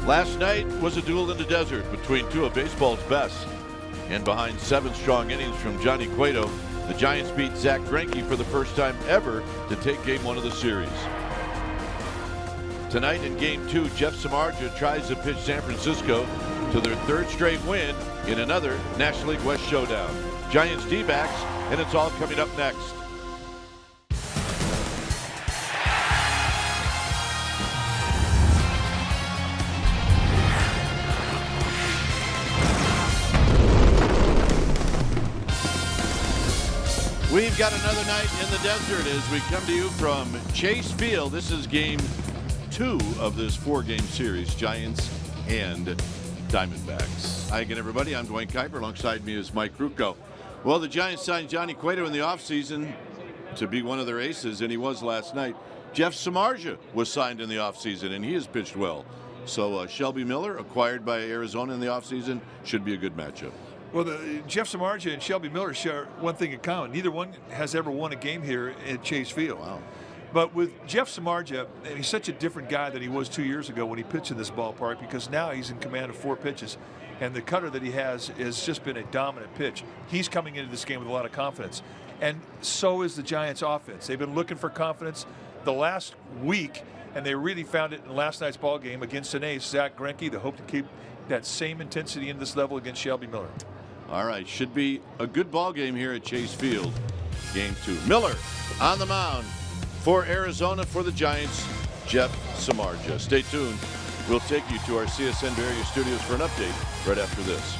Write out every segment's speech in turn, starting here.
Last night was a duel in the desert between two of baseball's best. And behind 7 strong innings from Johnny Cueto, the Giants beat Zach Greinke for the first time ever to take Game 1 of the series. Tonight in Game 2, Jeff Samardzija tries to pitch San Francisco to their 3rd straight win in another National League West showdown. Giants D-backs, and it's all coming up next. We've got another night in the desert as we come to you from Chase Field. This is Game 2 of this 4-game series, Giants and Diamondbacks. Hi again, everybody. I'm Dwayne Kuiper. Alongside me is Mike Ruocco. Well, the Giants signed Johnny Cueto in the offseason to be one of their aces, and he was last night. Jeff Samardzija was signed in the offseason, and he has pitched well. So Shelby Miller, acquired by Arizona in the offseason, should be a good matchup. Well, Jeff Samardzija and Shelby Miller share one thing in common. Neither one has ever won a game here at Chase Field. Wow. But with Jeff Samardzija, and he's such a different guy than he was 2 years ago when he pitched in this ballpark, because now he's in command of 4 pitches. And the cutter that he has just been a dominant pitch. He's coming into this game with a lot of confidence. And so is the Giants' offense. They've been looking for confidence the last week, and they really found it in last night's ball game against an ace, Zach Greinke. They hope to keep that same intensity in this level against Shelby Miller. All right, should be a good ball game here at Chase Field. Game 2. Miller on the mound for Arizona for the Giants, Jeff Samardzija. Stay tuned. We'll take you to our CSN Bay Area studios for an update right after this.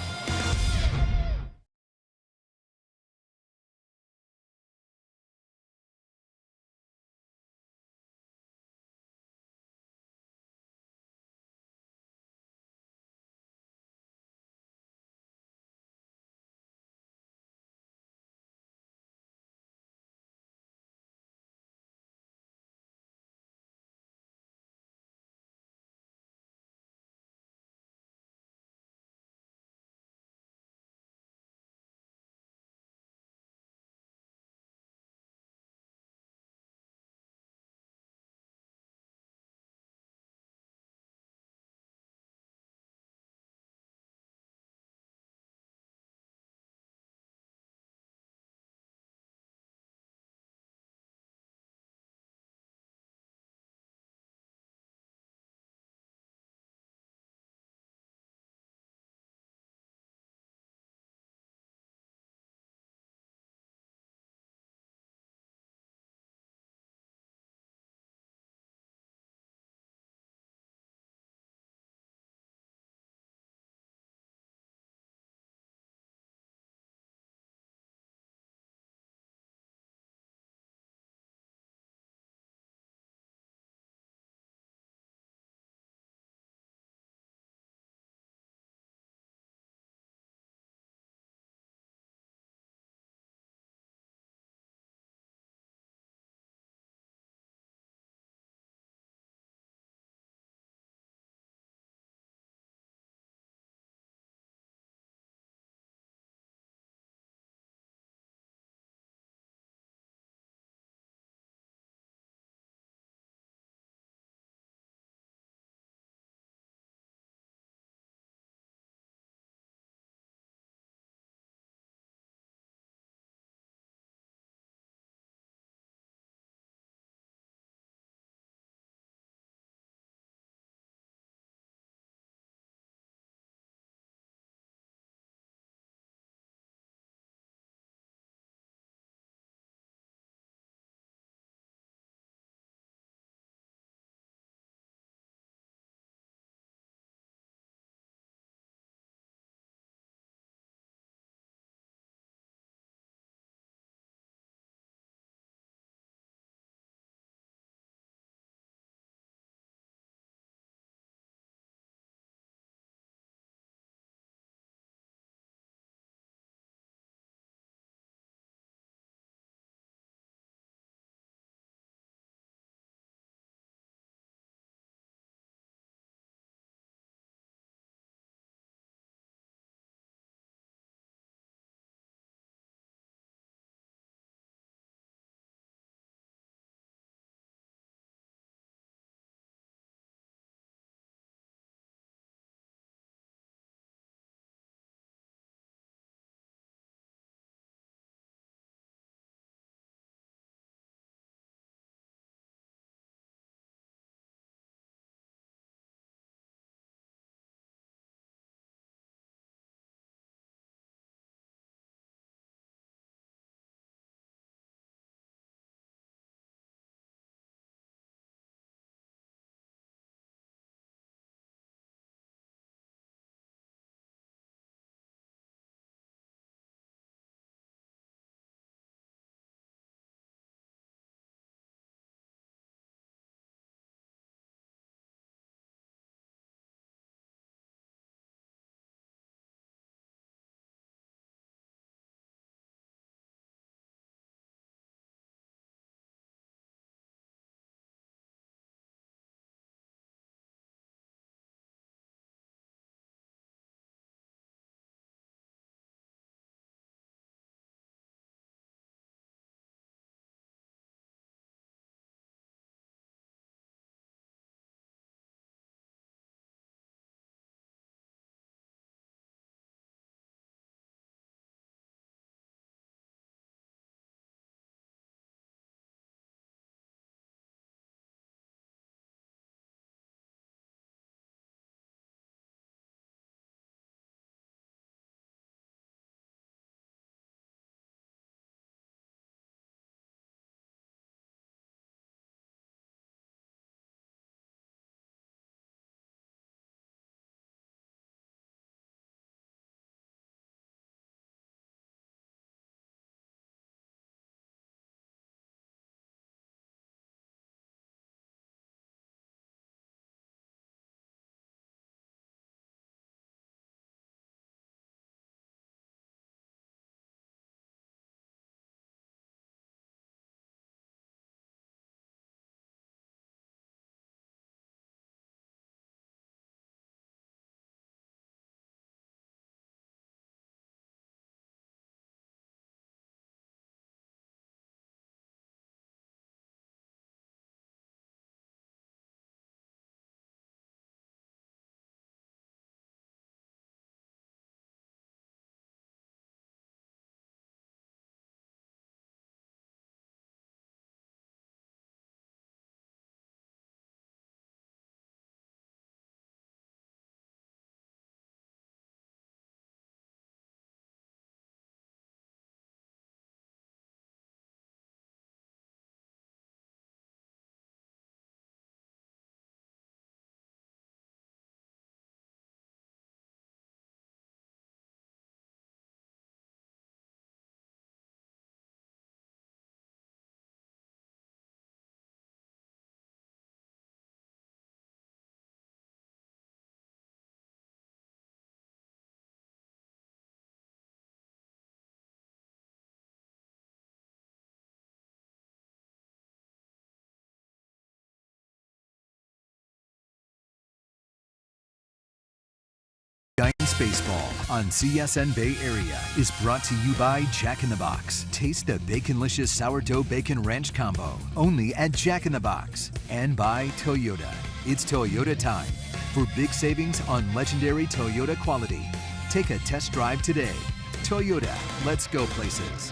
Baseball on CSN Bay Area is brought to you by Jack in the Box. Taste the Baconlicious Sourdough Bacon Ranch Combo, only at Jack in the Box. And by Toyota. It's Toyota time for big savings on legendary Toyota quality. Take a test drive today. Toyota, let's go places.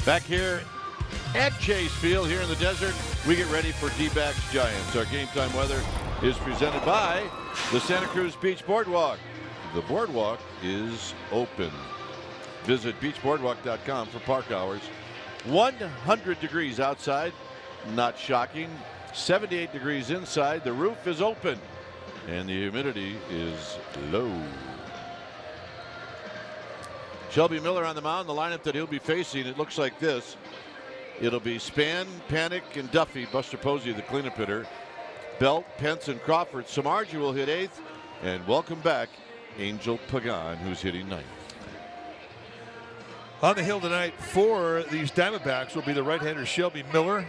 Back here at Chase Field here in the desert, we get ready for D-backs Giants. Our game time weather is presented by the Santa Cruz Beach Boardwalk. The boardwalk is open. Visit beachboardwalk.com for park hours. 100 degrees outside, not shocking. 78 degrees inside. The roof is open and the humidity is low. Shelby Miller on the mound. The lineup that he'll be facing, it looks like this. It'll be Span, Panic, and Duffy. Buster Posey, the cleanup hitter. Belt, Pence, and Crawford. Samardzija will hit 8th. And welcome back Angel Pagan, who's hitting 9th. On the hill tonight for these Diamondbacks will be the right-hander Shelby Miller.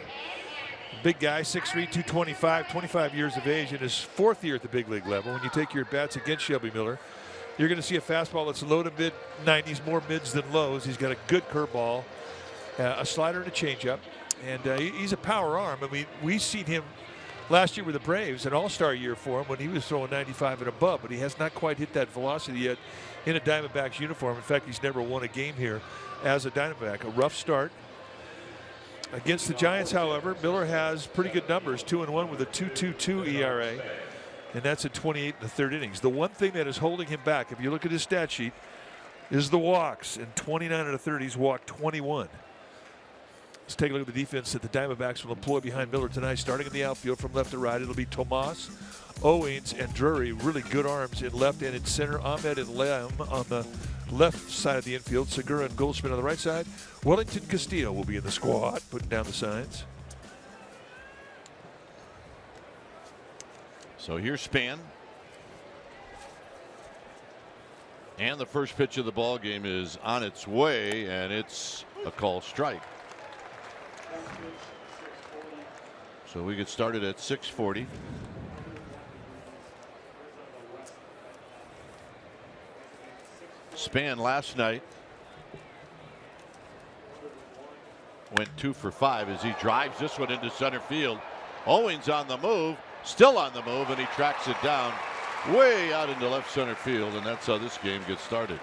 Big guy, 6'3", 225, 25 years of age, in his 4th year at the big league level. When you take your bats against Shelby Miller, you're going to see a fastball that's low to mid 90s, more mids than lows. He's got a good curveball, a slider, and a changeup, and he's a power arm. I mean, we've seen him last year with the Braves, an all-star year for him when he was throwing 95 and above, but he has not quite hit that velocity yet in a Diamondbacks uniform. In fact, he's never won a game here as a Diamondback. A rough start. Against the Giants, however, Miller has pretty good numbers, 2-1 with a 2.22 ERA, and that's at 28 in the 3rd innings. The one thing that is holding him back, if you look at his stat sheet, is the walks. In 29 of the 30, he's walked 21. Let's take a look at the defense that the Diamondbacks will employ behind Miller tonight. Starting in the outfield from left to right, it'll be Tomas, Owens, and Drury. Really good arms in left and in center. Ahmed and Lem on the left side of the infield. Segura and Goldschmidt on the right side. Wellington Castillo will be in the squad, putting down the signs. So here's Span. And the first pitch of the ball game is on its way, and it's a call strike. So we get started at 6:40. Span last night went 2 for 5 as he drives this one into center field. Owens on the move, still on the move, and he tracks it down way out into left center field, and that's how this game gets started.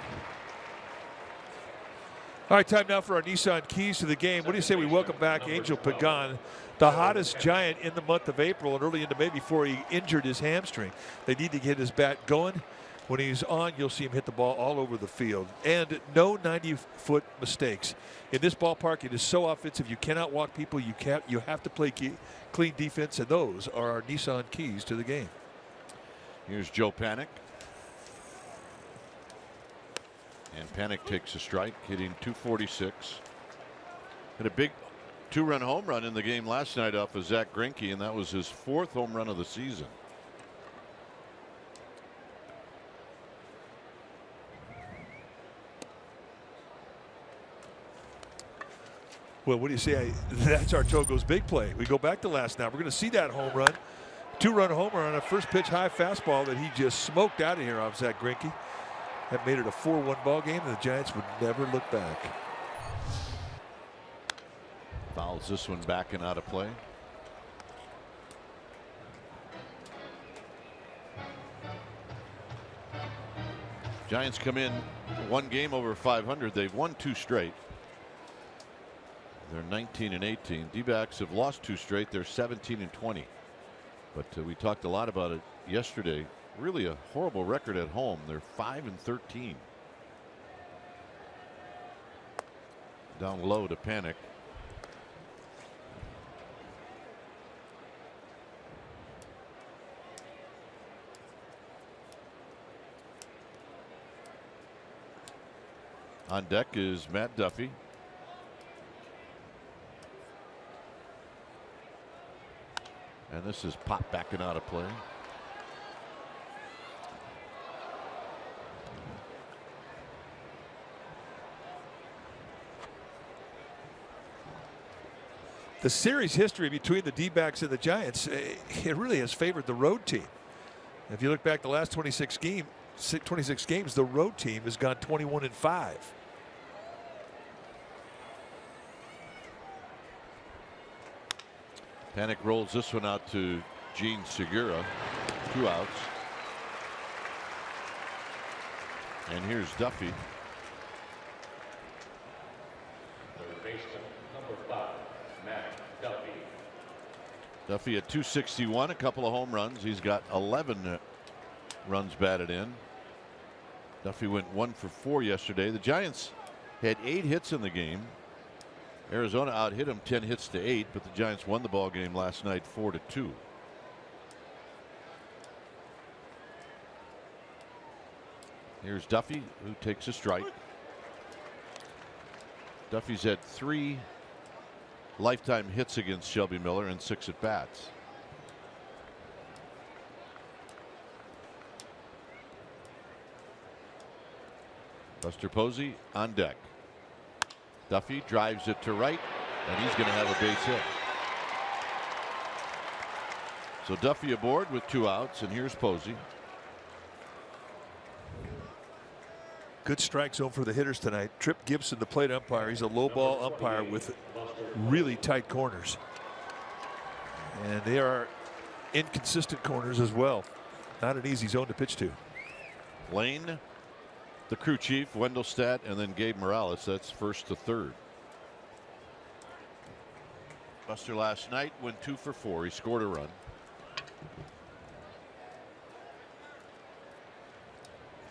All right, time now for our Nissan keys to the game. What do you say we welcome back Angel Pagan, the hottest Giant in the month of April and early into May before he injured his hamstring. They need to get his bat going. When he's on, you'll see him hit the ball all over the field. And no 90-foot mistakes. In this ballpark, it is so offensive. You cannot walk people. You have to play clean defense, and those are our Nissan keys to the game. Here's Joe Panic. And Panic takes a strike, hitting 246. Had a big 2-run home run in the game last night off of Zach Greinke, and that was his 4th home run of the season. Well, what do you say? That's our Togo's big play. We go back to last night. We're going to see that home run. 2-run homer on a first pitch high fastball that he just smoked out of here off Zach Greinke. That made it a 4-1 ball game, and the Giants would never look back. Fouls this one back and out of play. Giants come in 1 game over 500. They've won 2 straight. They're 19 and 18. D-backs have lost 2 straight. They're 17 and 20. But we talked a lot about it yesterday. Really a horrible record at home. They're 5 and 13. Down low to Panic. On deck is Matt Duffy. And this is popped back and out of play. The series history between the D-backs and the Giants, it really has favored the road team. If you look back the last 26 26 games, the road team has gone 21-5. Panic rolls this one out to Gene Segura. 2 outs. And here's Duffy. Third baseman, number 5, Matt Duffy. Duffy at 261, a couple of home runs. He's got 11 runs batted in. Duffy went 1 for 4 yesterday. The Giants had 8 hits in the game. Arizona out hit him 10 hits to 8, but the Giants won the ball game last night 4-2. Here's Duffy, who takes a strike. Duffy's had 3 lifetime hits against Shelby Miller and 6 at bats. Buster Posey on deck. Duffy drives it to right, and he's going to have a base hit. So Duffy aboard with 2 outs, and here's Posey. Good strike zone for the hitters tonight. Trip Gibson, the plate umpire, he's a low ball umpire with really tight corners. And they are inconsistent corners as well. Not an easy zone to pitch to. Lane, the crew chief, Wendelstedt, and then Gabe Morales. That's first to third. Buster last night went 2 for 4. He scored a run.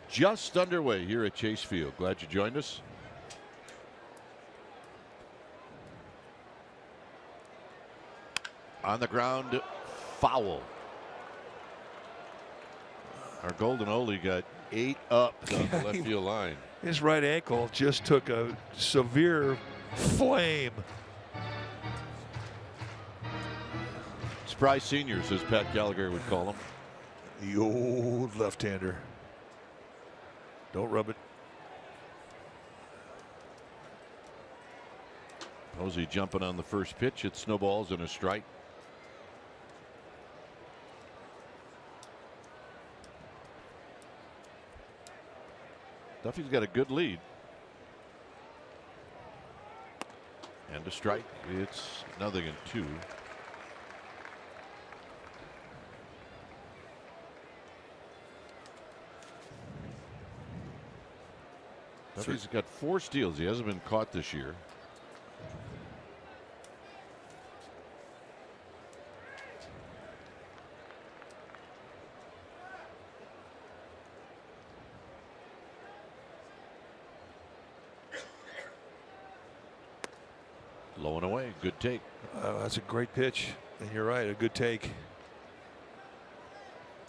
Just underway here at Chase Field. Glad you joined us. On the ground, foul. Our Golden Ole got 8 up down the left field line. His right ankle just took a severe flame. Surprise seniors, as Pat Gallagher would call them. The old left-hander. Don't rub it. Posey jumping on the first pitch. It snowballs and a strike. Duffy's got a good lead. And a strike. It's 0-2. Duffy's got 4 steals. He hasn't been caught this year. Low and away. Good take. That's a great pitch. And you're right. A good take.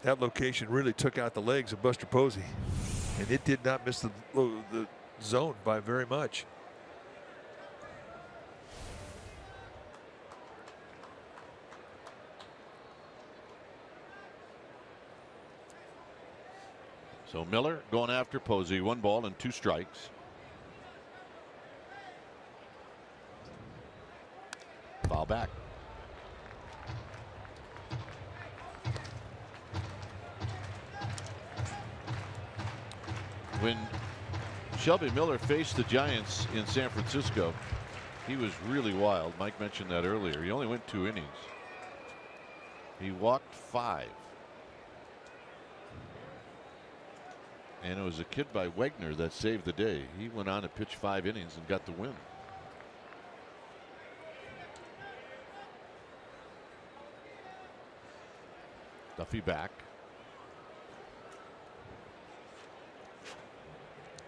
That location really took out the legs of Buster Posey. And it did not miss the zone by very much. So Miller going after Posey. 1 ball and 2 strikes. Foul back. When Shelby Miller faced the Giants in San Francisco, he was really wild. Mike mentioned that earlier. He only went 2 innings. He walked 5. And it was a kid by Wegner that saved the day. He went on to pitch 5 innings and got the win. Duffy back.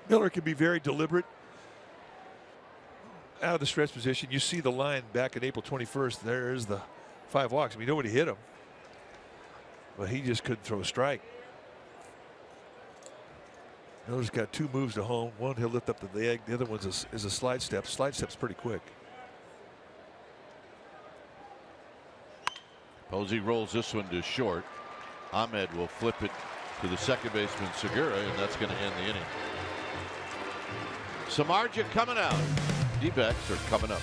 Miller can be very deliberate out of the stretch position. You see the line back in April 21st. There's the 5 walks. I mean, nobody hit him, but he just couldn't throw a strike. Miller's got 2 moves to home. One, he'll lift up the leg. The other one is a slide step. Slide step's pretty quick. Posey rolls this one to short. Ahmed will flip it to the second baseman Segura, and that's going to end the inning. Samardzija coming out. D-backs are coming up.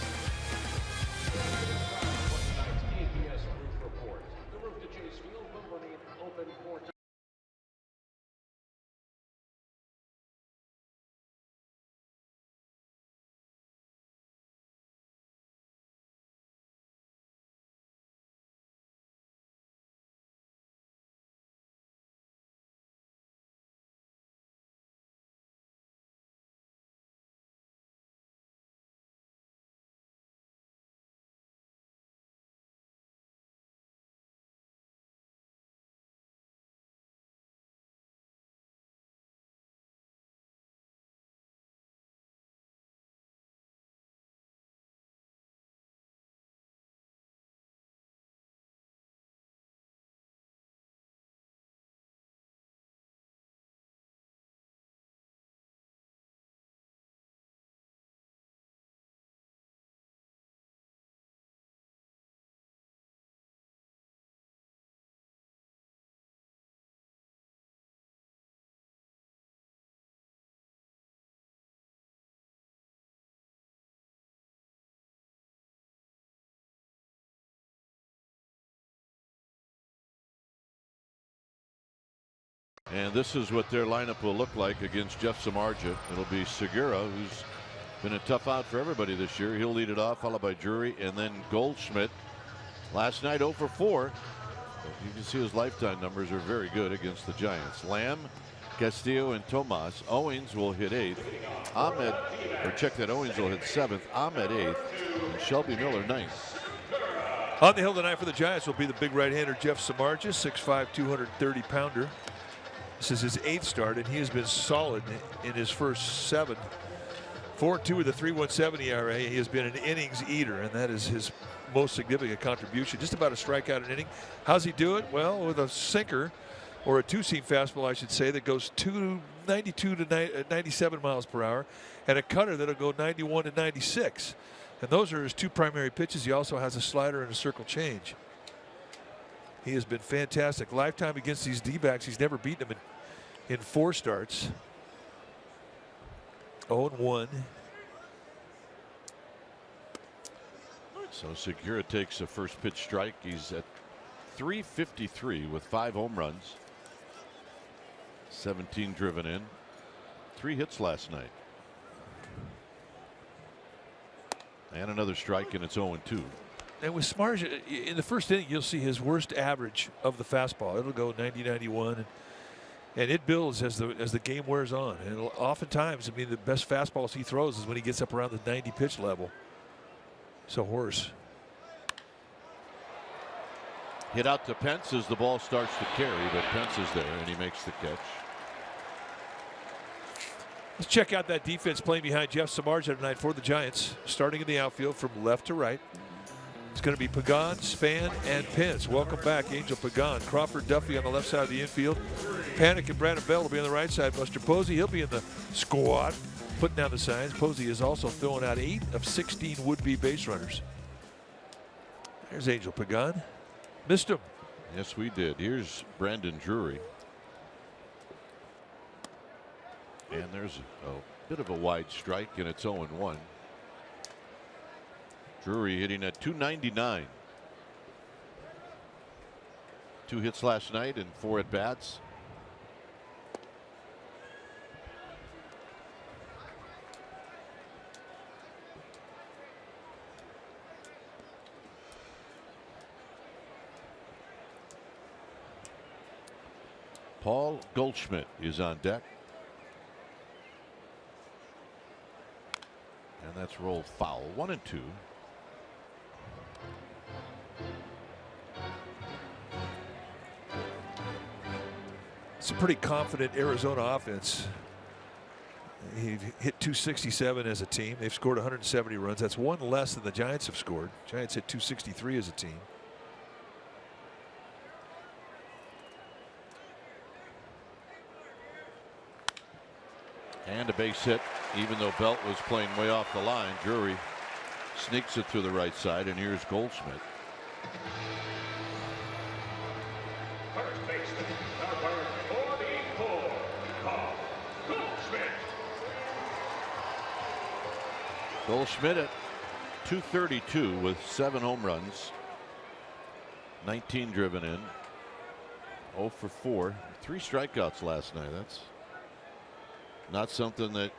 And this is what their lineup will look like against Jeff Samardzija. It'll be Segura, who's been a tough out for everybody this year. He'll lead it off, followed by Drury, and then Goldschmidt. Last night 0 for 4. But you can see his lifetime numbers are very good against the Giants. Lamb, Castillo, and Tomas. Owings will hit 8th. Ahmed, or check that, Owings will hit 7th. Ahmed 8th. And Shelby Miller 9th. On the hill tonight for the Giants will be the big right-hander Jeff Samardzija, 6'5", 230-pounder. This is his 8th start, and he has been solid in his first 7. 4-2 with a 3.17 ERA. He has been an innings eater, and that is his most significant contribution. Just about a strikeout an inning. How's he do it? Well, with a sinker, or a two-seam fastball, I should say, that goes 92 to 97 miles per hour, and a cutter that'll go 91 to 96. And those are his 2 primary pitches. He also has a slider and a circle change. He has been fantastic. Lifetime against these D-backs, he's never beaten them in 4 starts. 0-1. So Segura takes a first pitch strike. He's at .353 with 5 home runs. 17 driven in. 3 hits last night. And another strike, and it's 0-2. And with Samardzija, in the first inning, you'll see his worst average of the fastball. It'll go 90-91, and it builds as the game wears on. And oftentimes, I mean, the best fastballs he throws is when he gets up around the 90 pitch level. So Horse. Hit out to Pence as the ball starts to carry, but Pence is there, and he makes the catch. Let's check out that defense playing behind Jeff Samardzija tonight for the Giants. Starting in the outfield from left to right. It's going to be Pagan, Span, and Pence. Welcome back, Angel Pagan. Crawford, Duffy on the left side of the infield. Panic and Brandon Bell will be on the right side. Buster Posey, he'll be in the squad, putting down the signs. Posey is also throwing out 8 of 16 would-be base runners. There's Angel Pagan. Missed him. Yes, we did. Here's Brandon Drury. And there's a bit of a wide strike, and it's 0-1. Drury hitting at .299. 2 hits last night and 4 at bats. Paul Goldschmidt is on deck. And that's rolled foul. 1-2. It's a pretty confident Arizona offense. He hit 267 as a team. They've scored 170 runs. That's 1 less than the Giants have scored. Giants hit 263 as a team. And a base hit, even though Belt was playing way off the line. Drury sneaks it to the right side, and here's Goldschmidt. First baseman, number 44, Paul Goldschmidt. Goldschmidt at .232 with 7 home runs, 19 driven in, 0 for 4, 3 strikeouts last night. That's not something that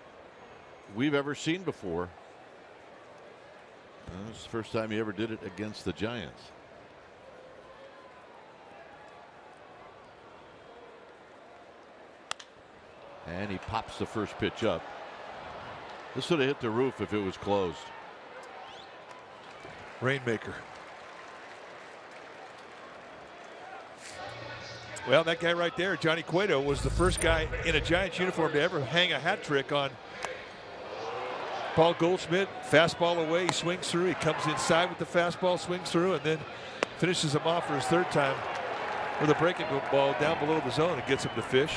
we've ever seen before. This is the first time he ever did it against the Giants. And he pops the first pitch up. This would have hit the roof if it was closed. Rainmaker. Well, that guy right there, Johnny Cueto, was the first guy in a Giants uniform to ever hang a hat trick on Paul Goldschmidt. Fastball away, he swings through, he comes inside with the fastball, swings through, and then finishes him off for his 3rd time with a breaking ball down below the zone and gets him to fish.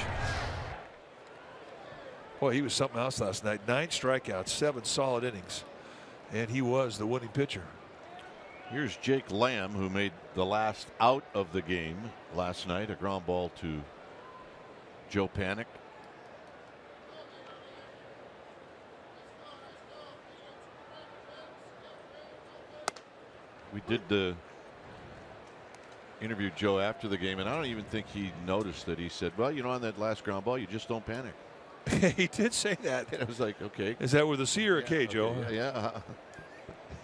Boy, he was something else last night. 9 strikeouts, 7 solid innings, and he was the winning pitcher. Here's Jake Lamb, who made the last out of the game last night, a ground ball to Joe Panic. We did the interviewed Joe after the game, and I don't even think he noticed that. He said, well, you know, on that last ground ball, you just don't panic. He did say that. And I was like, okay. Is that with a C or a K, okay, Joe? Yeah.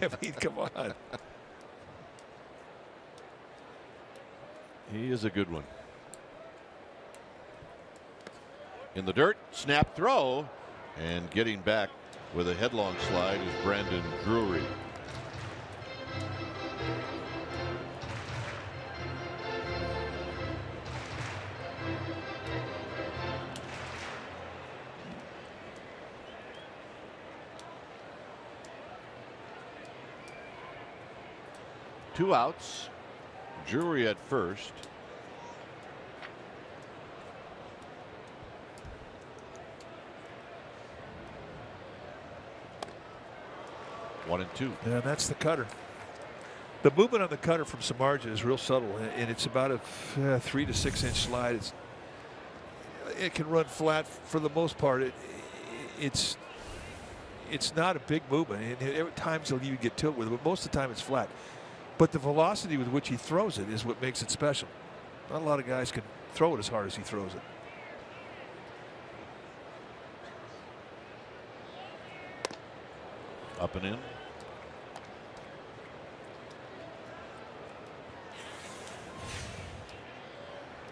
I mean, come on. He is a good one. In the dirt, snap throw, and getting back with a headlong slide is Brandon Drury. Two outs. Drury at first. One and two. Yeah, that's the cutter. The movement on the cutter from Samardzija is real subtle, and it's about a 3 to 6 inch slide. It can run flat for the most part. It's not a big movement, and at times he'll even get tilted with it, but most of the time it's flat. But the velocity with which he throws it is what makes it special. Not a lot of guys can throw it as hard as he throws it. Up and in.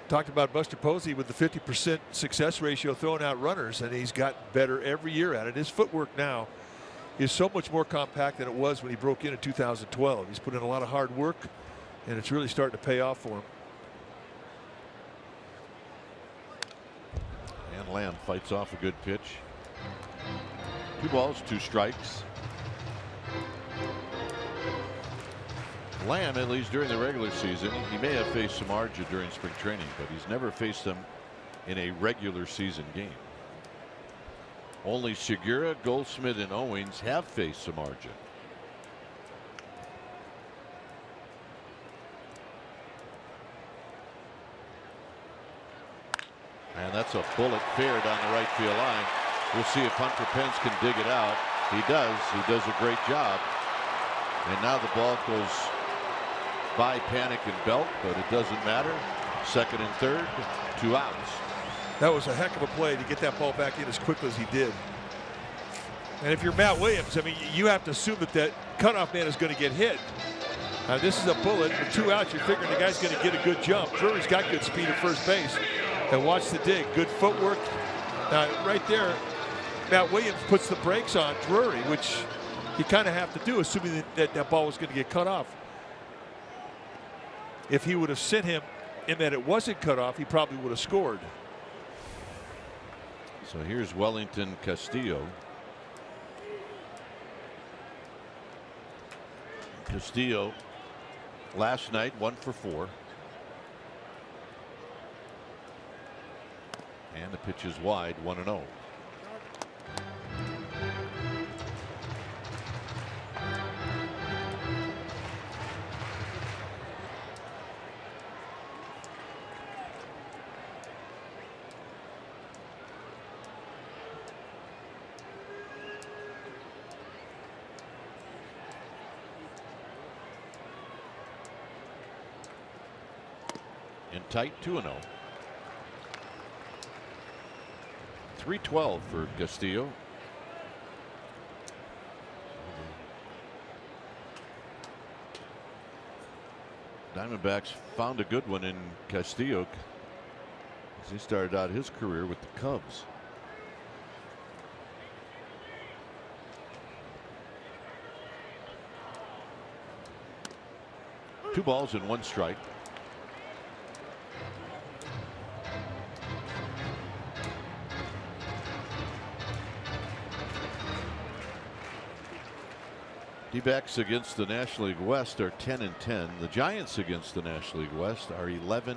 Talked about Buster Posey with the 50% success ratio throwing out runners, and he's gotten better every year at it. His footwork now is so much more compact than it was when he broke in 2012. He's put in a lot of hard work, and it's really starting to pay off for him. And Lamb fights off a good pitch. 2 balls, 2 strikes. Lamb, at least during the regular season, he may have faced Samardzija during spring training, but he's never faced them in a regular season game. Only Segura, Goldschmidt, and Owings have faced Samardzija. And that's a bullet fair down the right field line. We'll see if Hunter Pence can dig it out. He does. He does a great job. And now the ball goes by Panic and Belt, but it doesn't matter. Second and third, 2 outs. That was a heck of a play to get that ball back in as quickly as he did. And if you're Matt Williams, I mean, you have to assume that that cutoff man is going to get hit. This is a bullet. With 2 outs, you're figuring the guy's going to get a good jump. Drury's got good speed at first base. And watch the dig. Good footwork. Right there, Matt Williams puts the brakes on Drury, which you kind of have to do, assuming that that ball was going to get cut off. If he would have sent him in that it wasn't cut off, he probably would have scored. So here's Wellington Castillo. Castillo last night 1 for 4. And the pitch is wide, 1-0. In tight, 2-0. 3-12 for Castillo. Diamondbacks found a good one in Castillo as he started out his career with the Cubs. Two balls and 1 strike. D-backs against the National League West are 10-10. The Giants against the National League West are 11-11.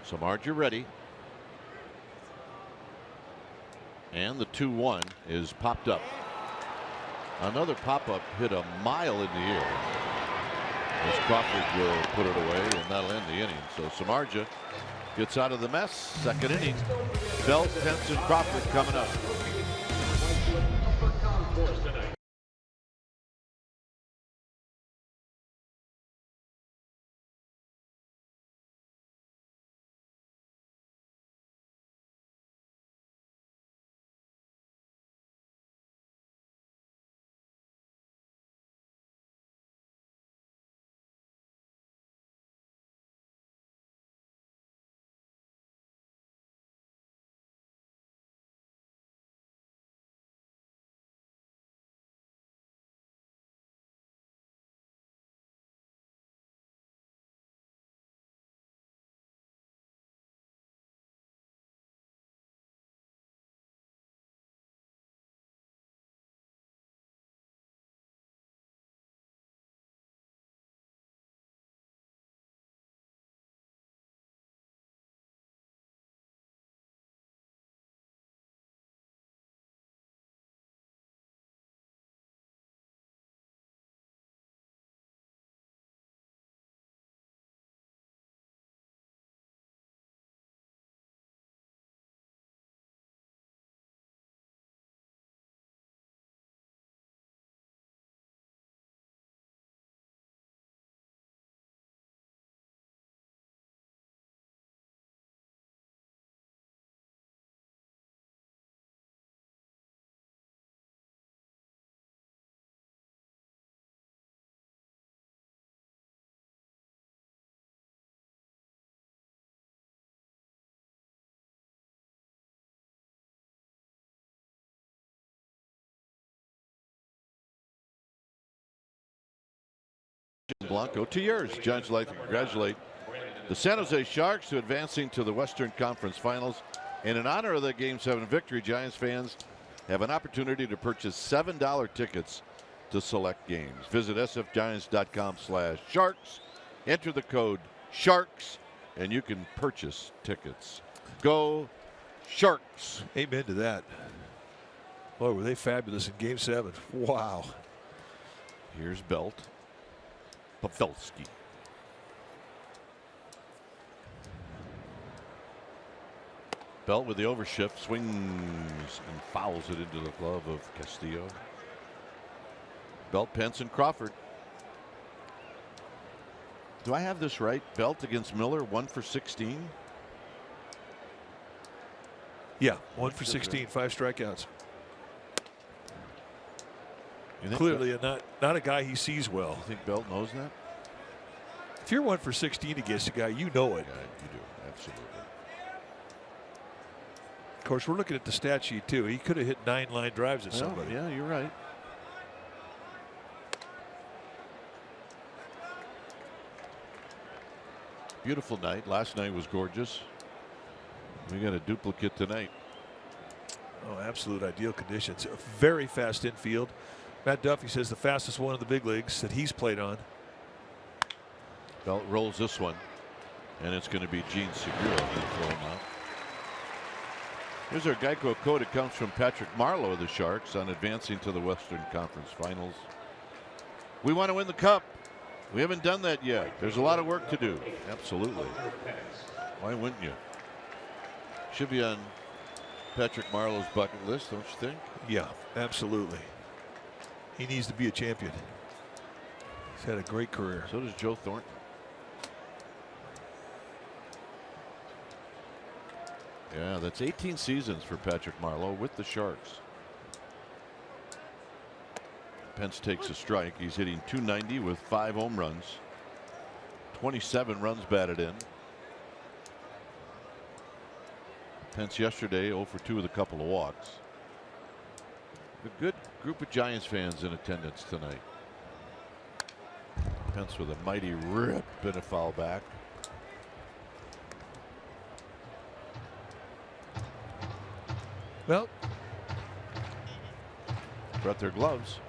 Samardzija ready. And the 2-1 is popped up. Another pop-up hit a mile in the air. As Crawford will put it away, and that'll end the inning. So Samardzija gets out of the mess. Second inning. Belt, Pence, and Crawford coming up. Blanco, to yours. Giants would like to congratulate the San Jose Sharks to advancing to the Western Conference Finals. And in honor of the Game 7 victory, Giants fans have an opportunity to purchase $7 tickets to select games. Visit sfgiants.com/sharks. Enter the code SHARKS and you can purchase tickets. Go Sharks. Amen to that. Boy, were they fabulous in Game 7. Wow. Here's Belt. Pavelski. Belt with the overshift, swings and fouls it into the glove of Castillo. Belt, Pence, and Crawford. Do I have this right? Belt against Miller, 1 for 16. Yeah, 1 for 16, 5 strikeouts. Clearly not a guy he sees well. I think Belt knows that. If you're 1 for 16 against a guy, you know it. Yeah, you do, absolutely. Of course, we're looking at the stat sheet too. He could have hit 9 line drives at somebody. Yeah, you're right. Beautiful night. Last night was gorgeous. We got a duplicate tonight. Oh, absolute ideal conditions. A very fast infield. Matt Duffy says the fastest one in the big leagues that he's played on. Belt rolls this one, and it's going to be Gene Segura who throw him out. Here's our Geico code. It comes from Patrick Marleau of the Sharks on advancing to the Western Conference Finals. We want to win the Cup. We haven't done that yet. There's a lot of work to do. Absolutely. Why wouldn't you? Should be on Patrick Marleau's bucket list, don't you think? Yeah, absolutely. He needs to be a champion. He's had a great career. So does Joe Thornton. Yeah, that's 18 seasons for Patrick Marleau with the Sharks. Pence takes a strike. He's hitting .290 with 5 home runs. 27 runs batted in. Pence yesterday 0 for 2 with a couple of walks. A good group of Giants fans in attendance tonight. Pence with a mighty rip and a foul back. Well, brought their gloves.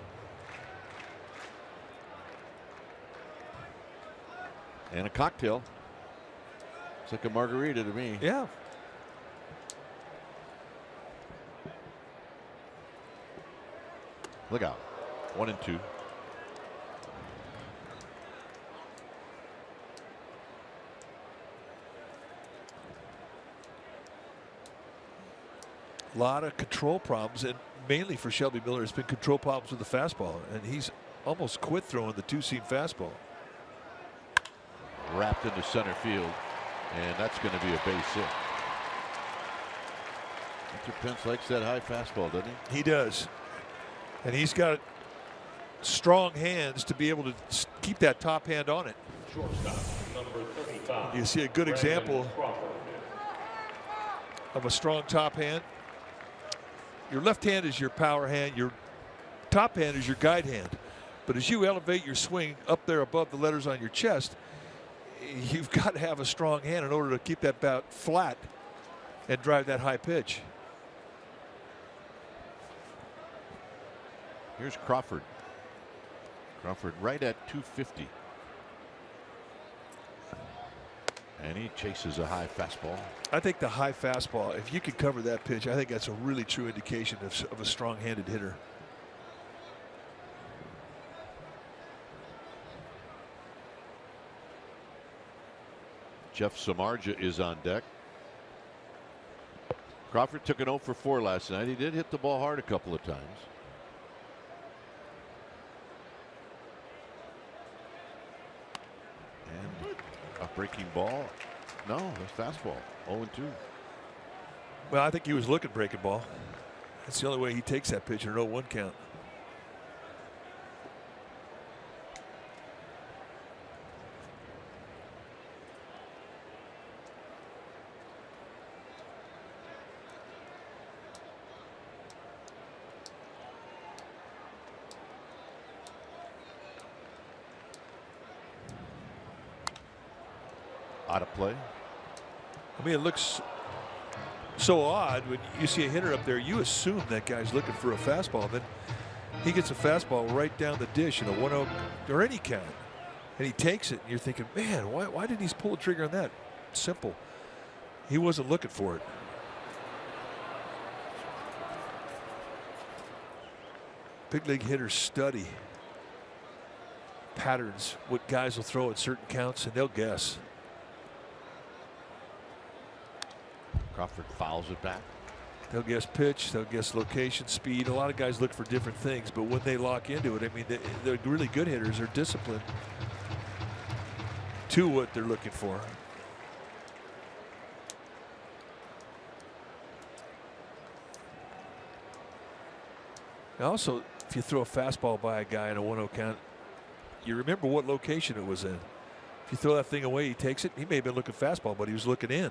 And a cocktail. It's like a margarita to me. Yeah. Look out. 1 and 2. A lot of control problems, and mainly for Shelby Miller, it's been control problems with the fastball, and he's almost quit throwing the 2-seam fastball. Wrapped into center field, and that's going to be a base hit. Mr. Pence likes that high fastball, doesn't he? He does. And he's got strong hands to be able to keep that top hand on it. Shortstop, number 35. You see a good example of a strong top hand. Your left hand is your power hand. Your top hand is your guide hand. But as you elevate your swing up there above the letters on your chest, you've got to have a strong hand in order to keep that bat flat and drive that high pitch. Here's Crawford. Crawford right at 250. And he chases a high fastball. I think the high fastball, if you can cover that pitch, I think that's a really true indication of a strong-handed hitter. Jeff Samardzija is on deck. Crawford took an 0 for 4 last night. He did hit the ball hard a couple of times. And a breaking ball. No, that's fastball. 0 and 2. Well, I think he was looking breaking ball. That's the only way he takes that pitch in an 0-1 count. Out of play. I mean, it looks so odd when you see a hitter up there. You assume that guy's looking for a fastball. Then he gets a fastball right down the dish in a 1-0 or any count. And he takes it, and you're thinking, man, why did he pull the trigger on that? Simple. He wasn't looking for it. Big league hitters study patterns, what guys will throw at certain counts, and they'll guess. Crawford fouls it back. They'll guess pitch, they'll guess location, speed. A lot of guys look for different things, but when they lock into it, I mean, the really good hitters are disciplined to what they're looking for. Also, if you throw a fastball by a guy in a 1-0 count, you remember what location it was in. If you throw that thing away, he takes it. He may have been looking fastball, but he was looking in.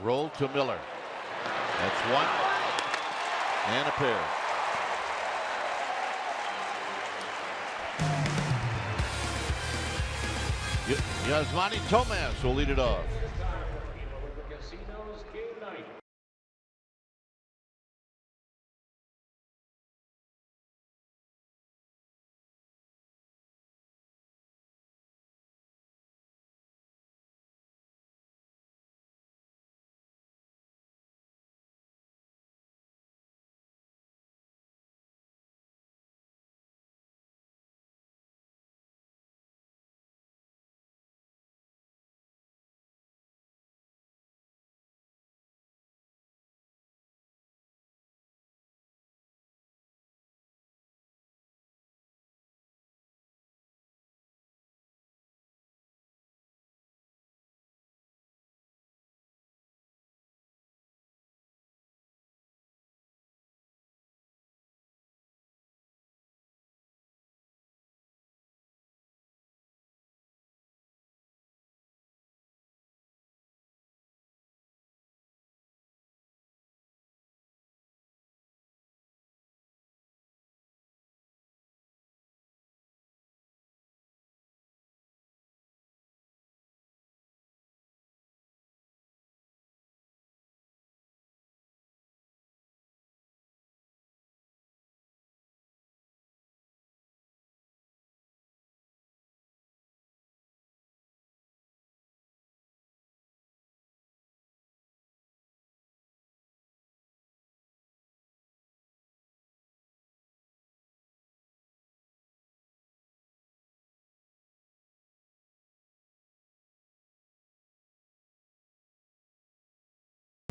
Roll to Miller. That's one and a pair. Yasmani Tomas will lead it off.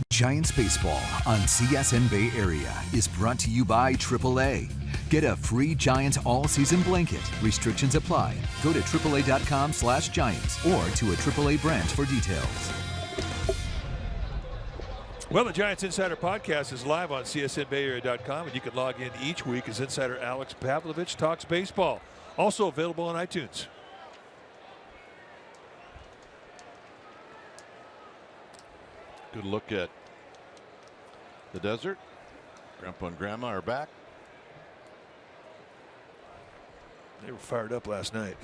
Giants Baseball on CSN Bay Area is brought to you by AAA. Get a free Giants all-season blanket. Restrictions apply. Go to AAA.com/Giants or to a AAA branch for details. Well, the Giants Insider Podcast is live on CSNBayArea.com, and you can log in each week as Insider Alex Pavlovich talks baseball. Also available on iTunes. Good look at the desert. Grandpa and Grandma are back. They were fired up last night.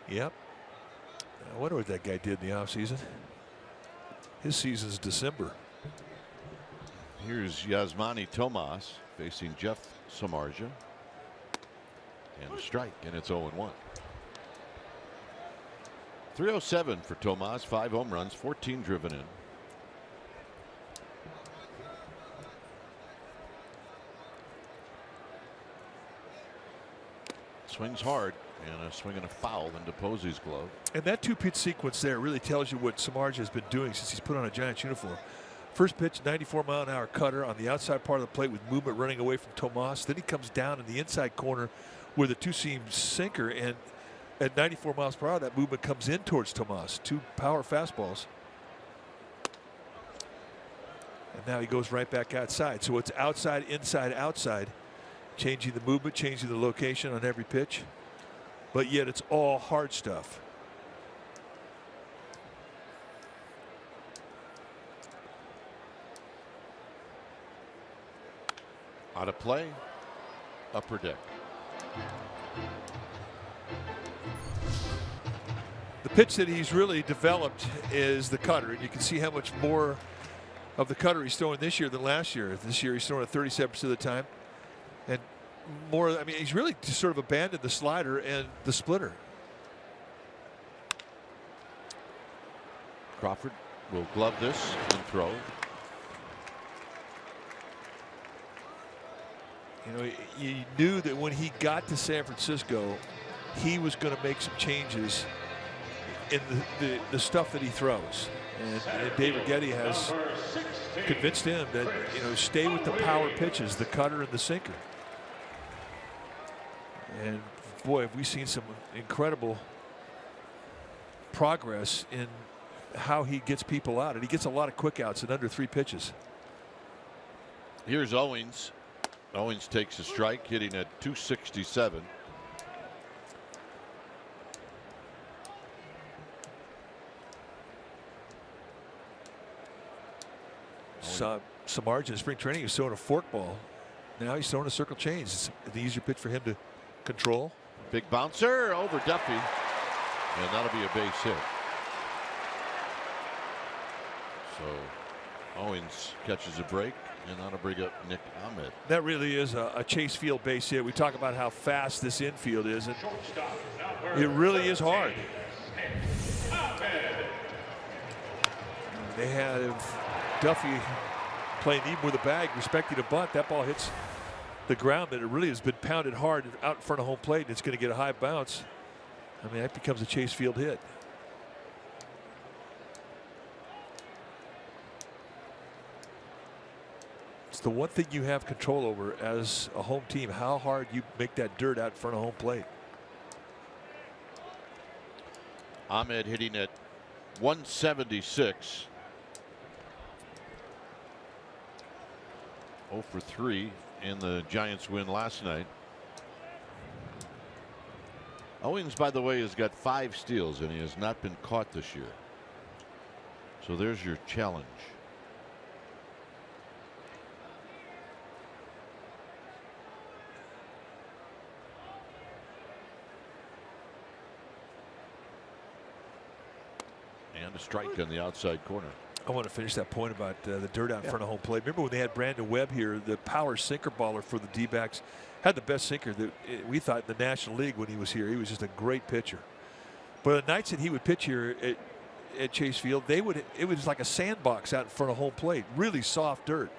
Yep. I wonder what that guy did in the offseason. His season's December. Here's Yasmani Tomas facing Jeff Samardzija. And a strike, and it's 0-1. 307 for Tomas, 5 home runs, 14 driven in. Swings hard, and a swing and a foul into Posey's glove. And that two-pitch sequence there really tells you what Samardzija has been doing since he's put on a Giants uniform. First pitch, 94-mile-an-hour cutter on the outside part of the plate with movement running away from Tomas. Then he comes down in the inside corner with a two-seam sinker, and at 94 miles per hour, that movement comes in towards Tomas. 2 power fastballs. And now he goes right back outside. So it's outside, inside, outside. Changing the movement, changing the location on every pitch. But yet it's all hard stuff. Out of play, upper deck. The pitch that he's really developed is the cutter, and you can see how much more of the cutter he's throwing this year than last year. This year he's throwing it 37% of the time, and more. I mean, he's really just sort of abandoned the slider and the splitter. Crawford will glove this and throw. You know, you knew that when he got to San Francisco, he was going to make some changes in the stuff that he throws. And David Getty has convinced him that, you know, stay with the power pitches, the cutter and the sinker. And boy, have we seen some incredible progress in how he gets people out. And he gets a lot of quick outs in under 3 pitches. Here's Owens. Owens takes a strike, hitting at 267. Samardzija in spring training, he was throwing a forkball. Now he's throwing a circle change. It's the easier pitch for him to control. Big bouncer over Duffy, and that'll be a base hit. So Owens catches a break, and that'll bring up Nick Ahmed. That really is a Chase Field base hit. We talk about how fast this infield is, and it really is hard. They have Duffy playing even with a bag, respecting a bunt. That ball hits the ground, but it really has been pounded hard out in front of home plate, and it's going to get a high bounce. I mean, that becomes a Chase Field hit. It's the one thing you have control over as a home team, how hard you make that dirt out in front of home plate. Ahmed hitting at 176. 0 for 3 in the Giants win last night. Owens, by the way, has got 5 steals, and he has not been caught this year. So there's your challenge. And a strike on the outside corner. I want to finish that point about the dirt out in front of home plate. Remember when they had Brandon Webb here, the power sinker baller for the D-backs, had the best sinker that we thought in the National League when he was here. He was just a great pitcher. But the nights that he would pitch here at Chase Field, it was like a sandbox out in front of home plate, really soft dirt.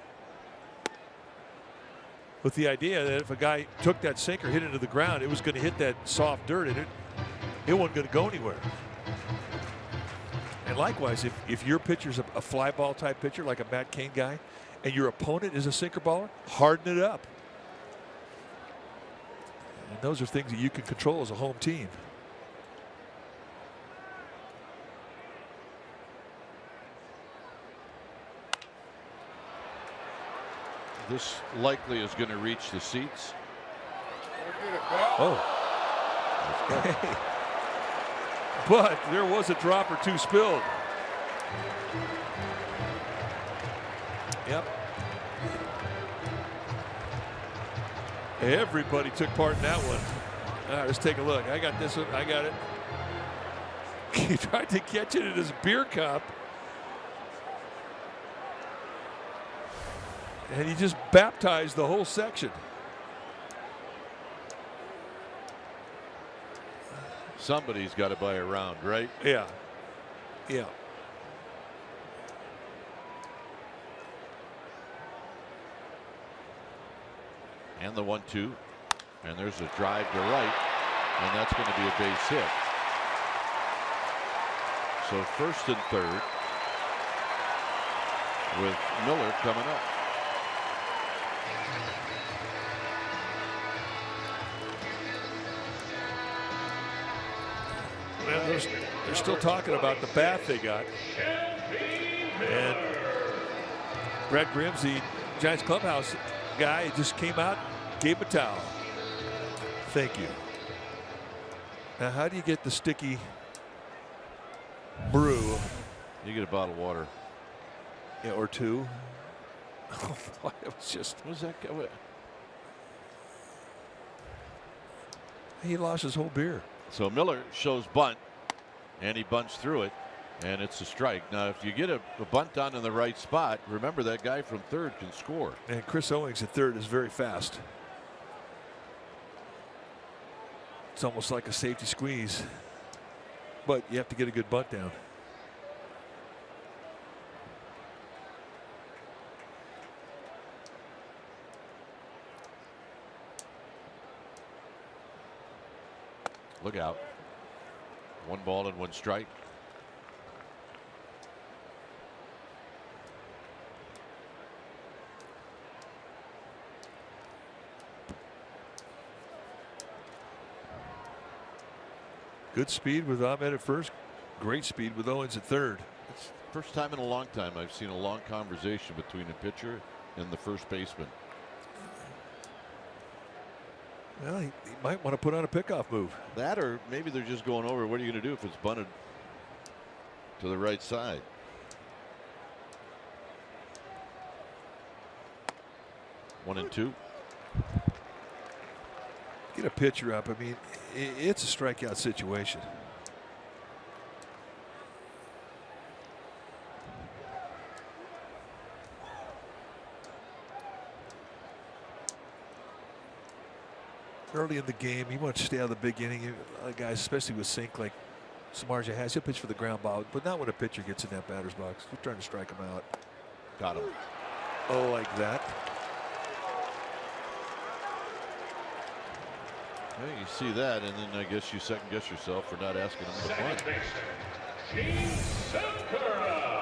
With the idea that if a guy took that sinker, hit it into the ground, it was going to hit that soft dirt, and it wasn't going to go anywhere. And likewise, if your pitcher's a fly ball type pitcher like a Matt Cain guy, and your opponent is a sinker baller, harden it up. And those are things that you can control as a home team. This likely is going to reach the seats. Oh. But there was a drop or two spilled. Yep. Everybody took part in that one. All right, let's take a look. I got this one. I got it. He tried to catch it in his beer cup. And he just baptized the whole section. Somebody's got to buy a round, right? Yeah. Yeah. And the 1-2. And there's a drive to right. And that's going to be a base hit. So first and third with Miller coming up. Well, they're still talking about the bath they got. And Brad Grimm's the Giants clubhouse guy just came out, gave him a towel. Thank you. Now, how do you get the sticky brew? You get a bottle of water. Yeah, or two. Oh, boy, it was just. What was that guy? He lost his whole beer. So Miller shows bunt, and he bunts through it, and it's a strike. Now, if you get a bunt down in the right spot, remember that guy from third can score. And Chris Owings at third is very fast. It's almost like a safety squeeze, but you have to get a good bunt down. Look out. 1 ball and 1 strike. Good speed with Ahmed at first. Great speed with Owens at third. It's the first time in a long time I've seen a long conversation between a pitcher and the first baseman. Well, he might want to put on a pickoff move. That, or maybe they're just going over what are you going to do if it's bunted to the right side. One and two. Get a pitcher up. I mean, it's a strikeout situation. Early in the game, you want to stay out of the big inning. Guys, especially with sink like Samardzija has, he'll pitch for the ground ball, but not when a pitcher gets in that batter's box. You're trying to strike him out. Got him. Oh, like that. Well, you see that, and then I guess you second guess yourself for not asking him to bunt.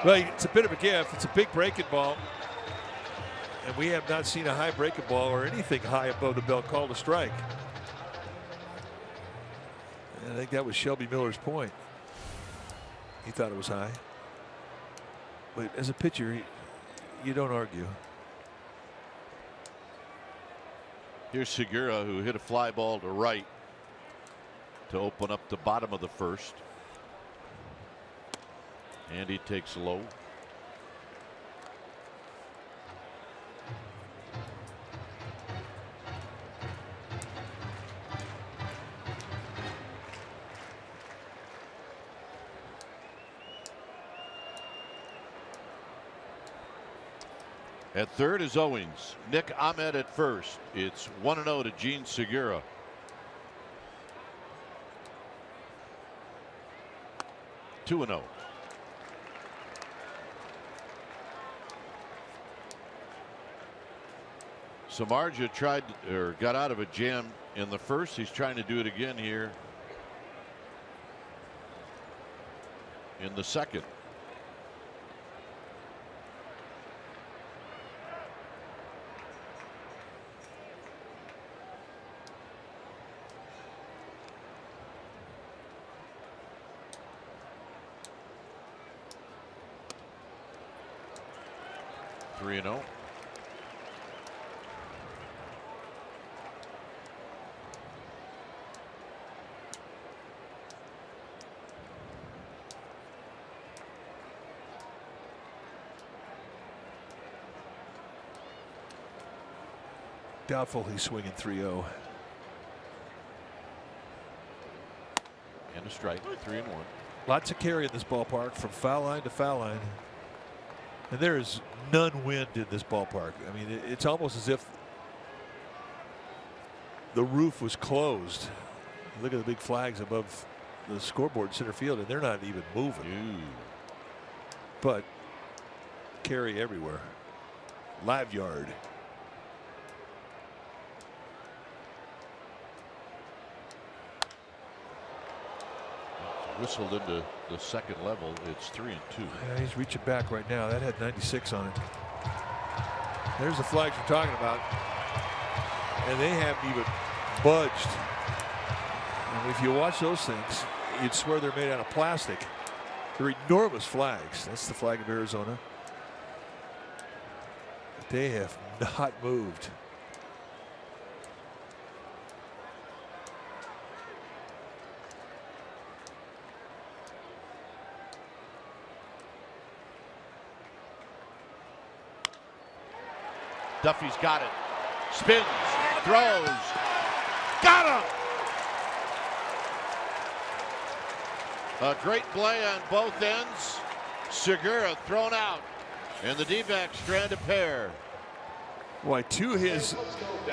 Well, it's a bit of a gift. It's a big breaking ball. And we have not seen a high breaking ball or anything high above the belt called a strike. And I think that was Shelby Miller's point. He thought it was high. But as a pitcher, you don't argue. Here's Segura, who hit a fly ball to right to open up the bottom of the first. And he takes low. At third is Owings. Nick Ahmed at first. It's 1-0 to Gene Segura. Two 2-0. Samardzija tried or got out of a jam in the first. He's trying to do it again here in the second. Three and 0. Doubtful he's swinging 3-0. And a strike. 3-1. Lots of carry in this ballpark from foul line to foul line. And there is none wind in this ballpark. I mean, it's almost as if the roof was closed. Look at the big flags above the scoreboard in center field, and they're not even moving. Ooh. But carry everywhere. Live yard. Whistled into the second level. It's 3-2. Yeah, he's reaching back right now. That had 96 on it. There's the flags you're talking about. And they haven't even budged. And if you watch those things, you'd swear they're made out of plastic. They're enormous flags. That's the flag of Arizona. But they have not moved. Duffy's got it. Spins. Throws. Got him. A great play on both ends. Segura thrown out, and the D-backs strand a pair. Boy, to his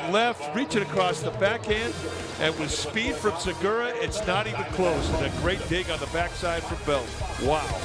left, reaching across the backhand, and with speed from Segura, it's not even close. And a great dig on the backside from Belt. Wow.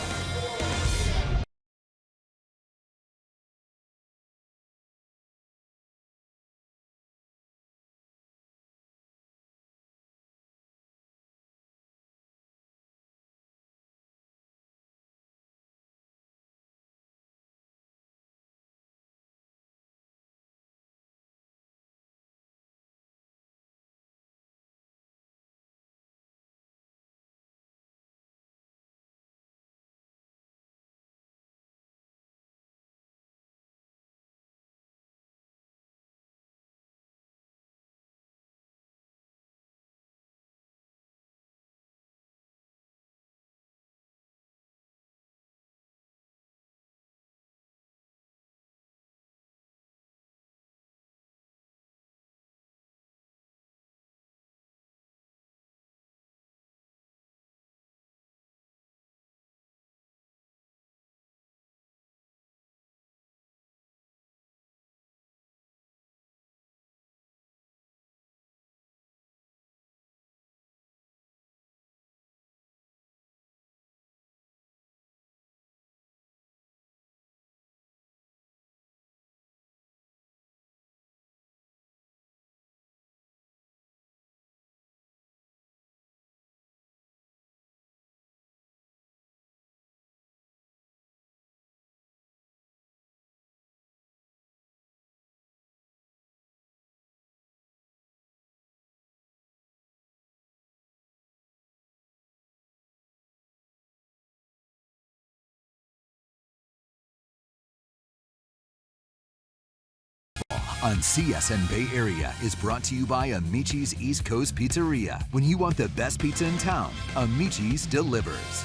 On CSN Bay Area is brought to you by Amici's East Coast Pizzeria. When you want the best pizza in town, Amici's delivers.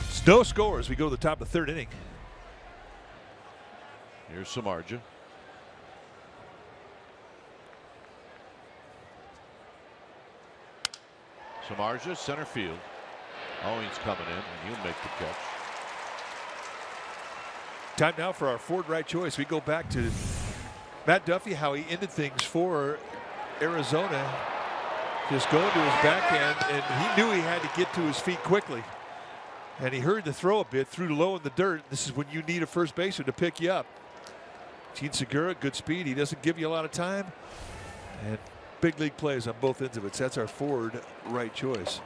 It's no score as we go to the top of the third inning. Here's Samardzija. Samardzija, center field. Owings coming in, and he'll make the catch. Time now for our forward right choice. We go back to Matt Duffy, how he ended things for Arizona. Just going to his backhand, and he knew he had to get to his feet quickly. And he hurried the throw a bit, threw low in the dirt. This is when you need a first baseman to pick you up. Gene Segura, good speed. He doesn't give you a lot of time. And big league plays on both ends of it. So that's our forward right choice.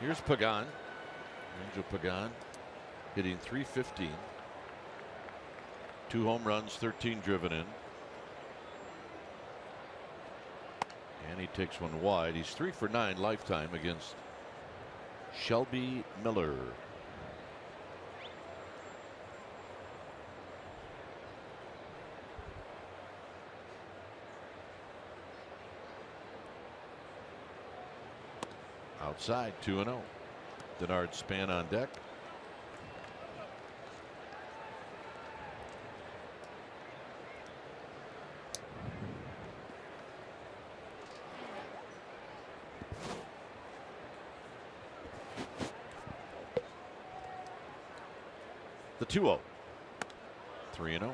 Here's Pagan. Angel Pagan hitting .315. 2 home runs, 13 driven in. And he takes one wide. He's 3 for 9 lifetime against Shelby Miller. Outside, 2-0. Denard Span on deck. The 2-0. 3-0.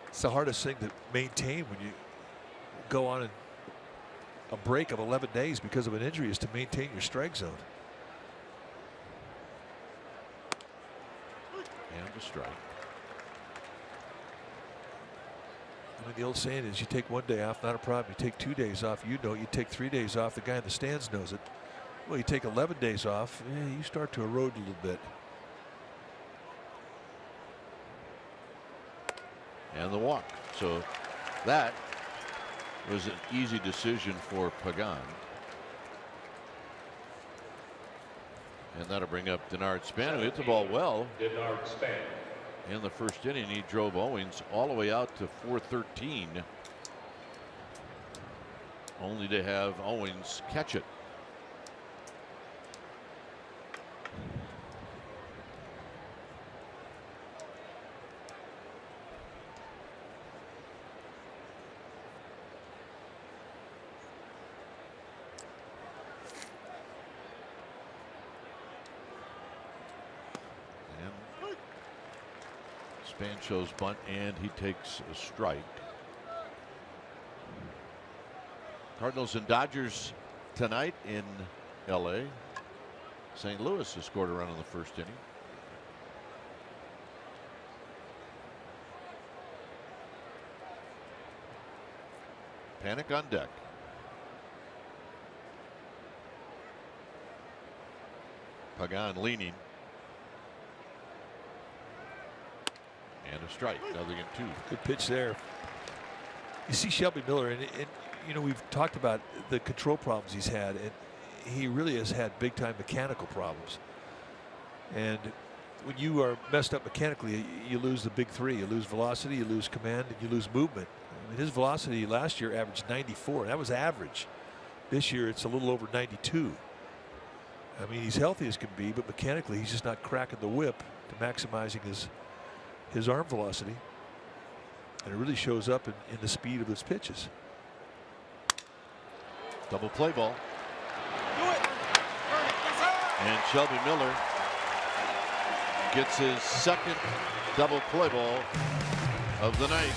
It's the hardest thing to maintain when you go on a break of 11 days because of an injury, is to maintain your strike zone. And a strike. I mean, the old saying is, you take one day off, not a problem. You take 2 days off, you know. You take 3 days off, the guy in the stands knows it. Well, you take 11 days off, you start to erode a little bit. And the walk. So that was an easy decision for Pagan. And that'll bring up Denard Span, who hit the ball well. Denard Span. In the first inning, he drove Owings all the way out to 413, only to have Owings catch it. Spancho's bunt, and he takes a strike. Cardinals and Dodgers tonight in L.A. St. Louis has scored a run in the first inning. Panic on deck. Pagan leaning. And a strike. Nothing in two. Good pitch there. You see Shelby Miller, and you know, we've talked about the control problems he's had, and he really has had big time mechanical problems. And when you are messed up mechanically, you lose the big three. You lose velocity, you lose command, and you lose movement. I mean, his velocity last year averaged 94. That was average. This year it's a little over 92. I mean, he's healthy as can be, but mechanically he's just not cracking the whip to maximizing his arm velocity. And it really shows up in the speed of his pitches. Double play ball. And Shelby Miller gets his second double play ball of the night.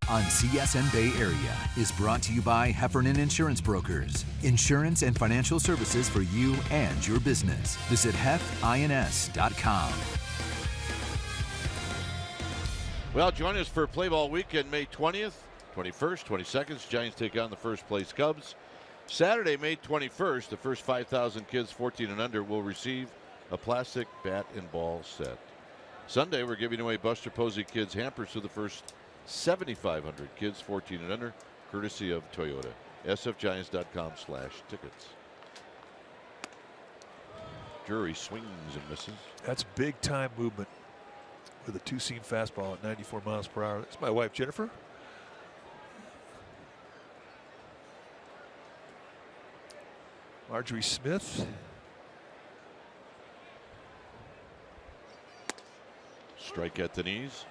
On CSN Bay Area is brought to you by Heffernan Insurance Brokers. Insurance and financial services for you and your business. Visit hefins.com. Well, join us for Play Ball Weekend, May 20th, 21st, 22nd. Giants take on the first place Cubs. Saturday, May 21st, the first 5,000 kids 14 and under will receive a plastic bat and ball set. Sunday, we're giving away Buster Posey Kids hampers to the first 7,500 kids 14 and under, courtesy of Toyota. sfgiants.com/tickets. Drury swings and misses. That's big time movement with a two-seam fastball at 94 miles per hour. That's my wife, Jennifer. Marjorie Smith. Strike at the knees.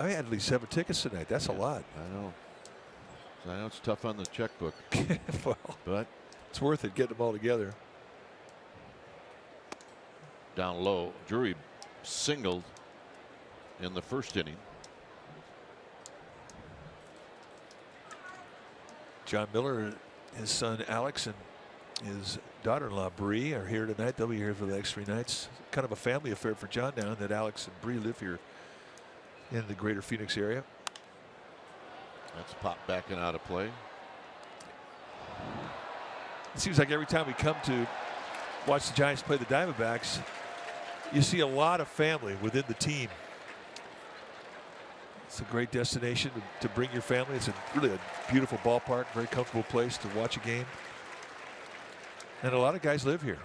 I had at least 7 tickets tonight. That's a lot. I know it's tough on the checkbook. Well, but it's worth it getting them all together. Down low, Drury singled in the first inning. John Miller, his son Alex, and his daughter-in-law Bree are here tonight. They'll be here for the next 3 nights. Kind of a family affair for John now that Alex and Bree live here in the greater Phoenix area. That's popped back and out of play. It seems like every time we come to watch the Giants play the Diamondbacks, you see a lot of family within the team. It's a great destination to bring your family. It's really a beautiful ballpark, very comfortable place to watch a game. And a lot of guys live here.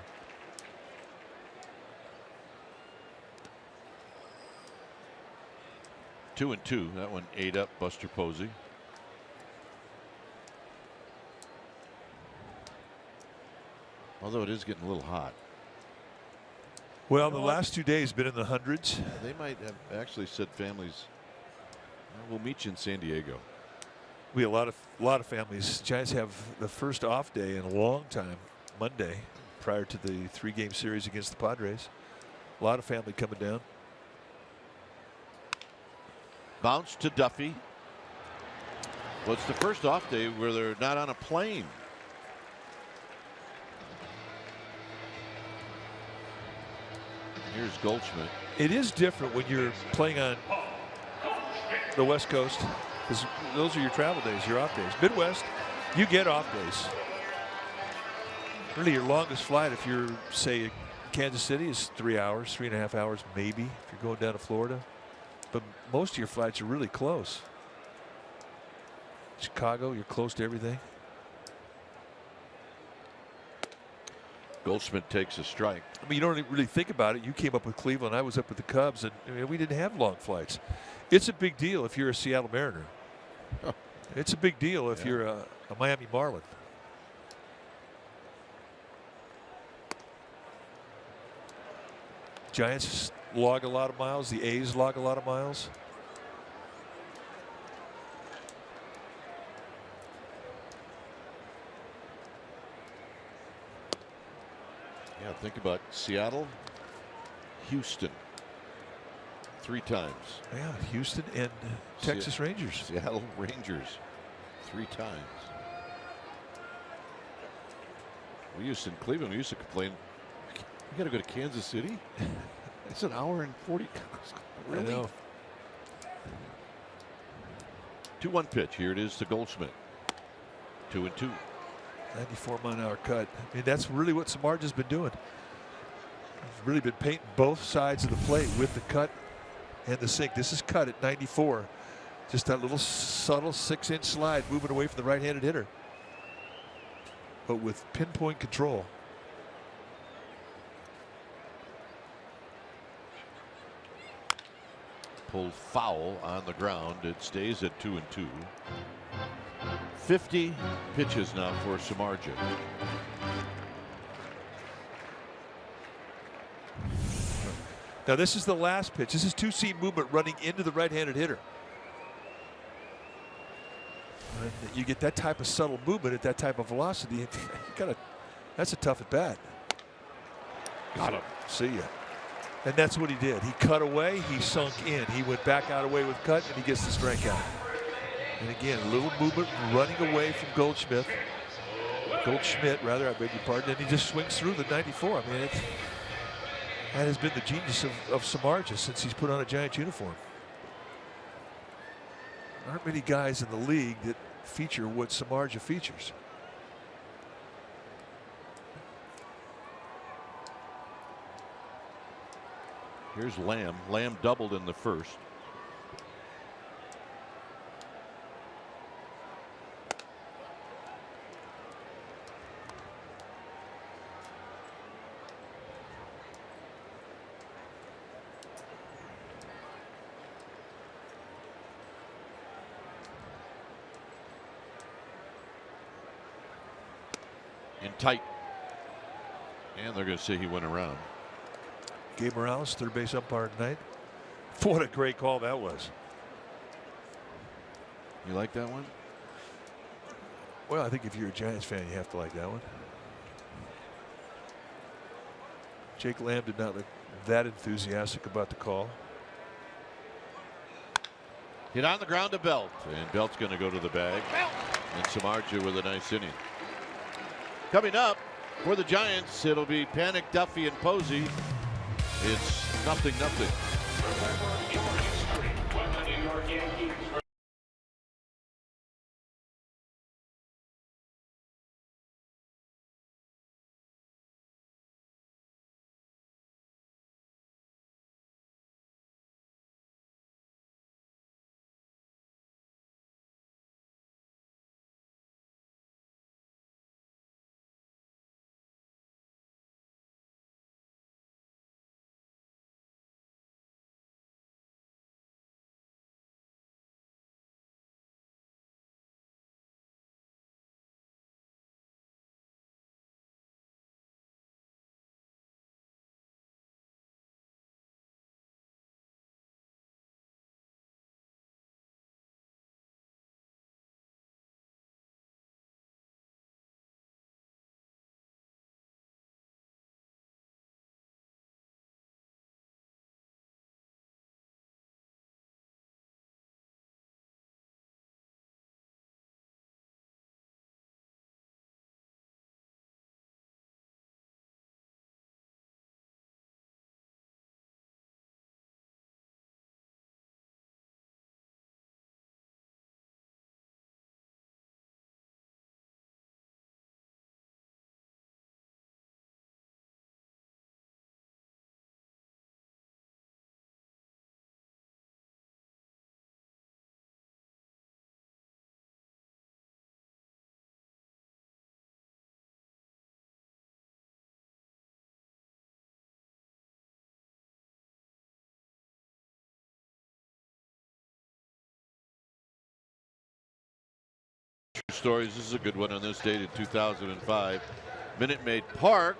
Two and two. That one ate up Buster Posey. Although it is getting a little hot. Well, the last 2 days been in the hundreds. They might have actually said families, we'll meet you in San Diego. We have a lot of families. Giants have the first off day in a long time, Monday, prior to the 3-game series against the Padres. A lot of family coming down. Bounce to Duffy. Well, it's the first off day where they're not on a plane. Here's Goldschmidt. It is different when you're playing on the West Coast, because those are your travel days, your off days. Midwest, you get off days. Really, your longest flight, if you're, say, Kansas City, is 3 hours, 3.5 hours, maybe, if you're going down to Florida. But most of your flights are really close. Chicago, you're close to everything. Goldschmidt takes a strike. I mean, you don't really think about it. You came up with Cleveland. I was up with the Cubs, and I mean, we didn't have long flights. It's a big deal if you're a Seattle Mariner. It's a big deal if you're a Miami Marlin. Giants log a lot of miles. The A's log a lot of miles. Yeah, think about Seattle, Houston, 3 times. Yeah, Houston and Texas Rangers. Seattle Rangers, 3 times. We used to, in Cleveland, we used to complain, we got to go to Kansas City? It's an hour and 40. Really? I know. 2-1 pitch. Here it is to Goldschmidt. 2-2. 94-mile-an-hour cut. I mean, that's really what Samardzija's been doing. He's really been painting both sides of the plate with the cut and the sink. This is cut at 94. Just that little subtle 6-inch slide moving away from the right-handed hitter, but with pinpoint control. Pulled foul on the ground. It stays at 2-2. 50 pitches now for Samardzija. Now this is the last pitch. This is 2-seam movement running into the right-handed hitter. And you get that type of subtle movement at that type of velocity. That's a tough at bat. Got him. See ya. And that's what he did. He cut away. He sunk in. He went back out away with cut, and he gets the strikeout. And again, a little movement running away from Goldschmidt, rather, I beg your pardon, and he just swings through the 94. I mean, that has been the genius of Samardzija since he's put on a Giants uniform. There aren't many guys in the league that feature what Samardzija features. Here's Lamb. Lamb doubled in the first. In tight. And they're going to say he went around. Gabe Morales, third base umpire tonight. What a great call that was. You like that one? Well, I think if you're a Giants fan, you have to like that one. Jake Lamb did not look that enthusiastic about the call. Hit on the ground to Belt, and Belt's going to go to the bag. And Samardzija with a nice inning. Coming up for the Giants, it'll be Panic, Duffy, and Posey. It's 0-0. stories. This is a good one on this date in 2005. Minute Maid Park.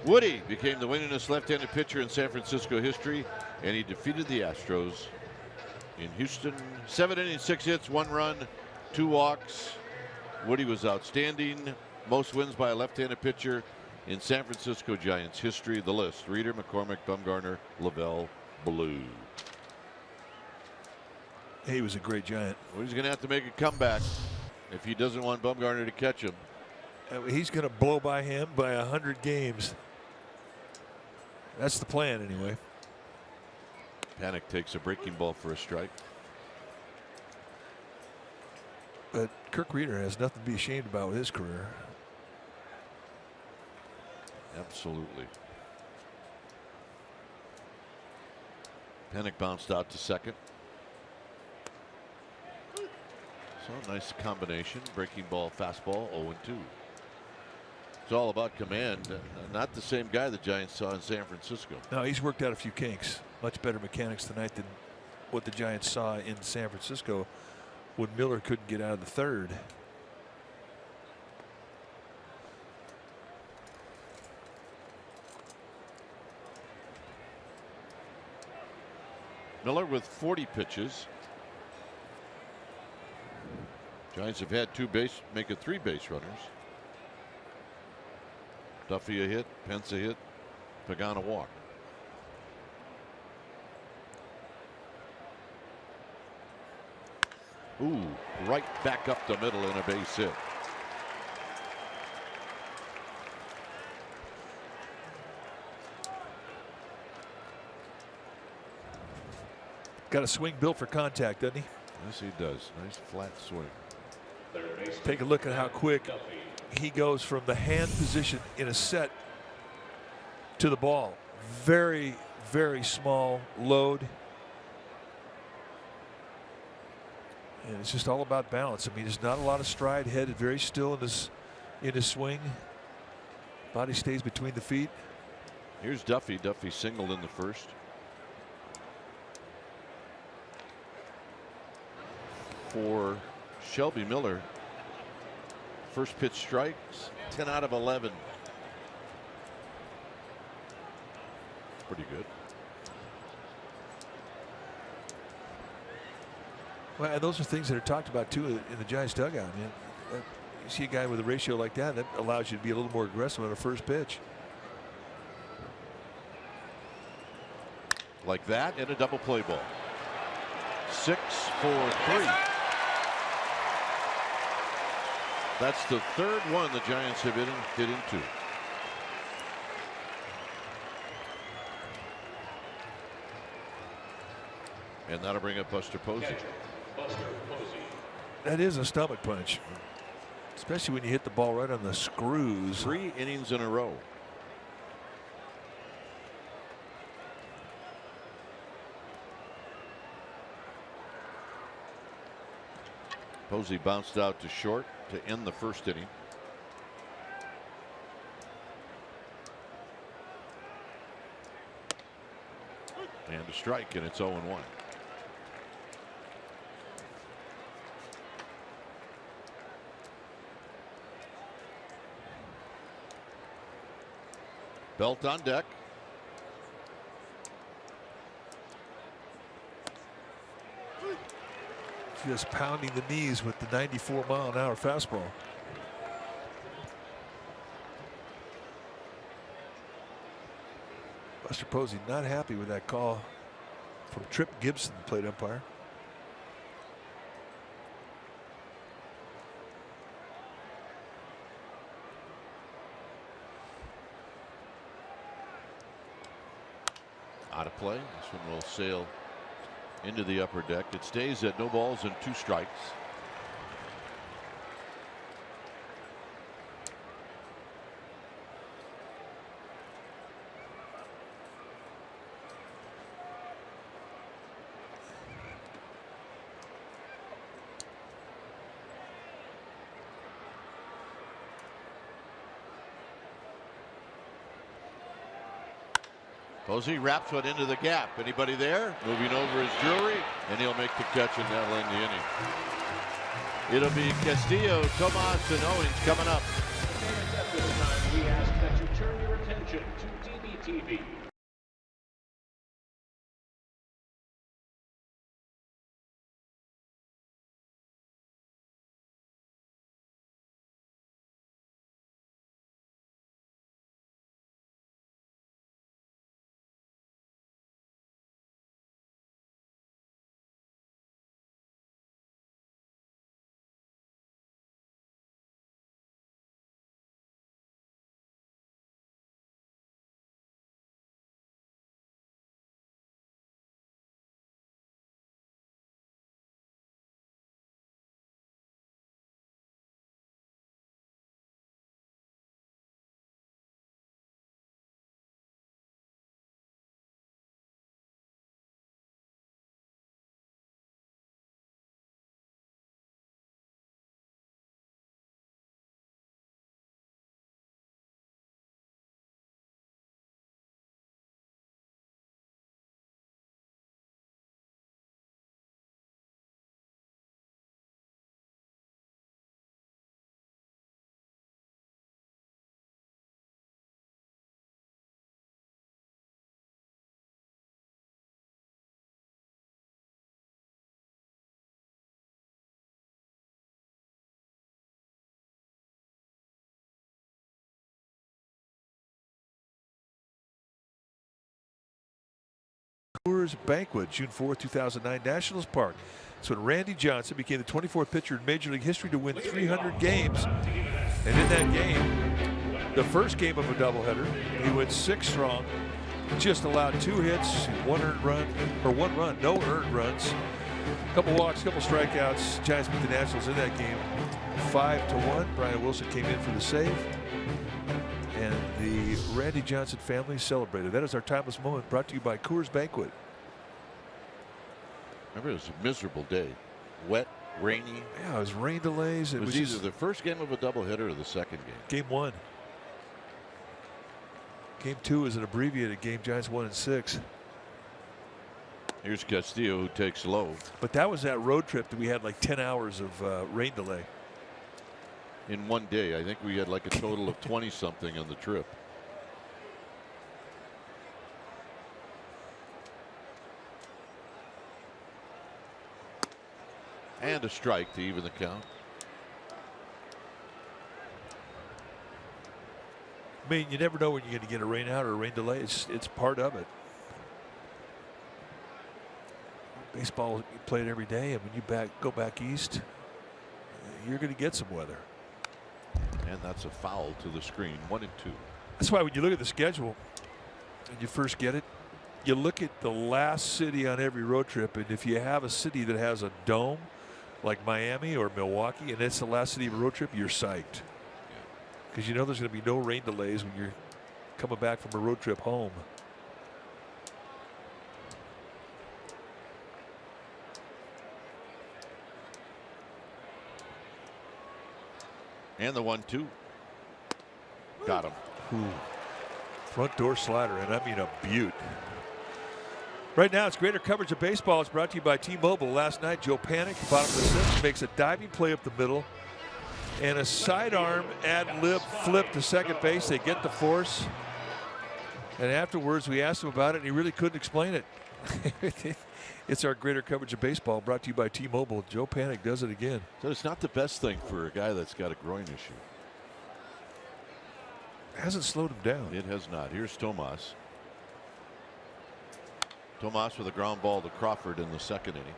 Woody became the winningest left-handed pitcher in San Francisco history, and he defeated the Astros in Houston. 7 innings, 6 hits, 1 run, 2 walks. Woody was outstanding. Most wins by a left-handed pitcher in San Francisco Giants history. The list: Reeder, McCormick, Bumgarner, Lavelle, Blue. He was a great Giant. Well, he's going to have to make a comeback if he doesn't want Bumgarner to catch him. He's going to blow by him by 100 games. That's the plan, anyway. Panic takes a breaking ball for a strike. But Kirk Reeder has nothing to be ashamed about with his career. Absolutely. Panic bounced out to second. So nice combination. Breaking ball, fastball, 0-2. It's all about command. Not the same guy the Giants saw in San Francisco. No, he's worked out a few kinks. Much better mechanics tonight than what the Giants saw in San Francisco when Miller couldn't get out of the third. Miller with 40 pitches. Giants have had 3 base runners. Duffy a hit, Pence a hit, Pagan a walk. Ooh, right back up the middle in a base hit. Got a swing built for contact, doesn't he? Yes, he does. Nice flat swing. Take a look at how quick he goes from the hand position in a set to the ball. Very, very small load. And it's just all about balance. I mean, there's not a lot of stride, headed very still in his swing. Body stays between the feet. Here's Duffy. Duffy singled in the first. For Shelby Miller, first pitch strikes, 10 out of 11. Pretty good. Well, and those are things that are talked about too in the Giants dugout. I mean, you see a guy with a ratio like that allows you to be a little more aggressive on a first pitch. Like that, and a double play ball. 6 for 3. That's the third one the Giants have hit into. And that'll bring up Buster Posey. That is a stomach punch, especially when you hit the ball right on the screws. 3 innings in a row. Posey bounced out to short to end the first inning. And a strike, and it's 0-1. Belt on deck. Just pounding the knees with the 94-mile-an-hour fastball. Buster Posey not happy with that call from Trip Gibson, the plate umpire. Out of play. This one will sail into the upper deck. It stays at no balls and 2 strikes. Posey wraps one into the gap. Anybody there? Moving over his jewelry, and he'll make the catch, and that'll end the inning. It'll be Castillo, Tomas, and Owens coming up. At this time, we ask that you turn your attention to DBTV. Brewers banquet, June 4th, 2009, Nationals Park. It's when Randy Johnson became the 24th pitcher in Major League history to win 300 games. And in that game, the first game of a doubleheader, he went 6 strong, just allowed 2 hits, 1 run, no earned runs, a couple walks, couple strikeouts. Giants beat the Nationals in that game 5-1. Brian Wilson came in for the save. And the Randy Johnson family celebrated. That is our timeless moment, brought to you by Coors Banquet. Remember, it was a miserable day. Wet, rainy. Yeah, it was rain delays. It was either the first game of a doubleheader or the second game. Game 1. Game 2 is an abbreviated game. Giants 1 and 6. Here's Castillo, who takes low. But that was that road trip that we had like 10 hours of rain delay. In one day, I think we had like a total of 20-something on the trip. And a strike to even the count. I mean, you never know when you're going to get a rain out or a rain delay. It's part of it. Baseball, you play it every day, and when you go back east, you're going to get some weather. And that's a foul to the screen. 1-2. That's why when you look at the schedule and you first get it, you look at the last city on every road trip, and if you have a city that has a dome like Miami or Milwaukee, and it's the last city of a road trip, you're psyched. Because you know there's going to be no rain delays when you're coming back from a road trip home. And the 1-2. Got him. Ooh. Front door slider, and I mean a beaut. Right now, it's greater coverage of baseball. It's brought to you by T-Mobile. Last night, Joe Panik, bottom of the 6th, makes a diving play up the middle and a sidearm ad-lib flip to second base. They get the force. And afterwards, we asked him about it, and he really couldn't explain it. It's our greater coverage of baseball, brought to you by T-Mobile. Joe Panik does it again. So it's not the best thing for a guy that's got a groin issue. Hasn't slowed him down. It has not. Here's Tomas. Tomas with a ground ball to Crawford in the second inning.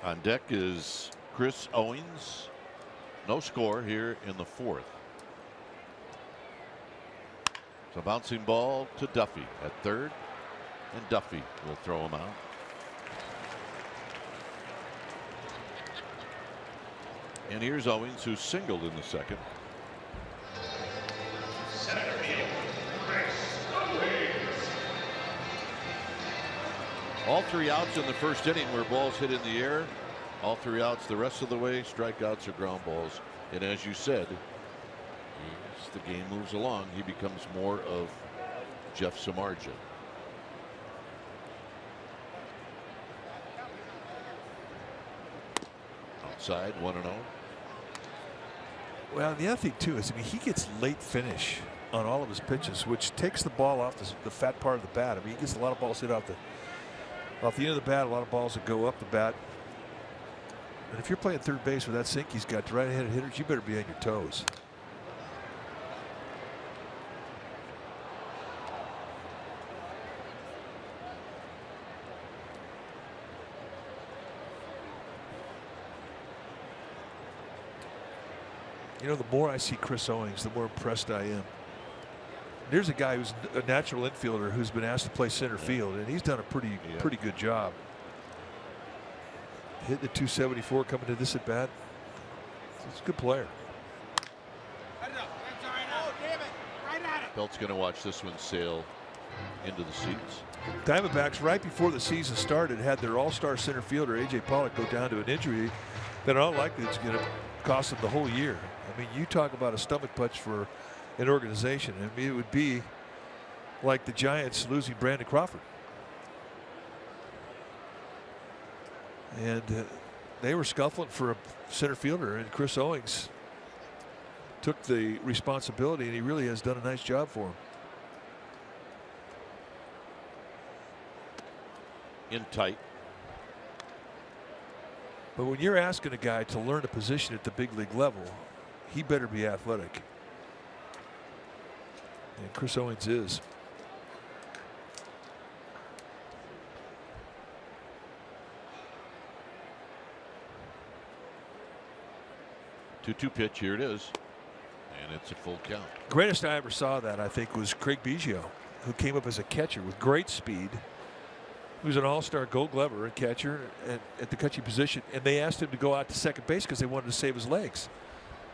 On deck is Chris Owens. No score here in the 4th. It's a bouncing ball to Duffy at third, and Duffy will throw him out. And here's Owens, who singled in the second. All 3 outs in the first inning were balls hit in the air. All 3 outs the rest of the way. Strikeouts or ground balls. And as you said, as the game moves along, he becomes more of Jeff Samardzija. Outside, 1-0. Well, the other thing too is, I mean, he gets late finish on all of his pitches, which takes the ball off the fat part of the bat. I mean, he gets a lot of balls hit off the end of the bat, a lot of balls that go up the bat. And if you're playing third base with that sink he's got to right-handed hitters, you better be on your toes. You know, the more I see Chris Owings, the more impressed I am. There's a guy who's a natural infielder who's been asked to play center field, and he's done a pretty good job. Hitting the 274 coming to this at bat. He's a good player. Belt's going to watch this one sail into the seats. Diamondbacks, right before the season started, had their all-star center fielder A.J. Pollock go down to an injury that all likely it's going to cost them the whole year. I mean, you talk about a stomach punch for an organization. I mean, it would be like the Giants losing Brandon Crawford. And they were scuffling for a center fielder, and Chris Owings took the responsibility, and he really has done a nice job for him. In tight. But when you're asking a guy to learn a position at the big league level, he better be athletic. And Chris Owings is. Two pitch, here it is, and it's a full count. Greatest I ever saw that, I think, was Craig Biggio, who came up as a catcher with great speed. He was an all-star Gold Glover and catcher at the catching position, and they asked him to go out to second base because they wanted to save his legs.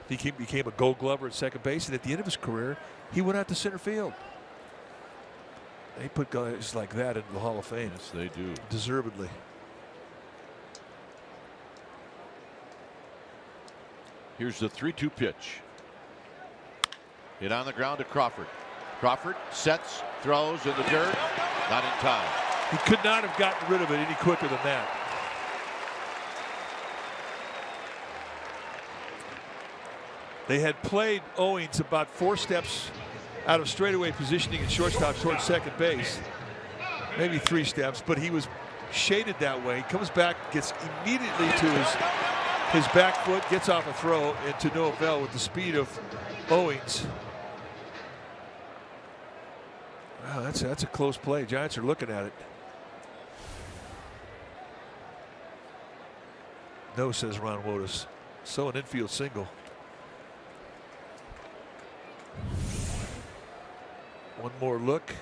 He became a Gold Glover at second base, and at the end of his career, he went out to center field. They put guys like that into the Hall of Fame. Yes, they do. Deservedly. Here's the 3-2 pitch. Hit on the ground to Crawford. Crawford sets, throws in the dirt. Not in time. He could not have gotten rid of it any quicker than that. They had played Owings about 4 steps out of straightaway positioning at shortstop towards second base. Maybe 3 steps, but he was shaded that way. He comes back, gets immediately to his back foot, gets off a throw, and to no avail with the speed of Owings. Wow, that's a close play. Giants are looking at it. No, says Ron Wotus. So an infield single. One more look.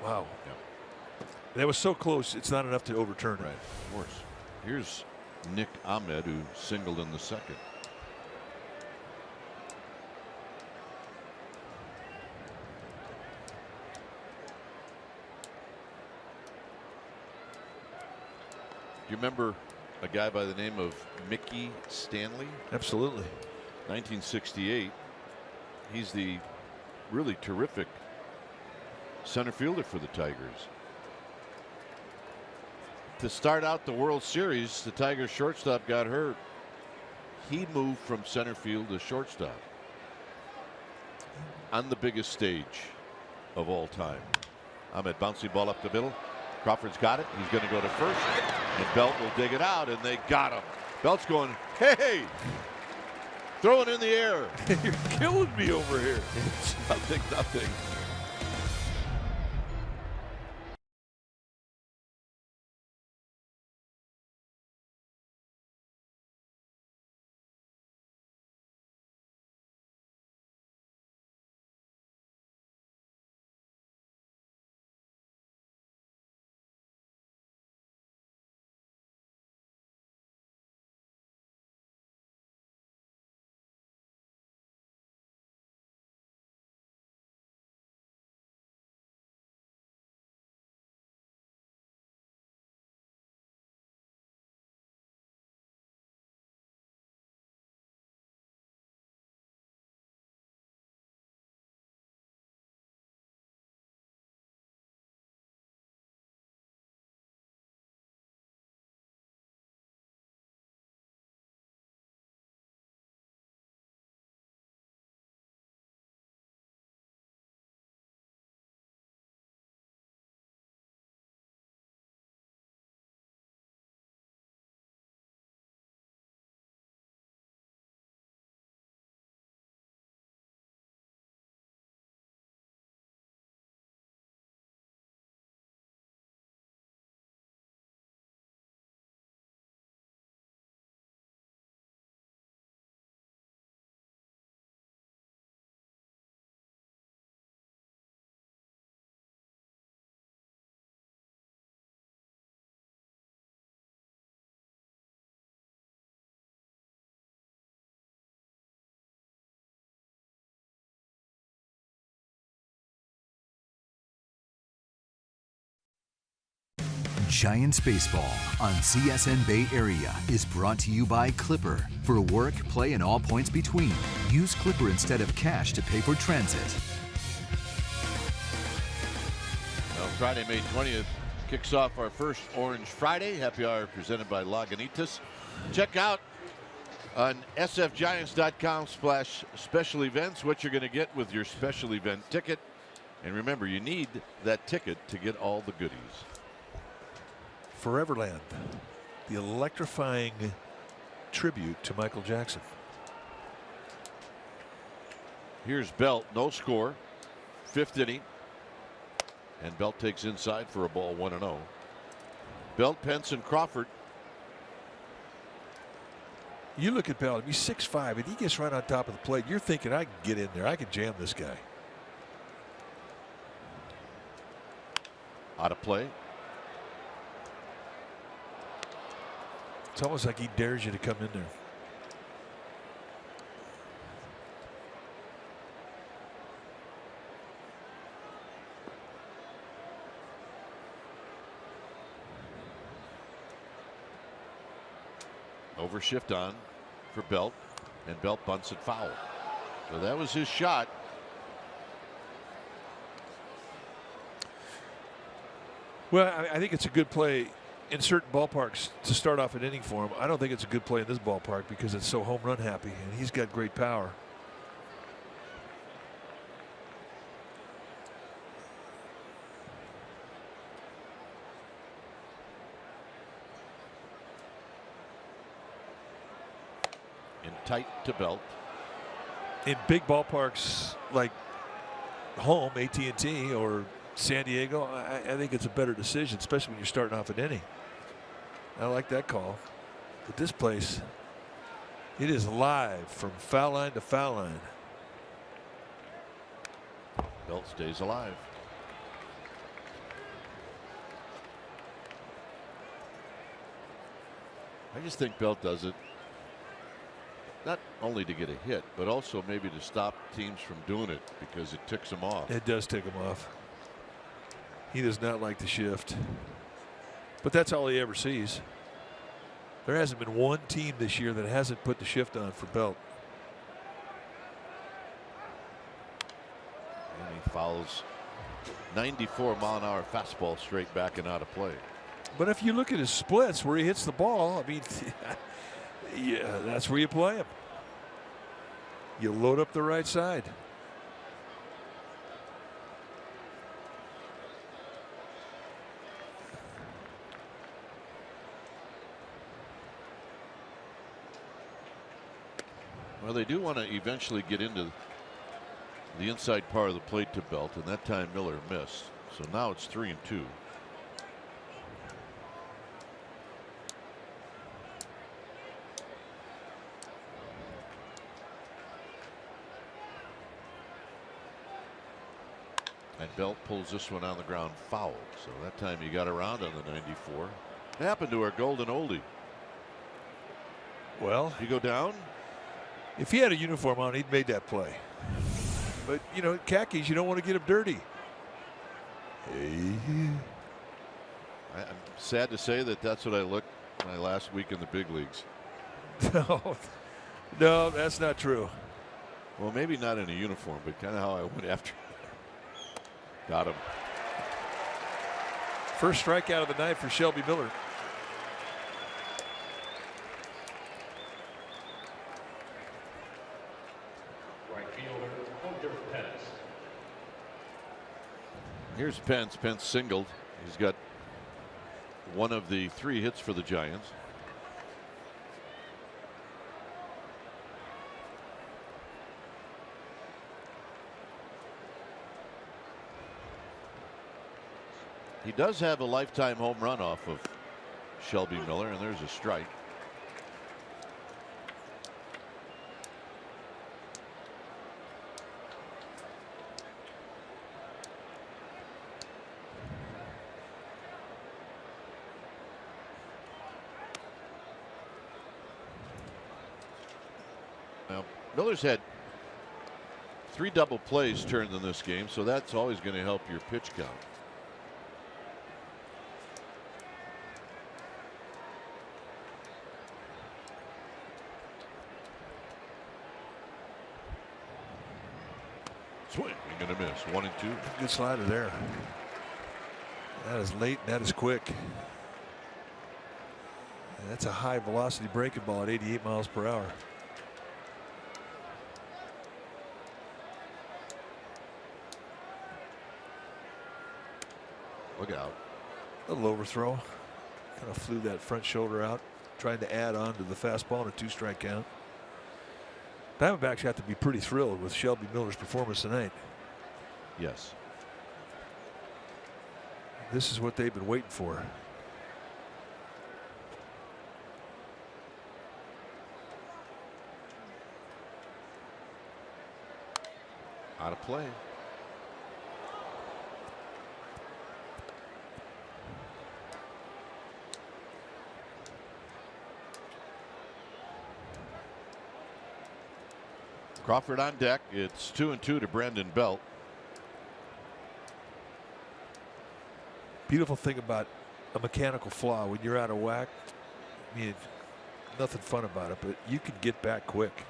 Wow. Yep. That was so close, it's not enough to overturn it. Right, of course. Here's Nick Ahmed, who singled in the second. Do you remember a guy by the name of Mickey Stanley? Absolutely. 1968. He's the really terrific center fielder for the Tigers. To start out the World Series, the Tigers shortstop got hurt. He moved from center field to shortstop on the biggest stage of all time. Ahmed, bouncy ball up the middle. Crawford's got it. He's going to go to first, and Belt will dig it out, and they got him. Belt's going, hey, throw it in the air. You're killing me over here. It's nothing. Giants Baseball on CSN Bay Area is brought to you by Clipper. For work, play, and all points between, use Clipper instead of cash to pay for transit. Well, Friday, May 20th kicks off our first Orange Friday. Happy Hour presented by Lagunitas. Check out on sfgiants.com/special events what you're going to get with your special event ticket. And remember, you need that ticket to get all the goodies. Foreverland, the electrifying tribute to Michael Jackson. Here's Belt, no score, 5th inning. And Belt takes inside for a ball, 1-0. Belt, Pence, and Crawford. You look at Belt, he's 6'5", and he gets right on top of the plate. You're thinking, I can get in there, I can jam this guy. Out of play. It's almost like he dares you to come in there. Overshift on for Belt, and Belt bunts it foul. So that was his shot. Well, I think it's a good play in certain ballparks to start off an inning for him. I don't think it's a good play in this ballpark because it's so home run happy, and he's got great power. And tight to Belt. In big ballparks like home, AT&T or San Diego, I think it's a better decision, especially when you're starting off an inning. I like that call. But this place, it is live from foul line to foul line. Belt stays alive. I just think Belt does it not only to get a hit, but also maybe to stop teams from doing it because it ticks them off. It does tick him off. He does not like the shift. But that's all he ever sees. There hasn't been one team this year that hasn't put the shift on for Belt. And he fouls 94-mile-an-hour fastball straight back and out of play. But if you look at his splits where he hits the ball, I mean, yeah, that's where you play him. You load up the right side. Well, they do want to eventually get into the inside part of the plate to Belt, and that time Miller missed. So now it's 3-2. And Belt pulls this one on the ground foul. So that time he got around on the 94. It happened to our golden oldie. Well, you go down. If he had a uniform on, he'd made that play. But, you know, khakis, you don't want to get him dirty. Hey. I'm sad to say that that's what I looked my last week in the big leagues. No, that's not true. Well, maybe not in a uniform, but kind of how I went after. Got him. First strikeout of the night for Shelby Miller. Here's Pence. Pence singled. He's got one of the 3 hits for the Giants. He does have a lifetime home run off of Shelby Miller, and there's a strike. Now, Miller's had 3 double plays turned in this game, so that's always going to help your pitch count. Swing and a miss. 1-2. Good slider there. That is late and that is quick. And that's a high velocity breaking ball at 88 miles per hour. Look out. A little overthrow. Kind of flew that front shoulder out, trying to add on to the fastball in a 2-strike count. Diamondbacks have to be pretty thrilled with Shelby Miller's performance tonight. Yes. This is what they've been waiting for. Out of play. Crawford on deck. It's 2-2 to Brandon Belt. Beautiful thing about a mechanical flaw when you're out of whack. I mean, nothing fun about it, but you can get back quick.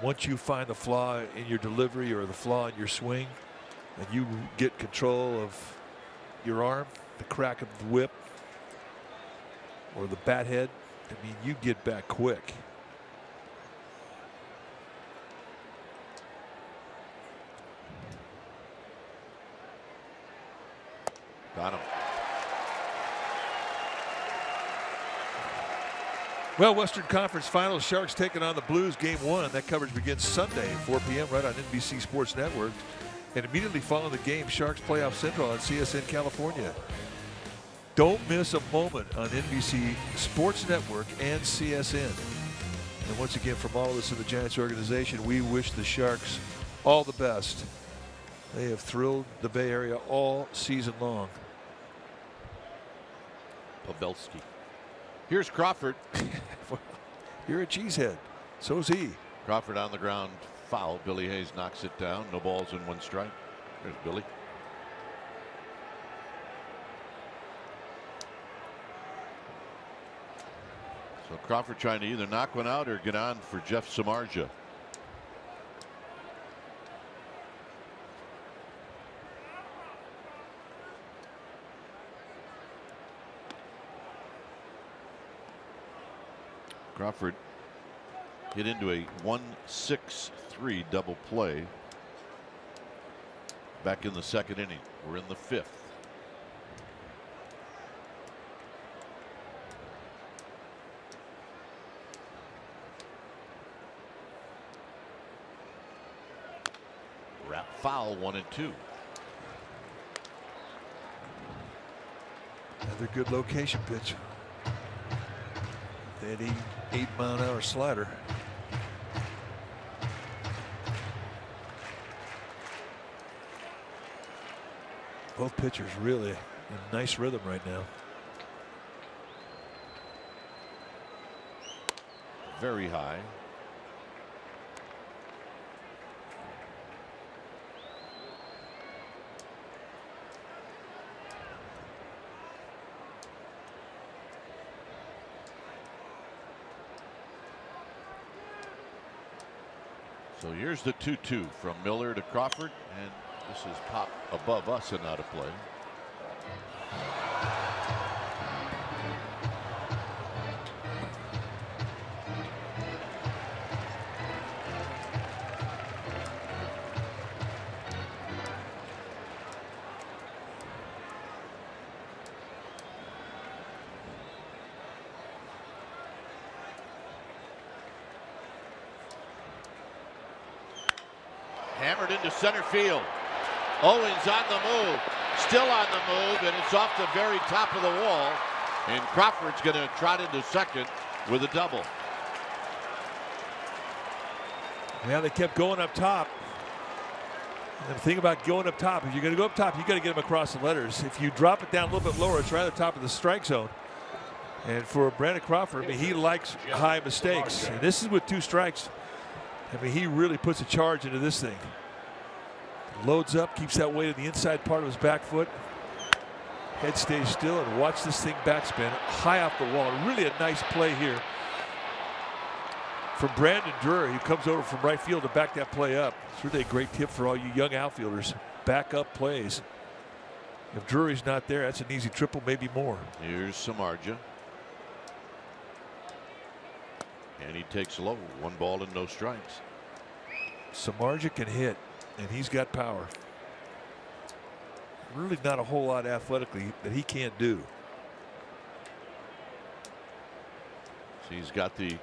Once you find the flaw in your delivery or the flaw in your swing, and you get control of your arm, the crack of the whip, or the bat head, I mean, you get back quick. Got him. Well, Western Conference Finals, Sharks taking on the Blues, Game 1. That coverage begins Sunday at 4 p.m. right on NBC Sports Network. And immediately following the game, Sharks Playoff Central on CSN California. Don't miss a moment on NBC Sports Network and CSN. And once again, from all of us in the Giants organization, we wish the Sharks all the best. They have thrilled the Bay Area all season long. Pavelski. Here's Crawford. You're a cheesehead. So's he. Crawford on the ground. Foul. Billy Hayes knocks it down. No balls and 1 strike. There's Billy. So Crawford trying to either knock one out or get on for Jeff Samardzija. Crawford hit into a 1-6-3 double play back in the 2nd inning. We're in the 5th. Wrap foul. 1-2. Another good location pitch. That 8-mile-an-hour slider. Both pitchers really in nice rhythm right now. Very high. So here's the 2-2 from Miller to Crawford, and this is popped above us and out of play. Hammered into center field. Owens on the move, still on the move, and it's off the very top of the wall. And Crawford's going to trot into second with a double. Yeah, they kept going up top. And the thing about going up top, if you're going to go up top, you got to get them across the letters. If you drop it down a little bit lower, it's right at the top of the strike zone. And for Brandon Crawford, I mean, he likes high mistakes. And this is with 2 strikes. I mean, he really puts a charge into this thing. Loads up, keeps that weight in the inside part of his back foot. Head stays still and watch this thing backspin high off the wall. Really a nice play here from Brandon Drury, who comes over from right field to back that play up. It's really a great tip for all you young outfielders. Back up plays. If Drury's not there, that's an easy triple, maybe more. Here's Samardzija. And he takes low. 1 ball and no strikes. Samardzija can hit, and he's got power. Really not a whole lot athletically that he can't do. So he's got the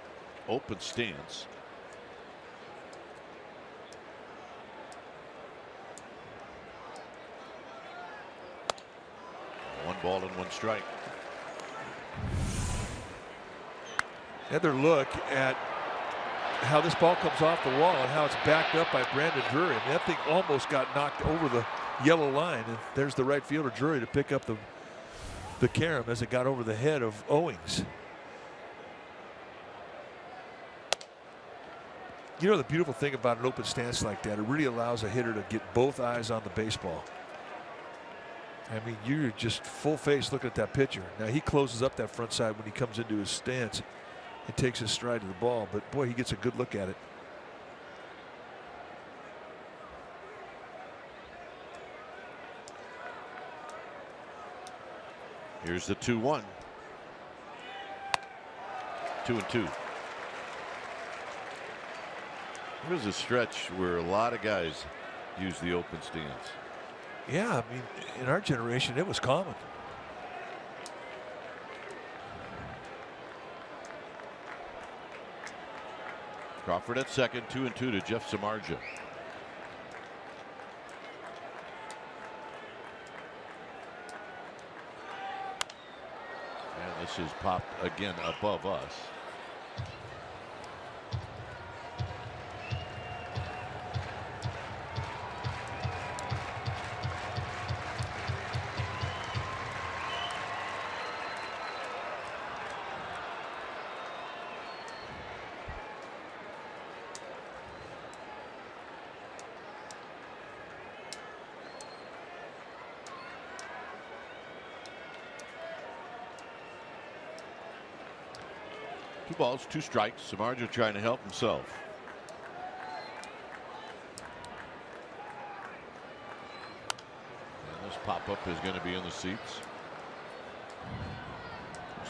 open stance. One ball and 1 strike. Another look at how this ball comes off the wall and how it's backed up by Brandon Drury. I mean, that thing almost got knocked over the yellow line, and there's the right fielder Drury to pick up the carom as it got over the head of Owings. You know, the beautiful thing about an open stance like that, it really allows a hitter to get both eyes on the baseball. I mean, you're just full face looking at that pitcher. Now he closes up that front side when he comes into his stance and takes his stride to the ball, but boy, he gets a good look at it. Here's the 2-1. 2-2. There's a stretch where a lot of guys use the open stance. Yeah, I mean, in our generation, it was common. Crawford at second, 2-2 to Jeff Samardzija. And this is popped again above us. Two balls, 2 strikes. Samardzija trying to help himself. And this pop-up is going to be in the seats.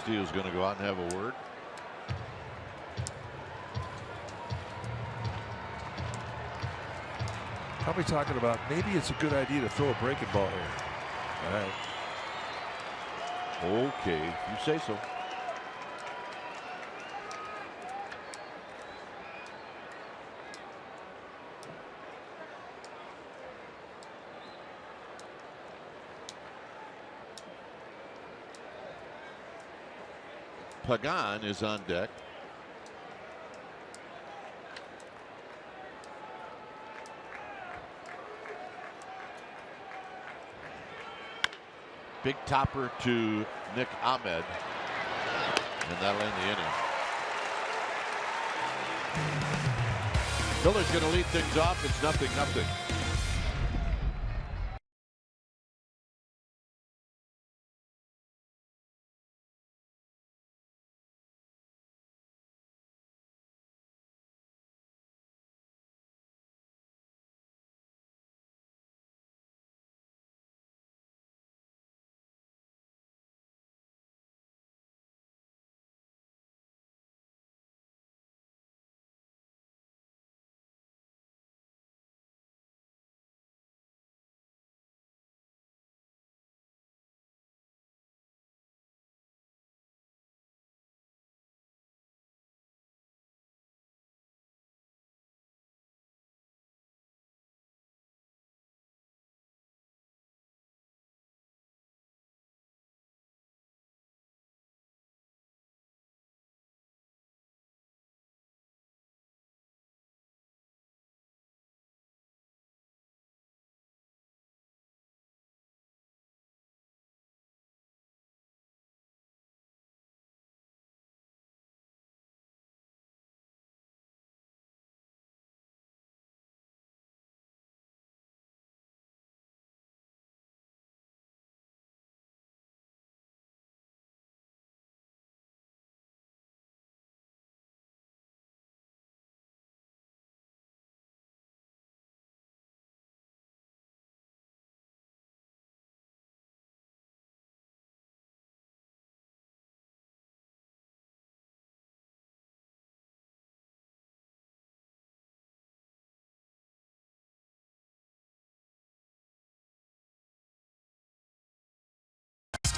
Steele's going to go out and have a word. Probably talking about maybe it's a good idea to throw a breaking ball here. All right. Okay, you say so. Pagan is on deck. Big topper to Nick Ahmed, and that'll end the inning. Miller's going to lead things off. It's 0-0.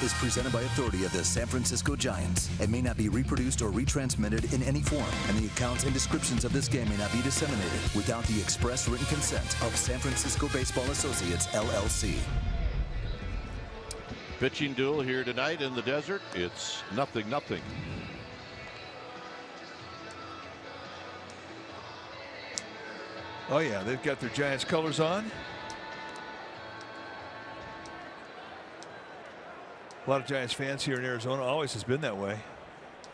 is presented by authority of the San Francisco Giants and may not be reproduced or retransmitted in any form, and the accounts and descriptions of this game may not be disseminated without the express written consent of San Francisco Baseball Associates, LLC. Pitching duel here tonight in the desert. It's 0-0. Oh yeah, they've got their Giants colors on. A lot of Giants fans here in Arizona. Always has been that way.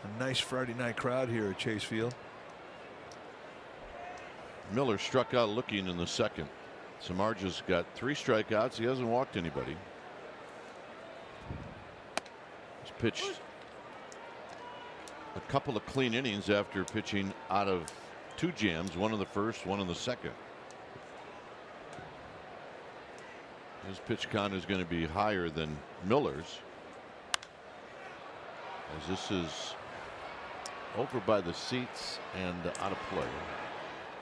A nice Friday night crowd here at Chase Field. Miller struck out looking in the second. Samardzija's got 3 strikeouts. He hasn't walked anybody. He's pitched a couple of clean innings after pitching out of 2 jams, one in the first, one in the second. His pitch count is going to be higher than Miller's, as this is over by the seats and out of play.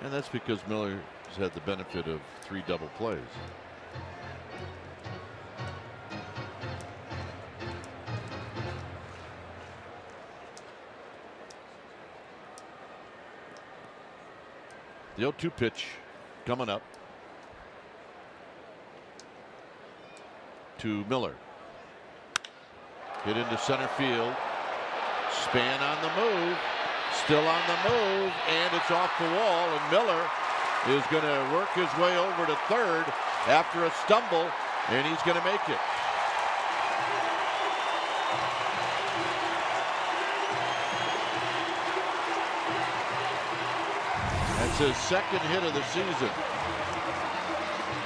And that's because Miller has had the benefit of 3 double plays. The 0-2 pitch coming up to Miller. Hit into center field. Span on the move. Still on the move, and it's off the wall, and Miller is going to work his way over to third after a stumble, and he's going to make it. That's his second hit of the season.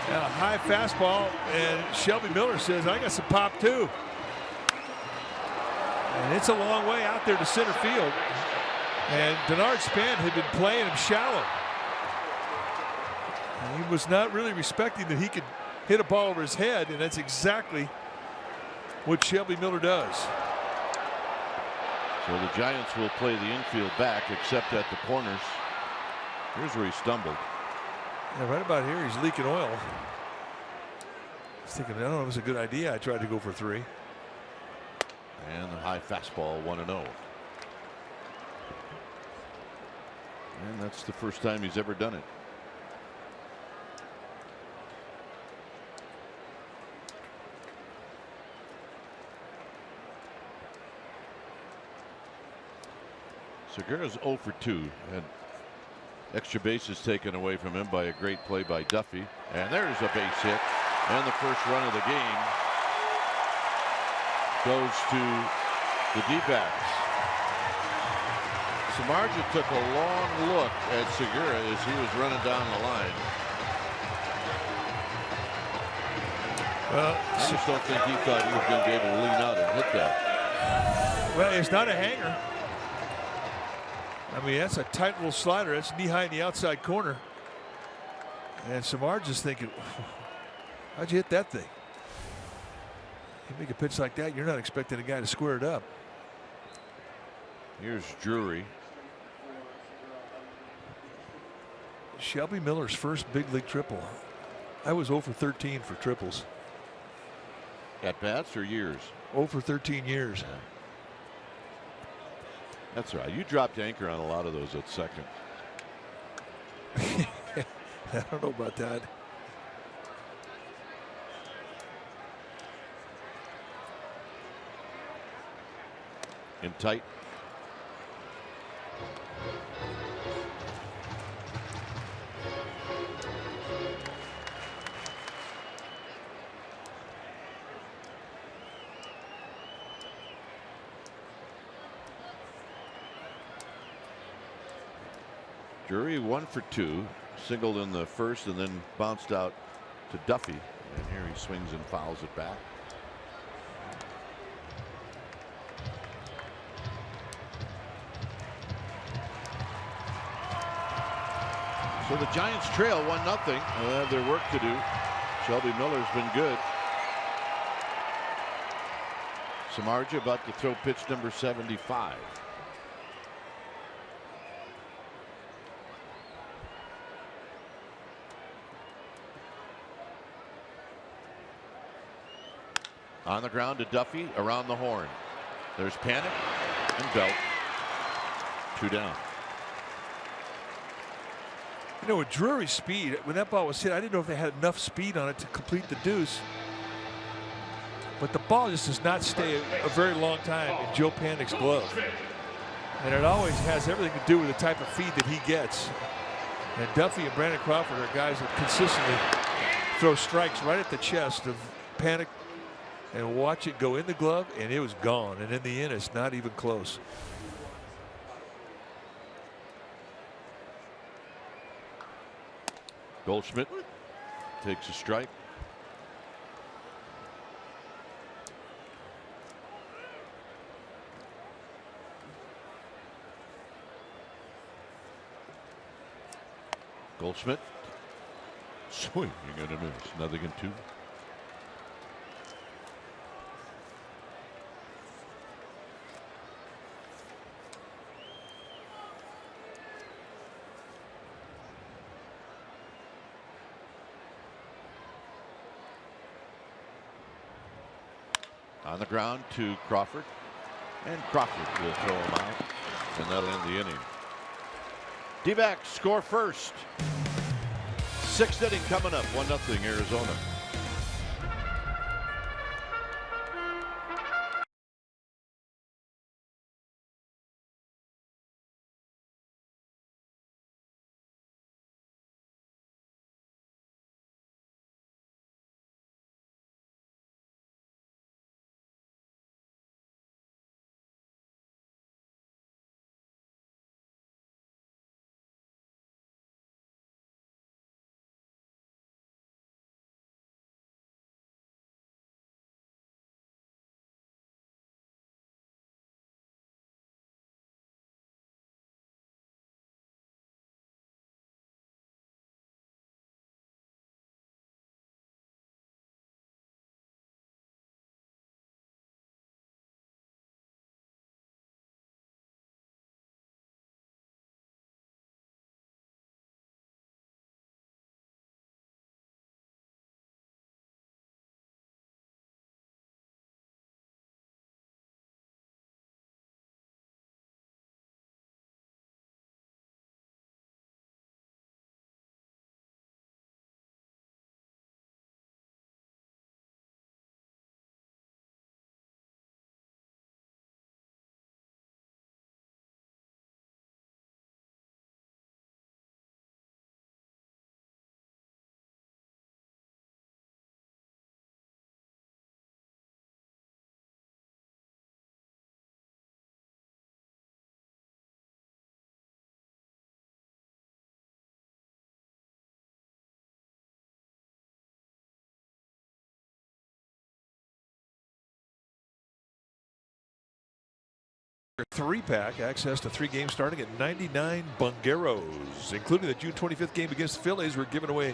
And a high fastball, and Shelby Miller says, I got some pop too. And it's a long way out there to center field. And Denard Span had been playing him shallow. And he was not really respecting that he could hit a ball over his head, and that's exactly what Shelby Miller does. So the Giants will play the infield back, except at the corners. Here's where he stumbled. Yeah, right about here, he's leaking oil. He's thinking, I don't know if it was a good idea. I tried to go for 3. And the high fastball, 1-0. And that's the first time he's ever done it. Segura's 0 for 2. Had extra bases taken away from him by a great play by Duffy. And there's a base hit. And the first run of the game goes to the D-backs. Samardzija took a long look at Segura as he was running down the line. Well, I just don't think he thought he was going to be able to lean out and hit that. Well, it's not a hanger. I mean, that's a tight little slider. That's knee high in the outside corner. And Samardzija's thinking, how'd you hit that thing? You make a pitch like that, you're not expecting a guy to square it up. Here's Drury. Shelby Miller's first big league triple. I was 0 for 13 for triples. At bats or years? 0 for 13 years. Yeah. That's right. You dropped anchor on a lot of those at second. I don't know about that. In tight. Drury 1 for 2, singled in the first and then bounced out to Duffy, and here he swings and fouls it back. So the Giants trail 1-0. They'll have their work to do. Shelby Miller's been good. Samardzija about to throw pitch number 75. On the ground to Duffy, around the horn. There's Panic and Belt. 2 down. You know, with Drury's speed, when that ball was hit, I didn't know if they had enough speed on it to complete the deuce. But the ball just does not stay a very long time in Joe Panic's glove. And it always has everything to do with the type of feed that he gets. And Duffy and Brandon Crawford are guys that consistently throw strikes right at the chest of Panic and watch it go in the glove, and it was gone. And in the end, it's not even close. Goldschmidt takes a strike. Goldschmidt swinging and a miss. Nothing in 2. On the ground to Crawford, and Crawford will throw him out, and that'll end the inning. D-backs score first. 6th inning coming up. 1-0 Arizona. Three-pack, access to 3 games starting at 99 Bungeros, including the June 25th game against the Phillies. We're giving away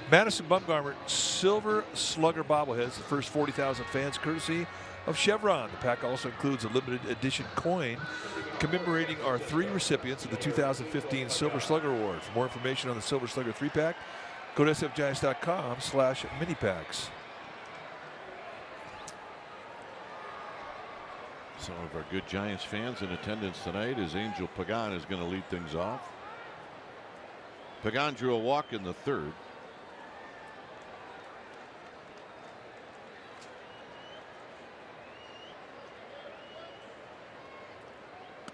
Madison Bumgarner Silver Slugger bobbleheads, the first 40,000 fans, courtesy of Chevron. The pack also includes a limited edition coin commemorating our 3 recipients of the 2015 Silver Slugger Award. For more information on the Silver Slugger 3-pack, go to sfgiants.com/minipacks. Some of our good Giants fans in attendance tonight as Angel Pagan is going to lead things off. Pagan drew a walk in the 3rd.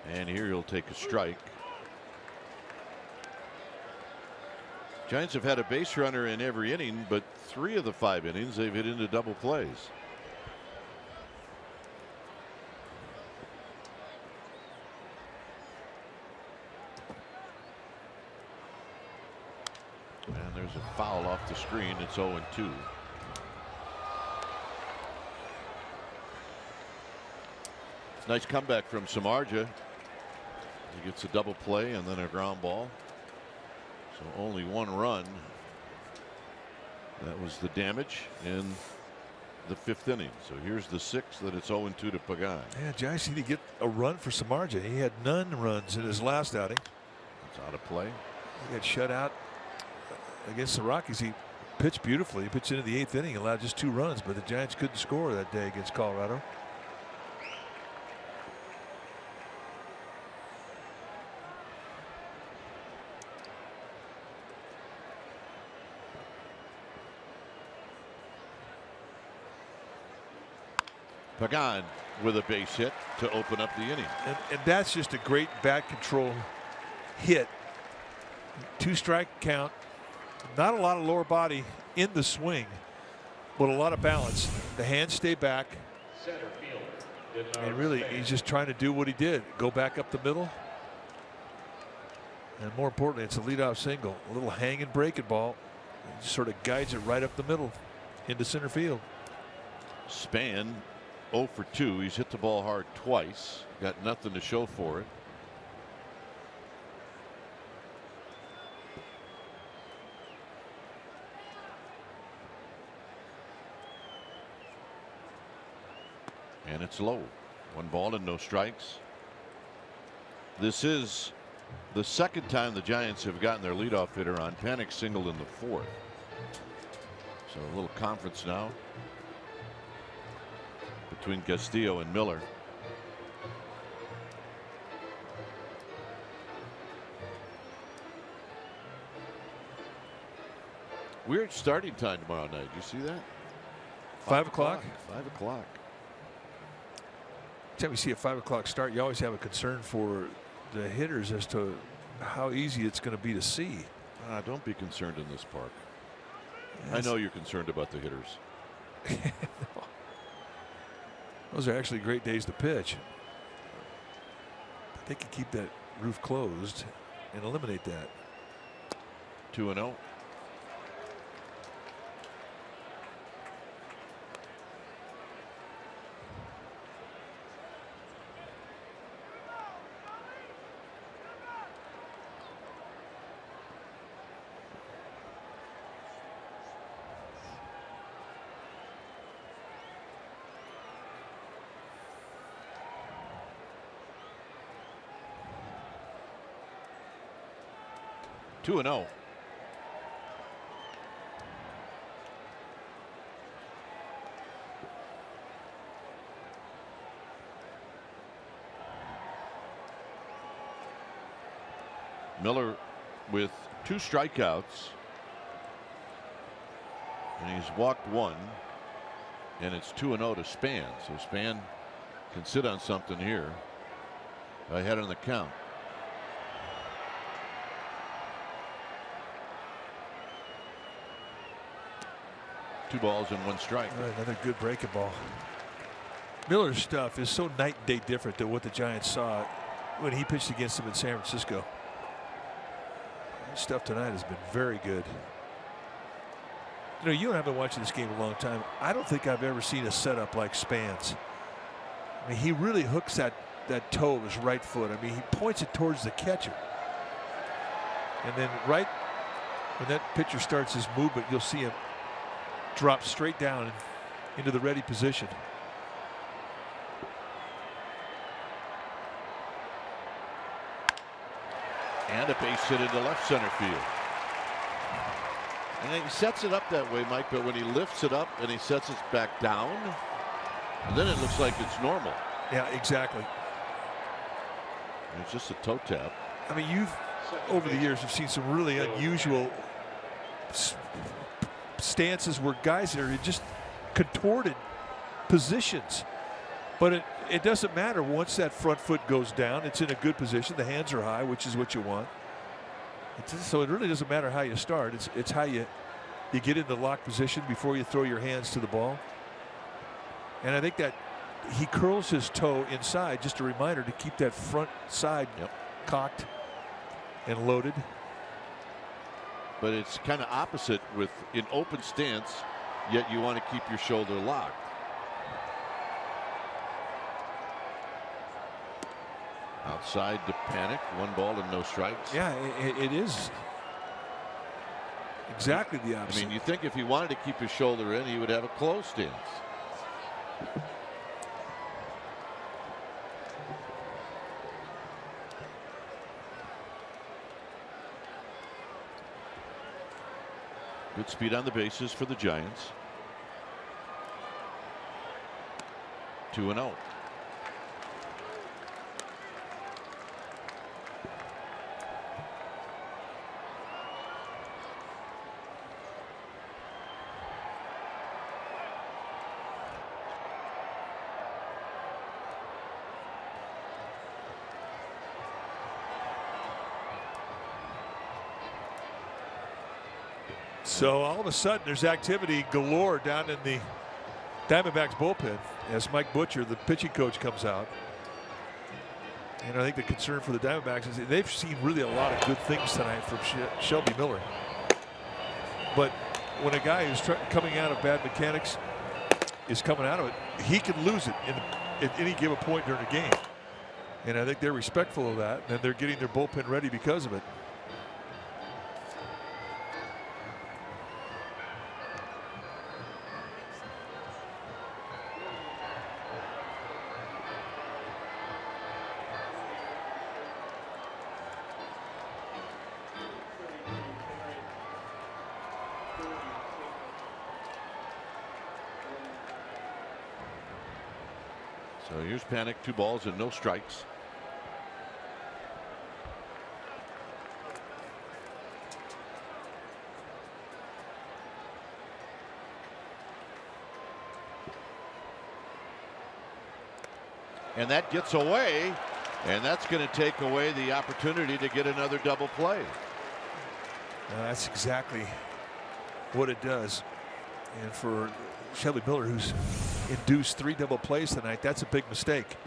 And here he'll take a strike. Giants have had a base runner in every inning, but 3 of the 5 innings they've hit into double plays. And there's a foul off the screen. It's 0-2. Nice comeback from Samardzija. He gets a double play and then a ground ball. So only 1 run. That was the damage in the 5th inning. So here's the 6th that it's 0-2 to Pagan. Yeah, Giants need to get a run for Samardzija. He had none runs in his last outing. It's out of play. He got shut out against the Rockies. He pitched beautifully. He pitched into the 8th inning, allowed just 2 runs, but the Giants couldn't score that day against Colorado. Pagan with a base hit to open up the inning. And that's just a great bat control hit. 2-strike count. Not a lot of lower body in the swing, but a lot of balance. The hands stay back. And really, he's just trying to do what he did. Go back up the middle. And more importantly, it's a leadoff single. A little hanging breaking ball. He just sort of guides it right up the middle into center field. Span 0 for 2. He's hit the ball hard twice. Got nothing to show for it. And it's low. 1 ball and no strikes. This is the second time the Giants have gotten their leadoff hitter on panic single in the 4th. So a little conference now between Castillo and Miller. Weird starting time tomorrow night. You see that? 5 o'clock. 5 o'clock. Every time you see a 5 o'clock start, you always have a concern for the hitters as to how easy it's going to be to see. Don't be concerned in this park. Yes. I know you're concerned about the hitters. No. Those are actually great days to pitch. But they can keep that roof closed and eliminate that. 2-0. Two and 0. Miller with 2 strikeouts, and he's walked 1, and it's 2-0 to Span. So Span can sit on something here ahead on the count. Two balls and 1 strike. Another good breaking ball. Miller's stuff is so night and day different than what the Giants saw when he pitched against them in San Francisco. His stuff tonight has been very good. You know, you and I have been watching this game a long time. I don't think I've ever seen a setup like Span's. I mean, he really hooks that toe of his right foot. I mean, he points it towards the catcher. And then right when that pitcher starts his movement, you'll see him drop straight down into the ready position. And a base hit into left center field. And he sets it up that way, Mike, but when he lifts it up and he sets it back down, then it looks like it's normal. Yeah, exactly. And it's just a toe tap. I mean, you've over the years have seen some really unusual stances where guys are in just contorted positions, but it doesn't matter. Once that front foot goes down, it's in a good position. The hands are high, which is what you want. So it really doesn't matter how you start. It's how you get in the lock position before you throw your hands to the ball. And I think that he curls his toe inside, just a reminder to keep that front side cocked and loaded. But it's kind of opposite with in open stance, yet you want to keep your shoulder locked. Outside to panic. 1 ball and no strikes. Yeah, it is exactly the opposite. I mean, you think if he wanted to keep his shoulder in, he would have a closed stance. Good speed on the bases for the Giants. 2-0. So all of a sudden there's activity galore down in the Diamondbacks bullpen as Mike Butcher, the pitching coach, comes out. And I think the concern for the Diamondbacks is they've seen really a lot of good things tonight from Shelby Miller. But when a guy who's coming out of bad mechanics is coming out of it, he can lose it at any given point during a game. And I think they're respectful of that, and they're getting their bullpen ready because of it. So here's Panic, 2 balls and no strikes. And that gets away, and that's going to take away the opportunity to get another double play. That's exactly what it does. And for Shelby Miller, who's induced 3 double plays tonight, that's a big mistake.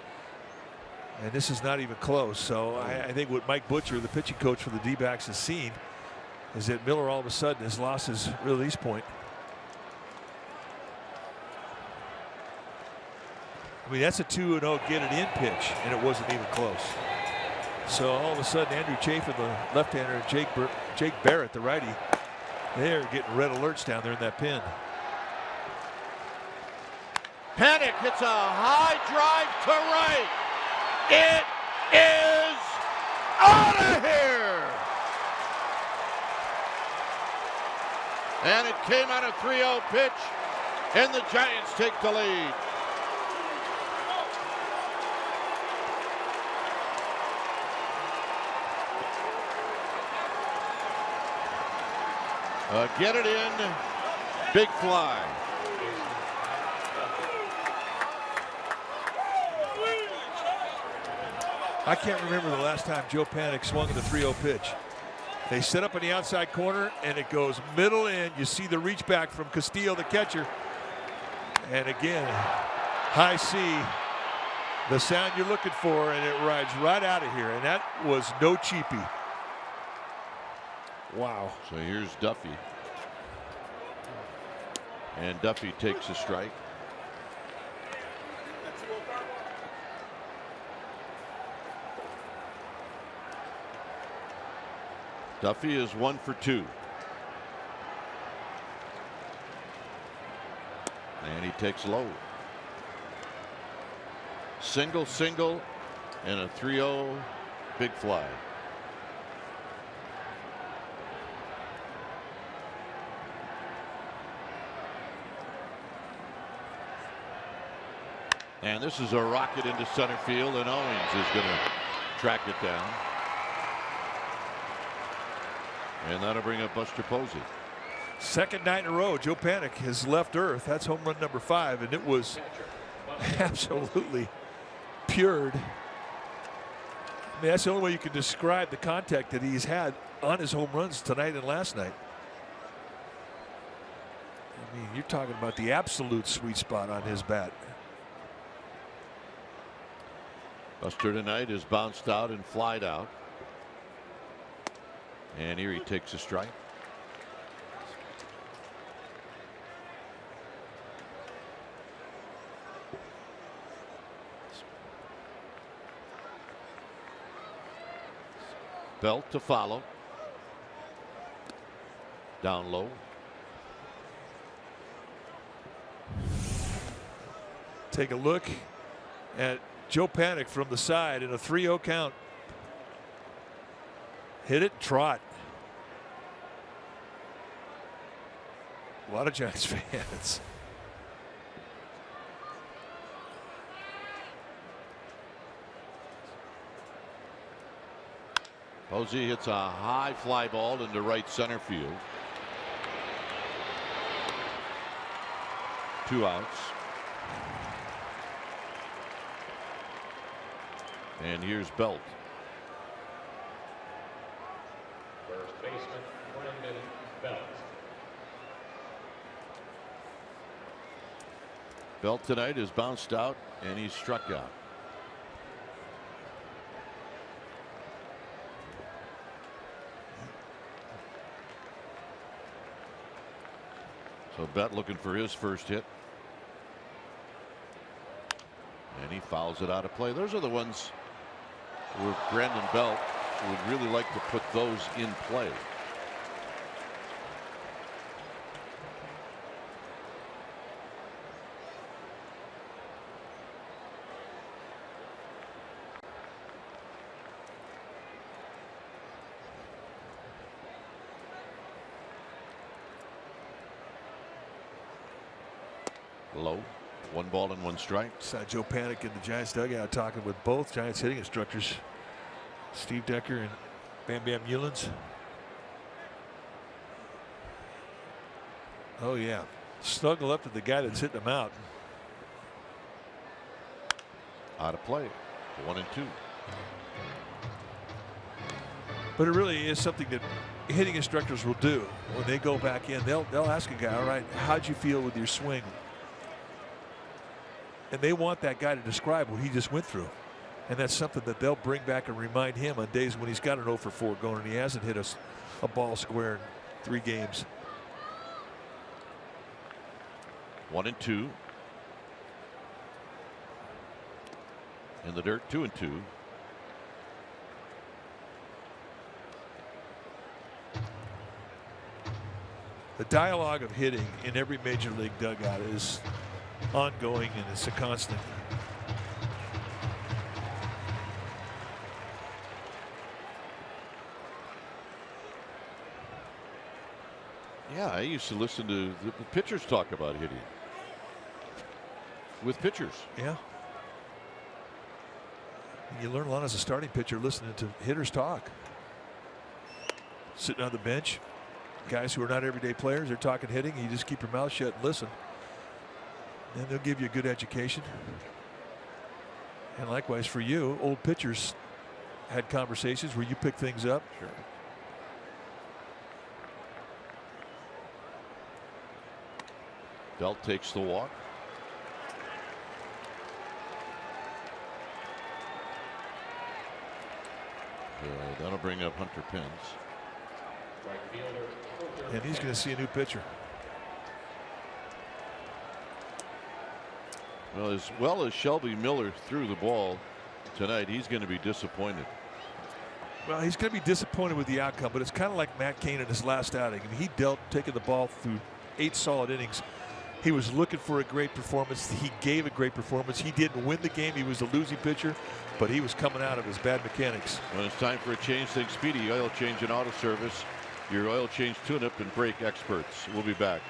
And this is not even close. So I think what Mike Butcher, the pitching coach for the D-backs, has seen is that Miller all of a sudden has lost his release point. I mean, that's a 2-0 get it in pitch, and it wasn't even close. So all of a sudden, Andrew Chafin, the left-hander, and Jake Barrett, the righty, they're getting red alerts down there in that pen. Panic hits a high drive to right. It is out of here. And it came on a 3-0 pitch, and the Giants take the lead. Get it in, big fly. I can't remember the last time Joe Panic swung at the 3-0 pitch. They set up in the outside corner, and it goes middle in. You see the reach back from Castillo, the catcher. And again, high C, the sound you're looking for, and it rides right out of here. And that was no cheapie. Wow. So here's Duffy. And Duffy takes a strike. Duffy is 1 for 2. And he takes low. Single, and a 3-0 big fly. And this is a rocket into center field, and Owens is going to track it down. And that'll bring up Buster Posey. Second night in a row, Joe Panic has left Earth. That's home run number 5, and it was absolutely pured. I mean, that's the only way you can describe the contact that he's had on his home runs tonight and last night. I mean, you're talking about the absolute sweet spot on his bat. Buster tonight is bounced out and flied out. And Erie takes a strike. Belt to follow. Down low. Take a look at Joe Panic from the side in a 3-0 count. Hit it, trot. A lot of Giants fans. Posey hits a high fly ball into right center field. 2 outs. And here's Belt. First baseman, Brandon Belt. Belt tonight is bounced out and he's struck out. So Belt looking for his first hit. And he fouls it out of play. Those are the ones where Brandon Belt would really like to put those in play. Low. 1 ball and 1 strike. Saw Joe Panic in the Giants dugout talking with both Giants hitting instructors, Steve Decker and Bam Bam Mullins. Oh yeah, snuggle up to the guy that's hitting them out. Out of play. 1 and 2. But it really is something that hitting instructors will do when they go back in. They'll ask a guy, all right, how'd you feel with your swing? And they want that guy to describe what he just went through. And that's something that they'll bring back and remind him on days when he's got an 0 for 4 going and he hasn't hit a ball square in 3 games. 1 and 2. In the dirt, 2 and 2. The dialogue of hitting in every major league dugout is ongoing and it's a constant. Yeah, I used to listen to the pitchers talk about hitting with pitchers. Yeah. You learn a lot as a starting pitcher listening to hitters talk. Sitting on the bench, guys who are not everyday players, they're talking hitting. You just keep your mouth shut and listen. And they'll give you a good education. And likewise for you, old pitchers had conversations where you pick things up. Sure. Belt takes the walk. That'll bring up Hunter Pence. Right fielder, And he's going to see a new pitcher. Well as Shelby Miller threw the ball tonight, he's going to be disappointed. Well, he's going to be disappointed with the outcome, but it's kind of like Matt Cain in his last outing. I mean, he dealt taking the ball through 8 solid innings. He was looking for a great performance. He gave a great performance. He didn't win the game. He was a losing pitcher, but he was coming out of his bad mechanics. When it's time for a change, think Speedy Oil Change and Auto Service. Your oil change, tune-up, and brake experts. We'll be back.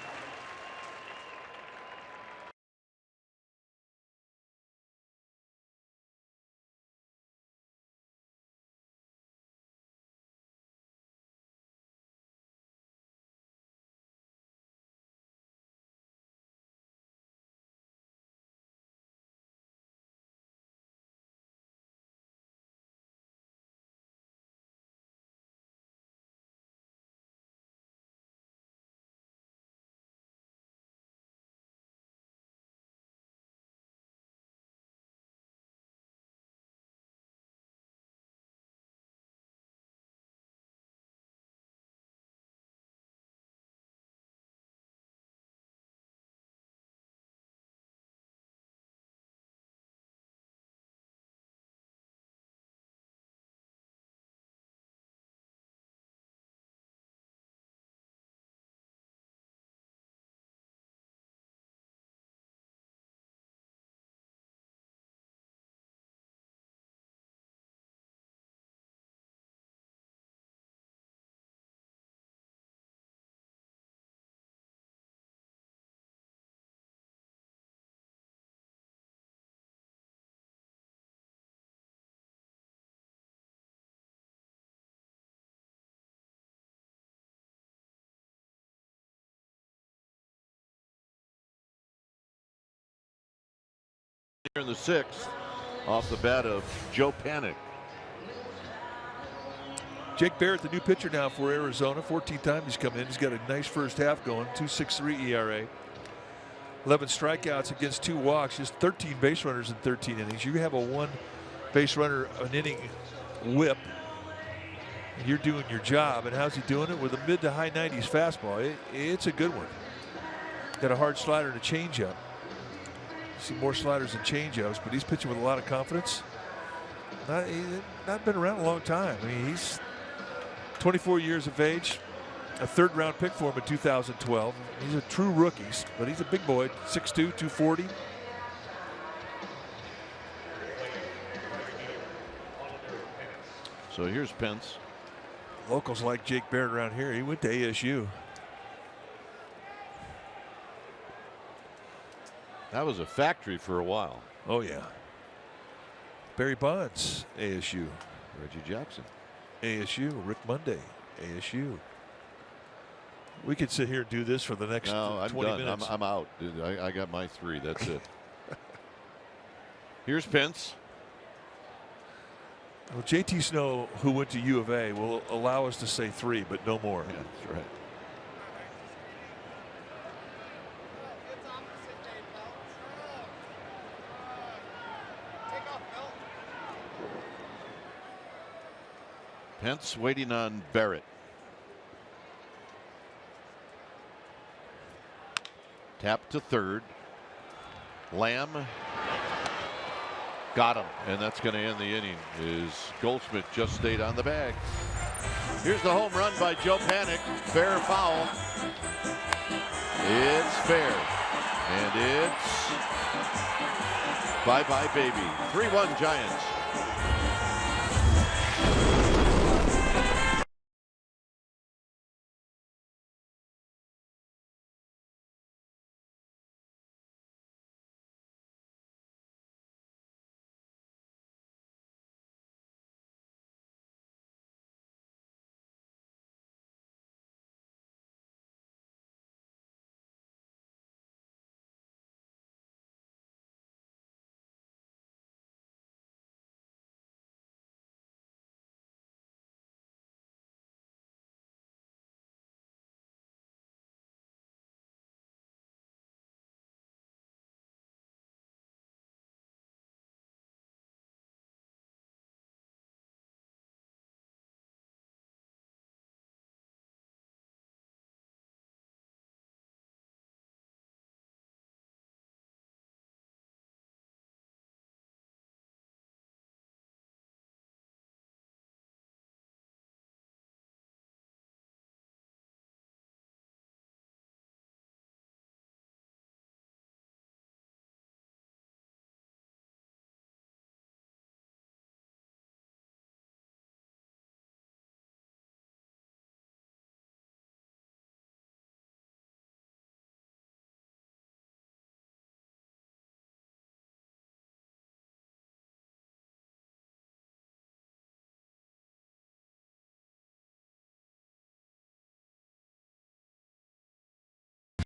In the 6th, off the bat of Joe Panic. Jake Barrett, the new pitcher now for Arizona. 14th time he's come in. He's got a nice first half going. 2.63 ERA. 11 strikeouts against 2 walks. Just 13 base runners in 13 innings. You have a 1 base runner an inning whip. And you're doing your job. And how's he doing it? With a mid to high 90s fastball. It's a good one. Got a hard slider and a changeup. See more sliders and changeups, but he's pitching with a lot of confidence. He's not been around a long time. I mean, he's 24 years of age, a 3rd round pick for him in 2012. He's a true rookie, but he's a big boy, 6'2", 240. So here's Pence. Locals like Jake Barrett around here. He went to ASU. That was a factory for a while. Oh, yeah. Barry Bonds, ASU. Reggie Jackson. ASU. Rick Monday, ASU. We could sit here and do this for the next 20 minutes. I'm out. Dude, I got my 3. That's it. Here's Pence. Well, JT Snow, who went to U of A, will allow us to say 3, but no more. Yeah, that's right. Pence waiting on Barrett. Tap to 3rd. Lamb got him, and that's going to end the inning. Goldschmidt just stayed on the bag. Here's the home run by Joe Panic. Fair foul. It's fair, and it's bye-bye baby. 3-1 Giants.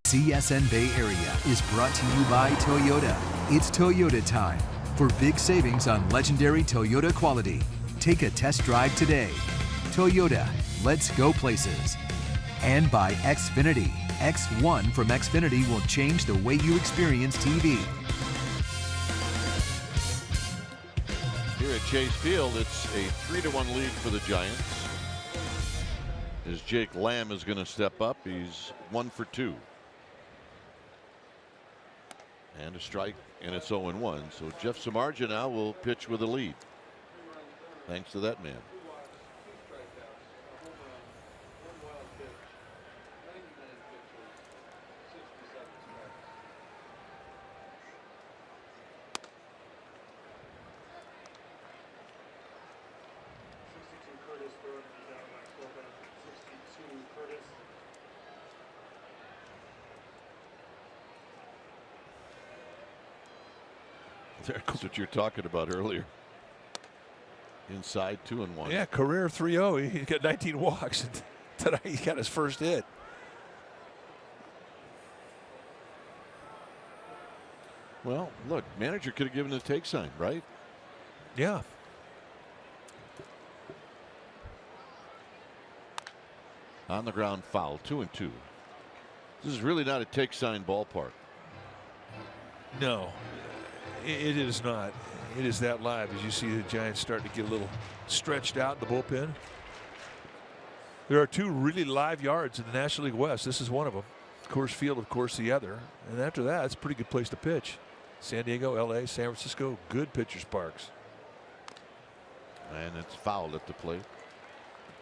CSN Bay Area is brought to you by Toyota. It's Toyota time for big savings on legendary Toyota quality. Take a test drive today. Toyota, let's go places. And by Xfinity. X1 from Xfinity will change the way you experience TV. Here at Chase Field, it's a 3-1 lead for the Giants. As Jake Lamb is going to step up, he's 1 for 2. And a strike, and it's 0-1. So Jeff Samardzija now will pitch with a lead. Thanks to that man. That's what you're talking about earlier. Inside 2-1. Yeah, career 3-0. He's got 19 walks. Tonight he got his first hit. Well, look, manager could have given the take sign, right? Yeah. On the ground foul, 2-2. This is really not a take sign ballpark. No, it is not. It is that live as you see the Giants starting to get a little stretched out in the bullpen. There are two really live yards in the National League West. This is one of them. Coors Field, of course, the other. And after that, it's a pretty good place to pitch. San Diego, LA, San Francisco, good pitchers' parks. And it's fouled at the plate.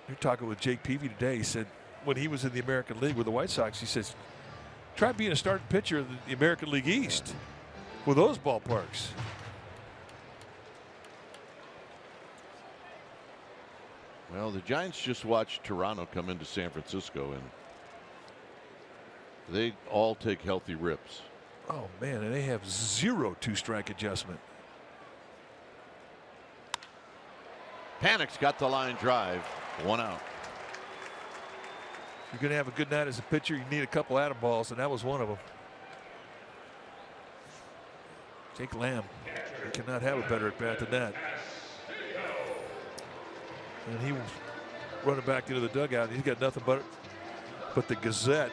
You're talking with Jake Peavy today. He said when he was in the American League with the White Sox, he says, try being a starting pitcher in the American League East with those ballparks. Well, the Giants just watched Toronto come into San Francisco, and they all take healthy rips. Oh, man, and they have 0 two-strike adjustment. Panic's got the line drive. 1 out. If you're going to have a good night as a pitcher, you need a couple atom balls, and that was one of them. Jake Lamb, he cannot have a better at bat than that. And he was running back into the dugout. He's got nothing but the Gazette.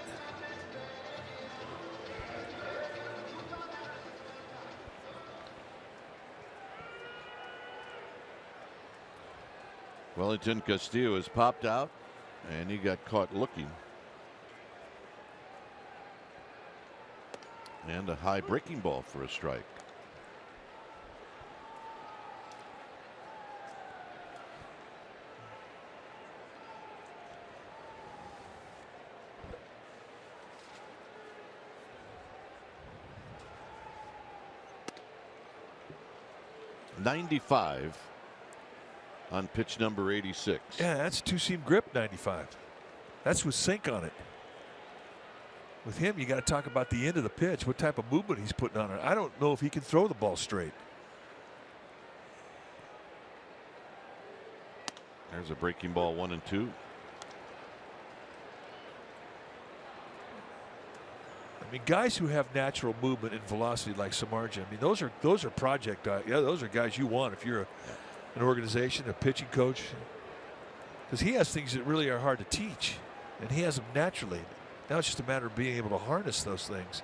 Wellington Castillo has popped out, and he got caught looking. And a high breaking ball for a strike. .95 on pitch number 86. Yeah, that's two-seam grip 95. That's with sink on it. With him, you got to talk about the end of the pitch, what type of movement he's putting on it. I don't know if he can throw the ball straight. There's a breaking ball, 1-2. I mean, guys who have natural movement and velocity like Samardzija, I mean, those are project guys. Yeah, those are guys you want if you're an organization, a pitching coach, because he has things that really are hard to teach, and he has them naturally. Now it's just a matter of being able to harness those things.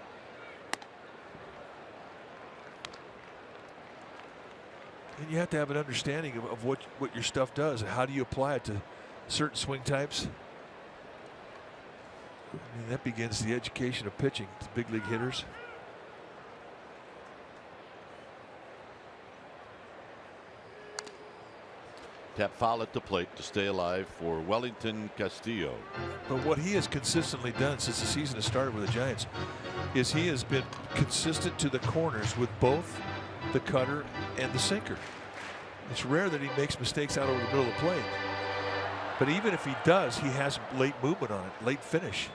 And you have to have an understanding of what your stuff does and how do you apply it to certain swing types. I mean, that begins the education of pitching to big league hitters. Tap foul at the plate to stay alive for Wellington Castillo. But what he has consistently done since the season has started with the Giants is he has been consistent to the corners with both the cutter and the sinker. It's rare that he makes mistakes out over the middle of the plate. But even if he does, he has late movement on it, late finish.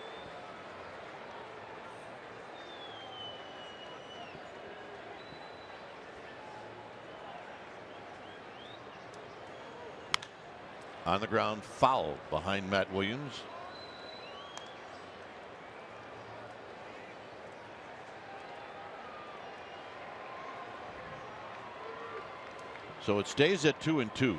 On the ground, foul behind Matt Williams. So it stays at 2-2.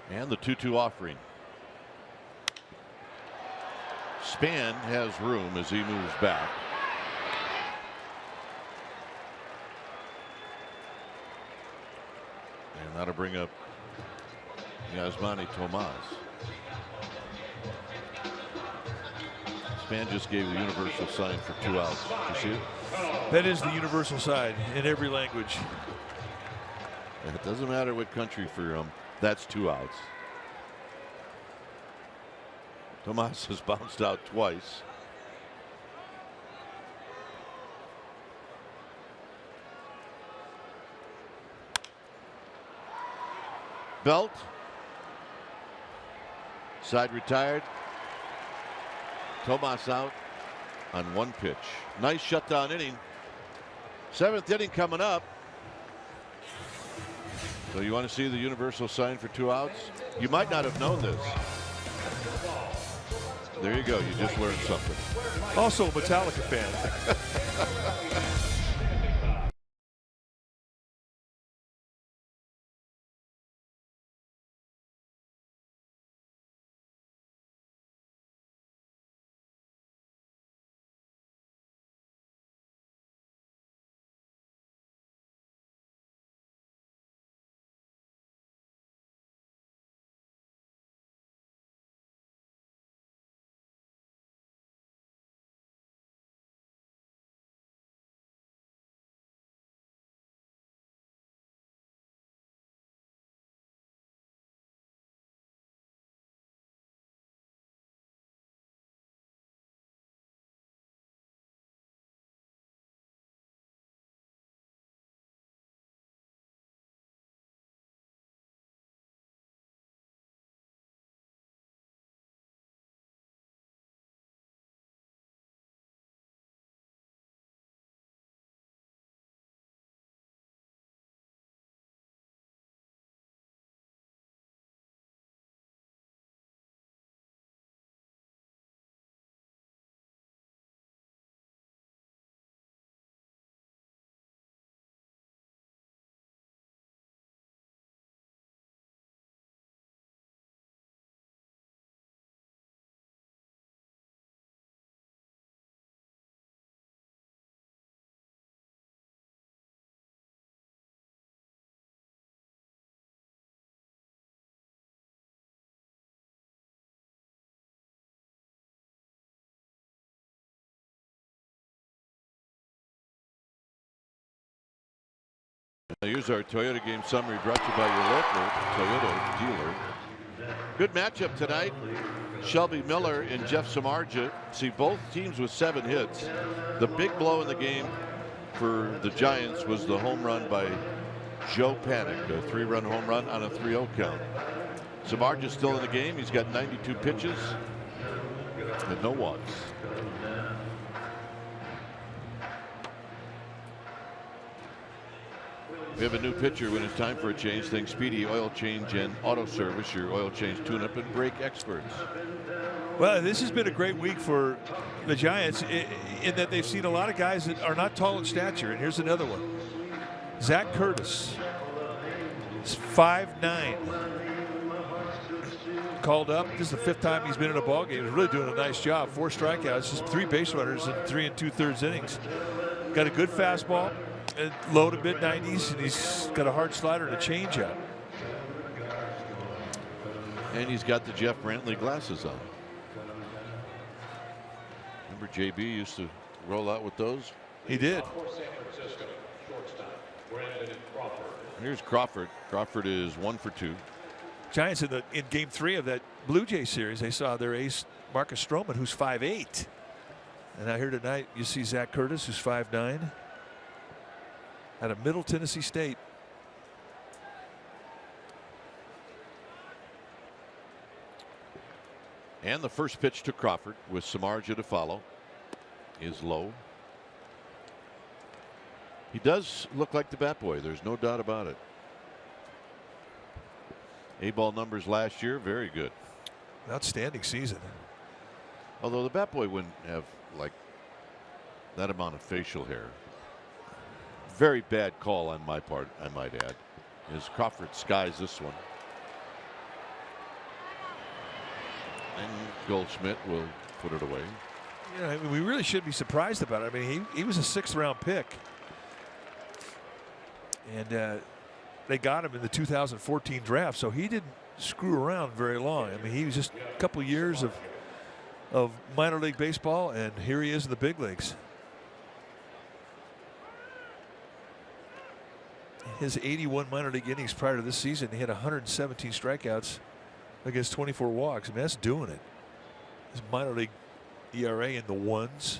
And the 2-2 offering. Span has room as he moves back. And that'll bring up Yasmani Tomas. Span just gave the universal sign for 2 outs. You see it? That is the universal sign in every language. And it doesn't matter what country for him. That's 2 outs. Tomas has bounced out twice. Belt. Side retired. Tomas out on 1 pitch. Nice shutdown inning. 7th inning coming up. So you want to see the universal sign for 2 outs? You might not have known this. There you go. You just learned something. Also a Metallica fan. Here's our Toyota game summary brought to you by your local Toyota dealer. Good matchup tonight. Shelby Miller and Jeff Samardzija. See both teams with 7 hits. The big blow in the game for the Giants was the home run by Joe Panik, a 3-run home run on a 3-0 count. Samardzija still in the game. He's got 92 pitches and no walks. We have a new pitcher when it's time for a change. Think Speedy Oil Change and Auto Service, your oil change tune-up and brake experts. Well, this has been a great week for the Giants in that they've seen a lot of guys that are not tall in stature. And here's another one. Zach Curtis is 5'9". Called up. This is the 5th time he's been in a ball game. He's really doing a nice job. 4 strikeouts, just 3 base runners in 3 2/3 innings. Got a good fastball. Low to mid-90s, and he's got a hard slider and a changeup. And he's got the Jeff Brantley glasses on. Remember JB used to roll out with those? He did. Here's Crawford. Crawford is 1 for 2. Giants in game 3 of that Blue Jay series, they saw their ace Marcus Stroman, who's 5'8". And now here tonight you see Zach Curtis, who's 5'9". Out of Middle Tennessee State. And the first pitch to Crawford with Samardzija to follow is low. He does look like the bat boy. There's no doubt about it. A-ball numbers last year, very good. Outstanding season. Although the bat boy wouldn't have like that amount of facial hair. Very bad call on my part, I might add, as Crawford skies this one. And Goldschmidt will put it away. Yeah, I mean, we really should be surprised about it. I mean, he was a 6th-round pick. And they got him in the 2014 draft, so he didn't screw around very long. I mean, he was just a couple years of minor league baseball, and here he is in the big leagues. His 81 minor league innings prior to this season, he had 117 strikeouts against 24 walks. I mean, that's doing it. His minor league ERA in the 1s.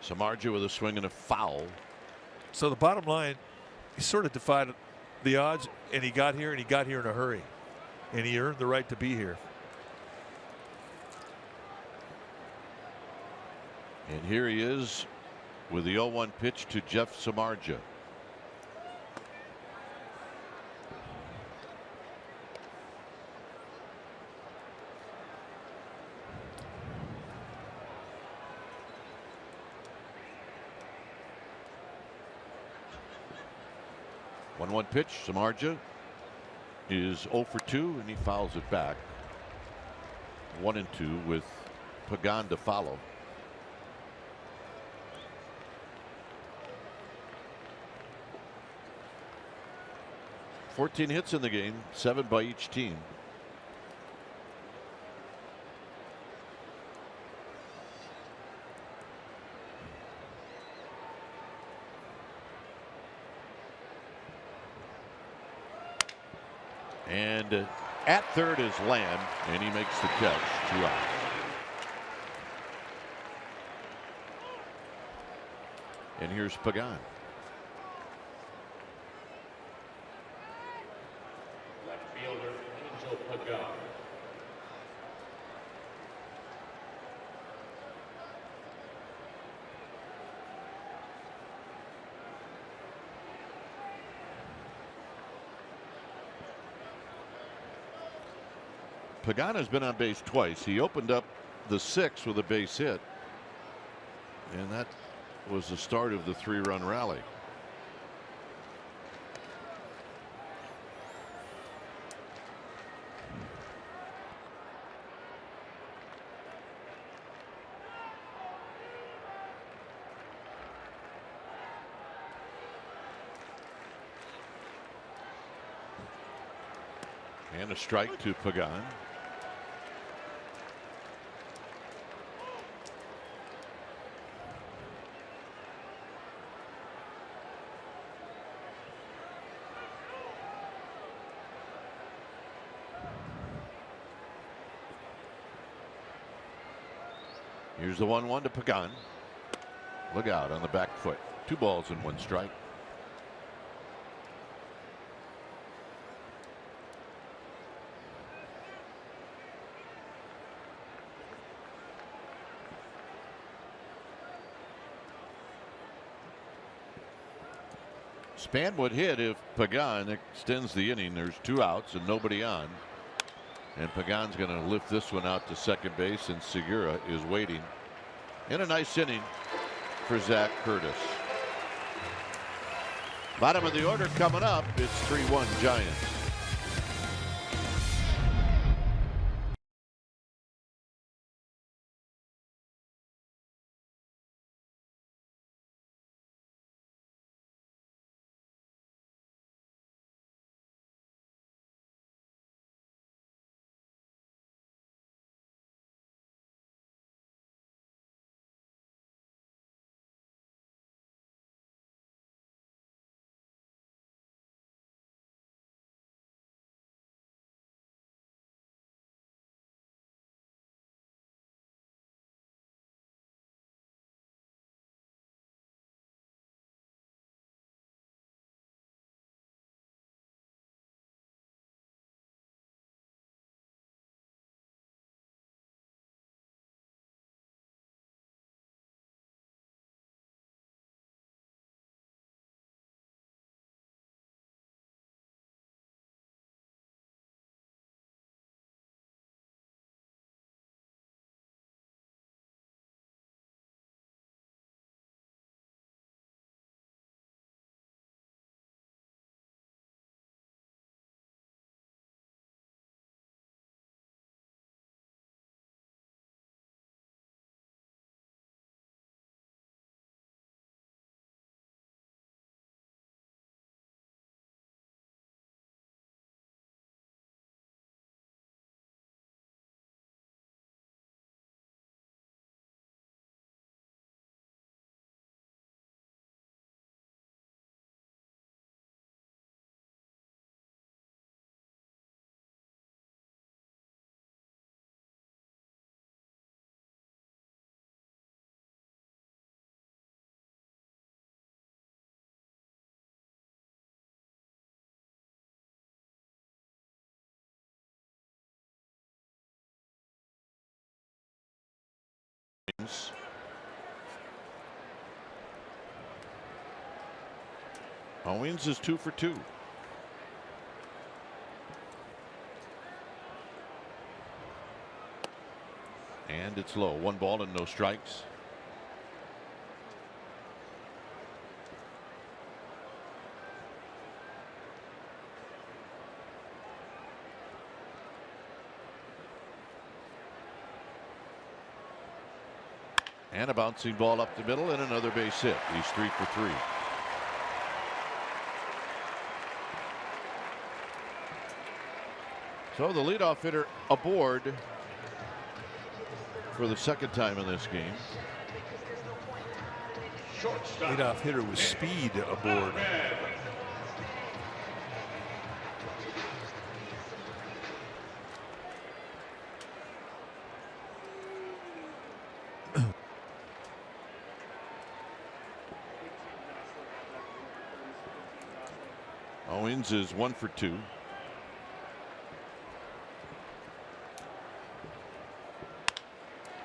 Samardzija with a swing and a foul. So the bottom line, he sort of defied the odds, and he got here, and he got here in a hurry, and he earned the right to be here. And here he is with the 0-1 pitch to Jeff Samardzija. 1-1 pitch. Samardzija is 0 for 2, and he fouls it back. 1-2 with Pagan to follow. "14 hits in the game, 7 by each team. And at third is Lamb, and he makes the catch. 2 out. And here's Pagan. Left fielder Angel Pagan. Pagan has been on base twice. He opened up the 6th with a base hit, and that was the start of the 3-run rally. And a strike to Pagan. Here's the 1-1 to Pagan. Look out on the back foot. 2 balls and 1 strike. Span would hit if Pagan extends the inning. There's 2 outs and nobody on. And Pagan's going to lift this one out to second base, and Segura is waiting. In a nice inning for Zach Curtis. Bottom of the order coming up. It's 3-1 Giants. Owens is 2 for 2. And it's low. 1 ball and no strikes. And a bouncing ball up the middle and another base hit. He's 3 for 3. So the leadoff hitter aboard for the second time in this game. Leadoff hitter with speed aboard. Owens is 1 for 2.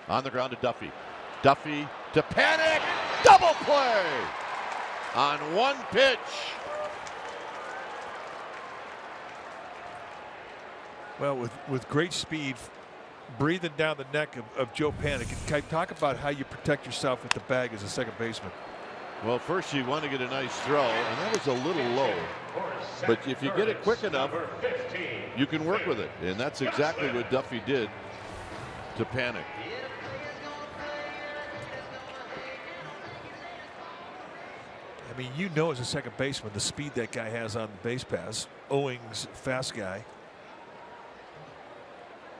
On the ground to Duffy. Duffy to Panic. Double play on one pitch. Well, with great speed, breathing down the neck of Joe Panic. And talk about how you protect yourself at the bag as a second baseman. Well, first you want to get a nice throw, and that was a little low. But if you get it quick enough, you can work with it. And that's exactly what Duffy did to Panic. I mean, you know, as a second baseman, the speed that guy has on the base pass. Owings, fast guy.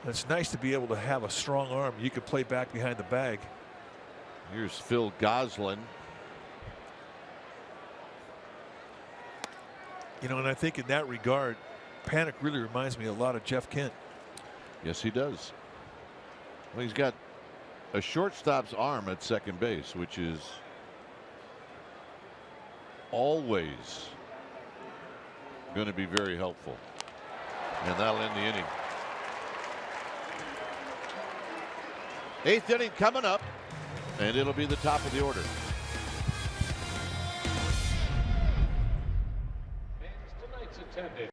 And it's nice to be able to have a strong arm. You can play back behind the bag. Here's Phil Goslin. You know, and I think in that regard, Panic really reminds me a lot of Jeff Kent. Yes, he does. Well, he's got a shortstop's arm at second base, which is always going to be very helpful. And that'll end the inning. 8th inning coming up, and it'll be the top of the order. Tonight's attendance.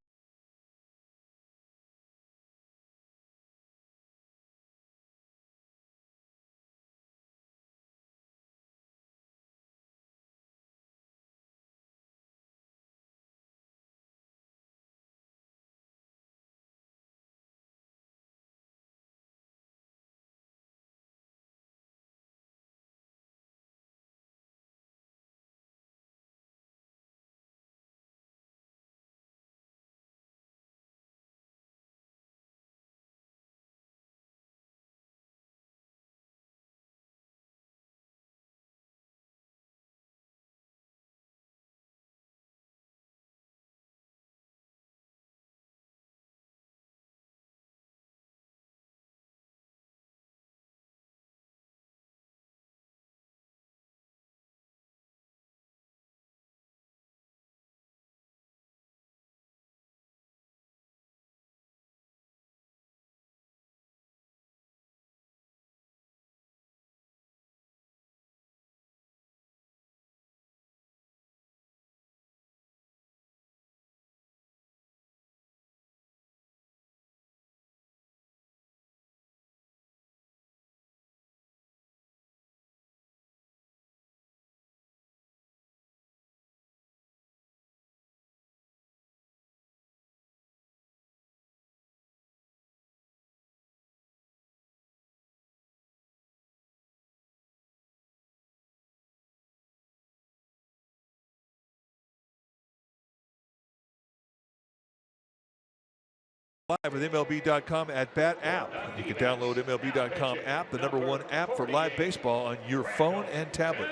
Live with MLB.com at Bat app. You can download MLB.com app, the #1 app for live baseball on your phone and tablet.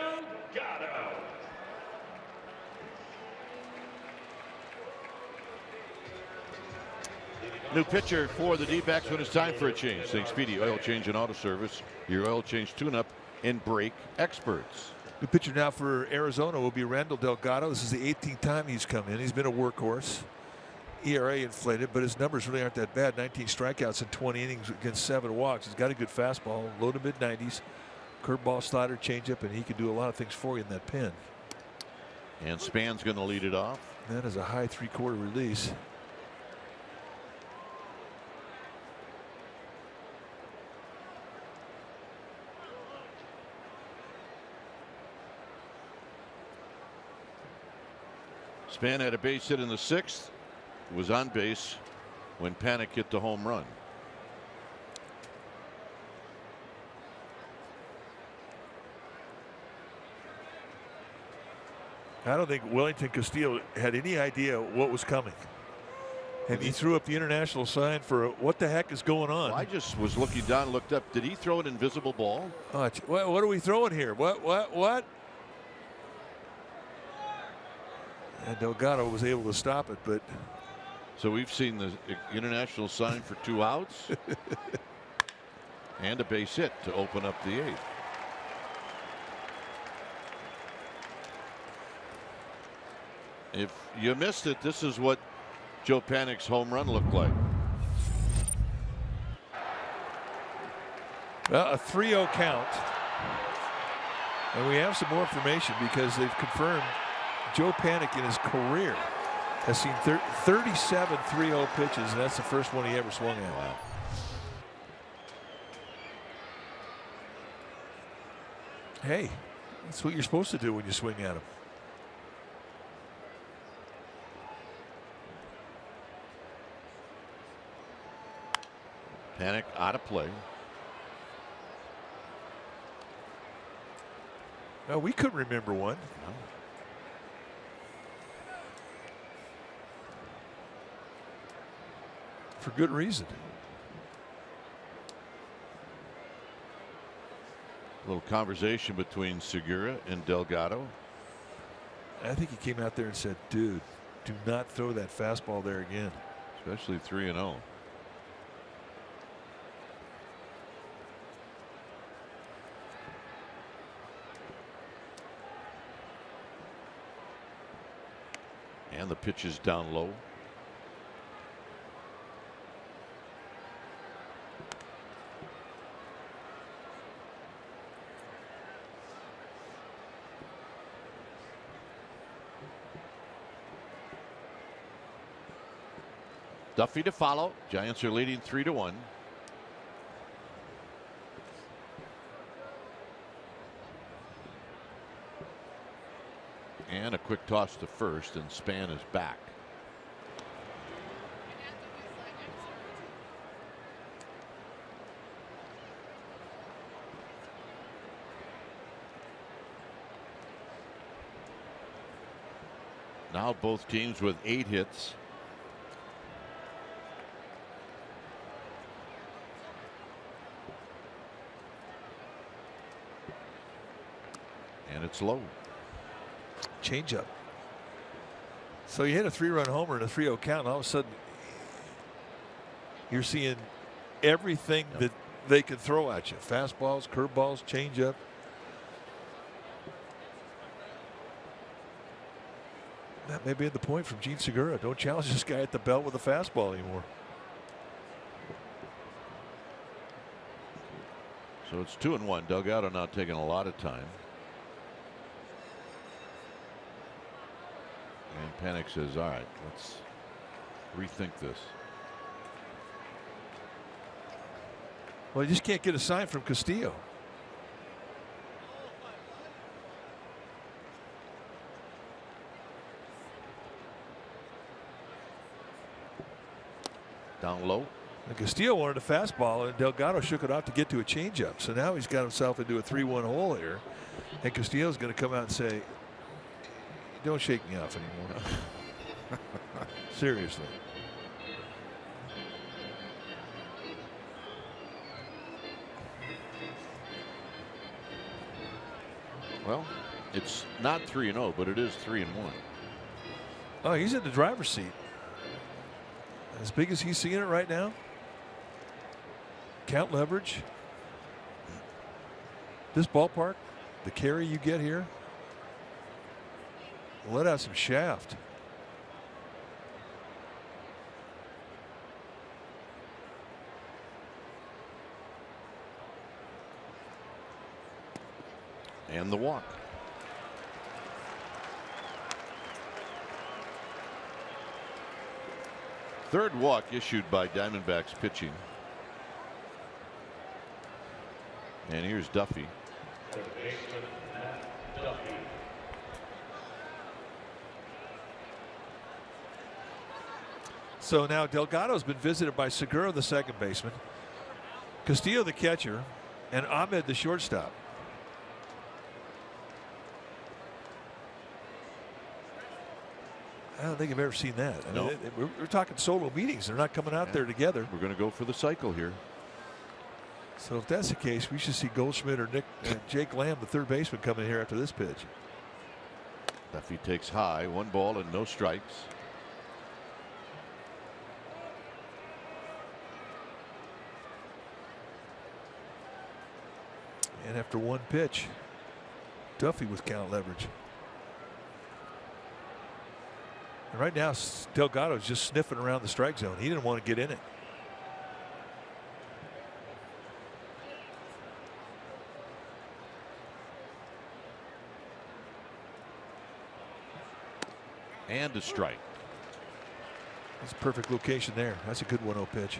New pitcher for the D-backs when it's time for a change. Think Speedy Oil Change and Auto Service, your oil change tune-up and brake experts. New pitcher now for Arizona will be Randall Delgado. This is the 18th time he's come in. He's been a workhorse. ERA inflated, but his numbers really aren't that bad. 19 strikeouts in 20 innings against 7 walks. He's got a good fastball, low to mid 90s, curveball, slider, changeup, and he can do a lot of things for you in that pin. And Span's going to lead it off. That is a high 3/4 release. Span had a base hit in the 6th. Was on base when Panic hit the home run. I don't think Wellington Castillo had any idea what was coming. And he threw up the international sign for what the heck is going on. Well, I just was looking down, looked up. Did he throw an invisible ball? What are we throwing here? What? And Delgado was able to stop it, but. So we've seen the international sign for 2 outs and a base hit to open up the 8th. If you missed it, this is what Joe Panik's home run looked like. Well, a 3-0 count. And we have some more information because they've confirmed Joe Panik in his career has seen 37 3-0 pitches, and that's the first one he ever swung at. Wow. Hey, that's what you're supposed to do when you swing at him. Panik out of play. No, we couldn't remember one. No. For good reason. A little conversation between Segura and Delgado. I think he came out there and said, dude, do not throw that fastball there again. Especially 3-0. And the pitch is down low. Duffy to follow. Giants are leading 3-1. And a quick toss to first, and Span is back. Now both teams with 8 hits. And it's low. Changeup. So you hit a 3-run homer and a 3-0 count, and all of a sudden you're seeing everything that they can throw at you. Fastballs, curveballs, changeup. That may be the point from Gene Segura. Don't challenge this guy at the belt with a fastball anymore. So it's 2-1. Delgado now taking a lot of time. And Panik says, all right, let's rethink this. Well, you just can't get a sign from Castillo. Down low. And Castillo wanted a fastball, and Delgado shook it off to get to a changeup. So now he's got himself into a 3-1 hole here. And Castillo's going to come out and say, don't shake me off anymore. Seriously. Well, it's not 3-0, but it is 3-1. Oh, he's in the driver's seat. As big as he's seeing it right now. Count leverage. This ballpark, the carry you get here, let out some shaft. And the walk. Third walk issued by Diamondbacks pitching. And here's Duffy. So now Delgado's been visited by Segura, the second baseman, Castillo, the catcher, and Ahmed, the shortstop. don't think I've ever seen that. I No. mean, we're talking solo meetings. They're not coming out there together. We're going to go for the cycle here. So if that's the case, we should see Goldschmidt or Jake Lamb, the third baseman, come in here after this pitch. Duffy takes high, 1 ball and no strikes. And after 1 pitch, Duffy with count leverage. And right now, Delgado's just sniffing around the strike zone. He didn't want to get in it. And a strike. That's a perfect location there. That's a good 1-0 pitch.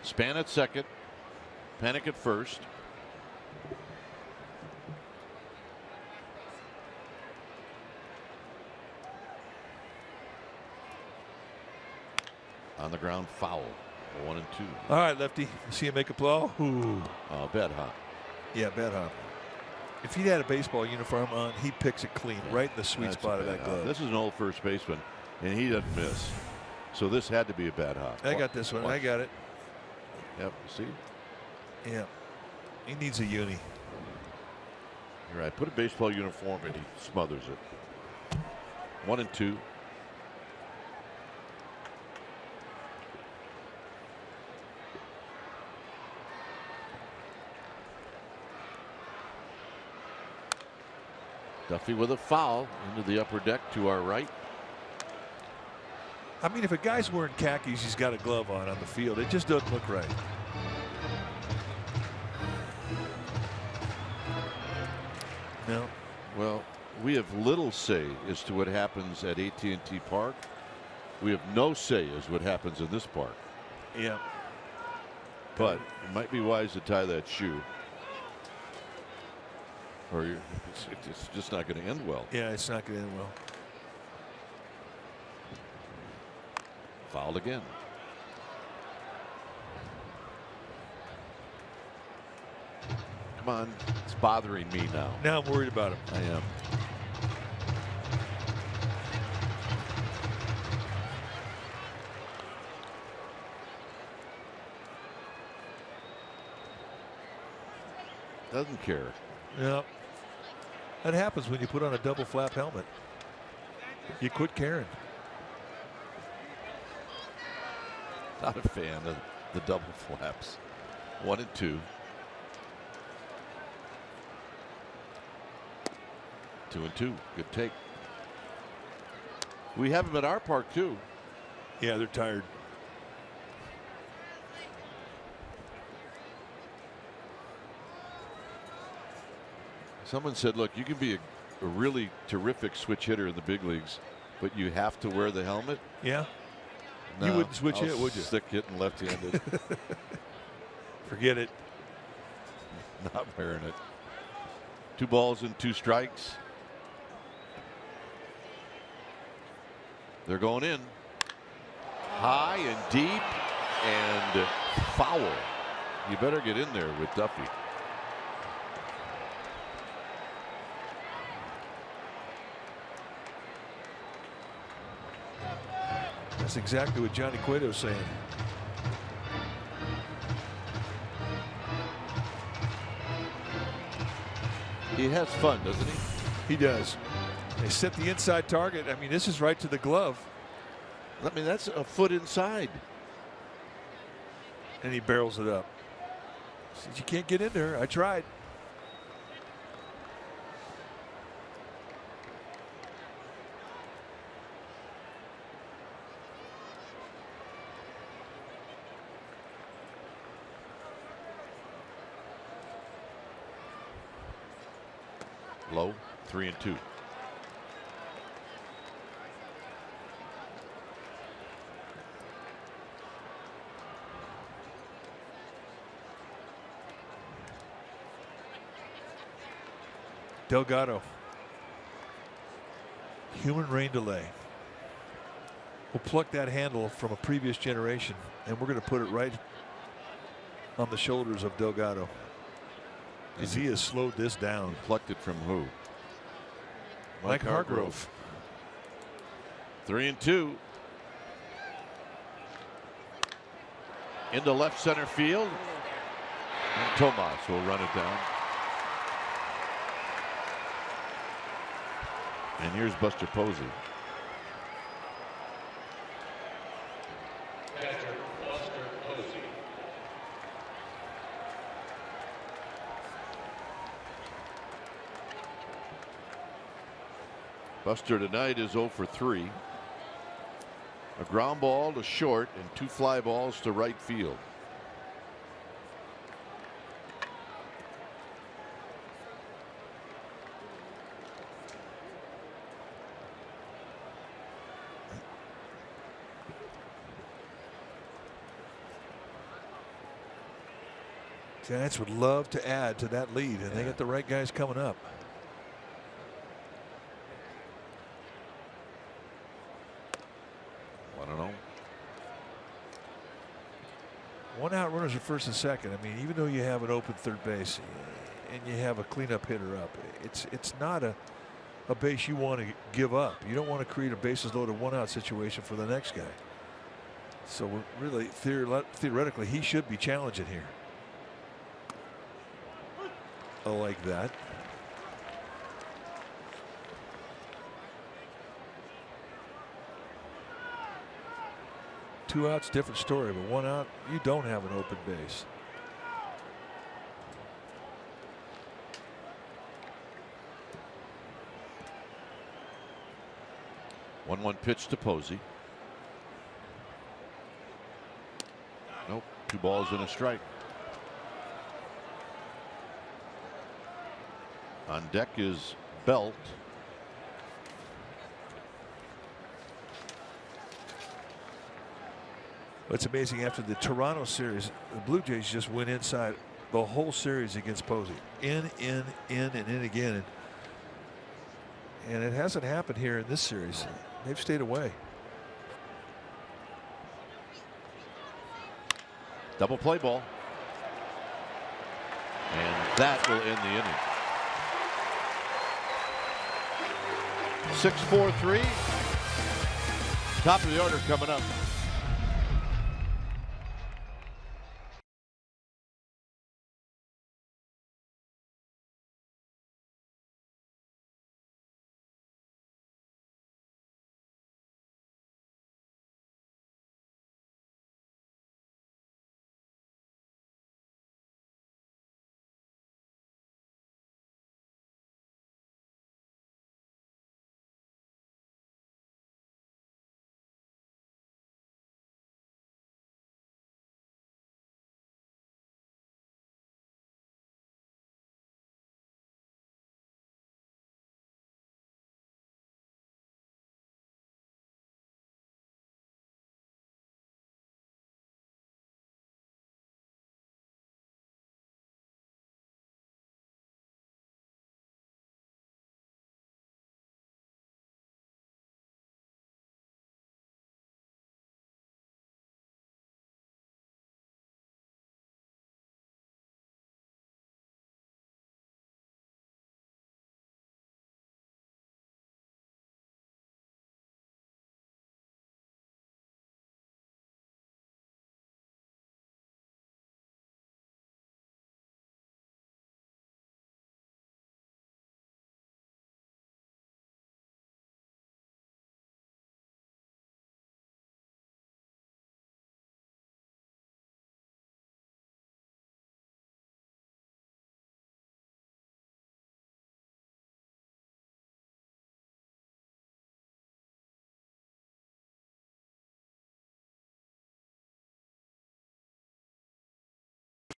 Span at second. Panic at first. On the ground, foul. 1 and 2. All right, lefty. See him make a blow. Ooh. Bad hop. Yeah, bad hop. If he had a baseball uniform on, he picks it clean, right in the sweet That's spot a of bad that hop. glove. This is an old first baseman, and he doesn't miss. So this had to be a bad hop. I got this one. I got it. Yep. See. Yeah. He needs a uni. You're right. Put a baseball uniform and he smothers it. 1 and 2. Duffy with a foul into the upper deck to our right. I mean, if a guy's wearing khakis, he's got a glove on the field. It just doesn't look right. No. Well, we have little say as to what happens at AT&T Park. We have no say as what happens in this park. Yeah. But it might be wise to tie that shoe, or it's just not going to end well. Yeah, it's not going to end well. Fouled again. Come on, it's bothering me now. Now I'm worried about him. I am. Doesn't care. Yeah. That happens when you put on a double flap helmet. You quit caring. Not a fan of the double flaps. 1 and 2. 2 and 2. Good take. We have them at our park too. Yeah, they're tired. Someone said, look, you can be a really terrific switch hitter in the big leagues, but you have to wear the helmet. Yeah. No, you wouldn't switch I'll it, would you? Stick hitting left-handed. Forget it. Not wearing it. 2 balls and 2 strikes. They're going in. High and deep and foul. You better get in there with Duffy. That's exactly what Johnny Cueto's saying. He has fun, doesn't he? He does. They set the inside target. I mean, this is right to the glove. I mean, that's a foot inside. And he barrels it up. Says, you can't get in there. I tried. Low, 3 and 2. Delgado. Human rain delay. We'll pluck that handle from a previous generation and we're going to put it right on the shoulders of Delgado, because he has slowed this down. Plucked it from who? Mike Hargrove. 3-2. Into left center field. And Tomas will run it down. And here's Buster Posey. Buster tonight is 0 for 3. A ground ball to short and 2 fly balls to right field. Giants would love to add to that lead, and they get the right guys coming up. One out runners at first and second. I mean, even though you have an open third base and you have a cleanup hitter up, it's not a base you want to give up. You don't want to create a bases loaded 1-out situation for the next guy. So really, theoretically, he should be challenging here. I like that. Two outs, different story, but 1 out, you don't have an open base. One pitch to Posey. Nope, 2 balls and a strike. On deck is Belt. It's amazing, after the Toronto series, the Blue Jays just went inside the whole series against Posey. In, and in again. And it hasn't happened here in this series. They've stayed away. Double play ball. And that will end the inning. 6-4-3. Top of the order coming up.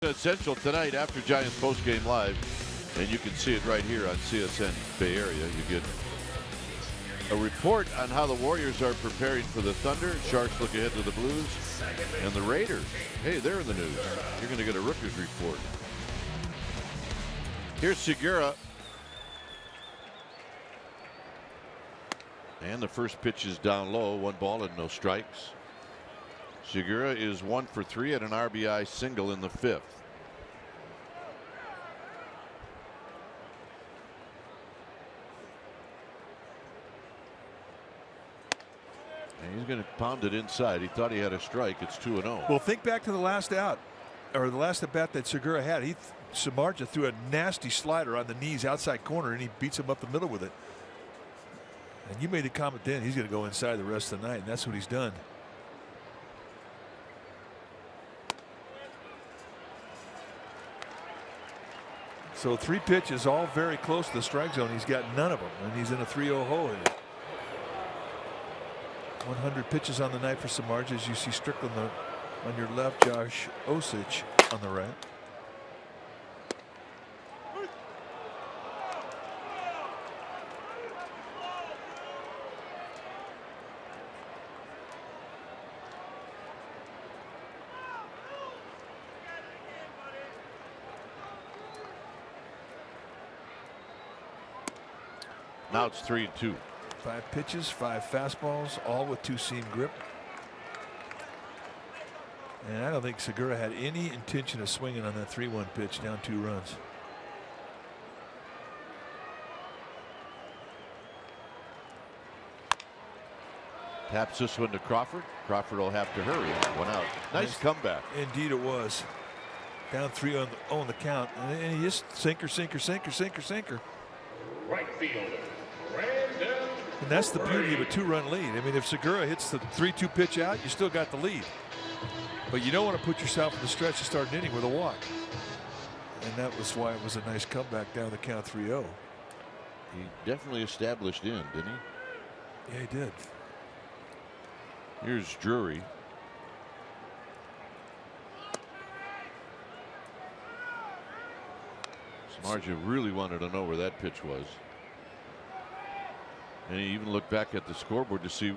Essential tonight after Giants postgame live, and you can see it right here on CSN Bay Area. You get a report on how the Warriors are preparing for the Thunder. Sharks look ahead to the Blues, and the Raiders. Hey, they're in the news. You're going to get a Rookies report. Here's Segura, and the first pitch is down low. 1 ball and no strikes. Segura is 1 for 3 at an RBI single in the 5th. And he's going to pound it inside. He thought he had a strike. It's 2-0. Well, think back to the last out, or the last at bat that Segura had. Samardzija threw a nasty slider on the knees outside corner, and he beats him up the middle with it. And you made the comment then he's going to go inside the rest of the night, and that's what he's done. So 3 pitches, all very close to the strike zone. He's got none of them, and he's in a 3-0 hole here. 100 pitches on the night for Samardzija, as you see Strickland on your left, Josh Osich on the right. Now it's 3-2. 5 pitches, 5 fastballs, all with 2-seam grip. And I don't think Segura had any intention of swinging on that 3-1 pitch down 2 runs. Taps this one to Crawford. Crawford will have to hurry. 1 out. Nice comeback. Indeed it was. Down 3 on the count. And he just sinker, sinker, sinker, sinker, sinker. Right fielder. And that's the beauty of a 2-run lead. I mean, if Segura hits the 3-2 pitch out, you still got the lead. But you don't want to put yourself in the stretch to start an inning with a walk. And that was why it was a nice comeback down the count 3-0. He definitely established in, didn't he? Yeah, he did. Here's Drury. Samardzija really wanted to know where that pitch was. And he even looked back at the scoreboard to see.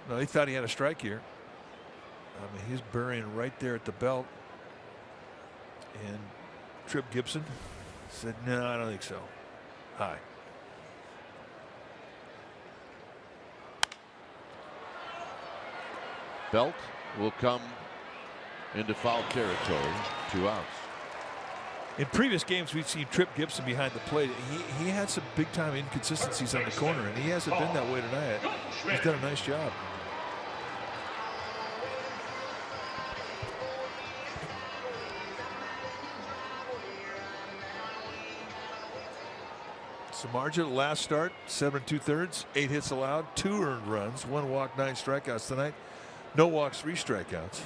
No, he thought he had a strike here. I mean, he's burying right there at the belt. And Tripp Gibson said, no, I don't think so. High. Belt will come into foul territory. 2 outs. In previous games, we've seen Tripp Gibson behind the plate. He had some big time inconsistencies on the corner, and he hasn't been that way tonight. He's done a nice job. Samardzija, last start, 7 2/3, 8 hits allowed, 2 earned runs, 1 walk, 9 strikeouts tonight. No walks, 3 strikeouts.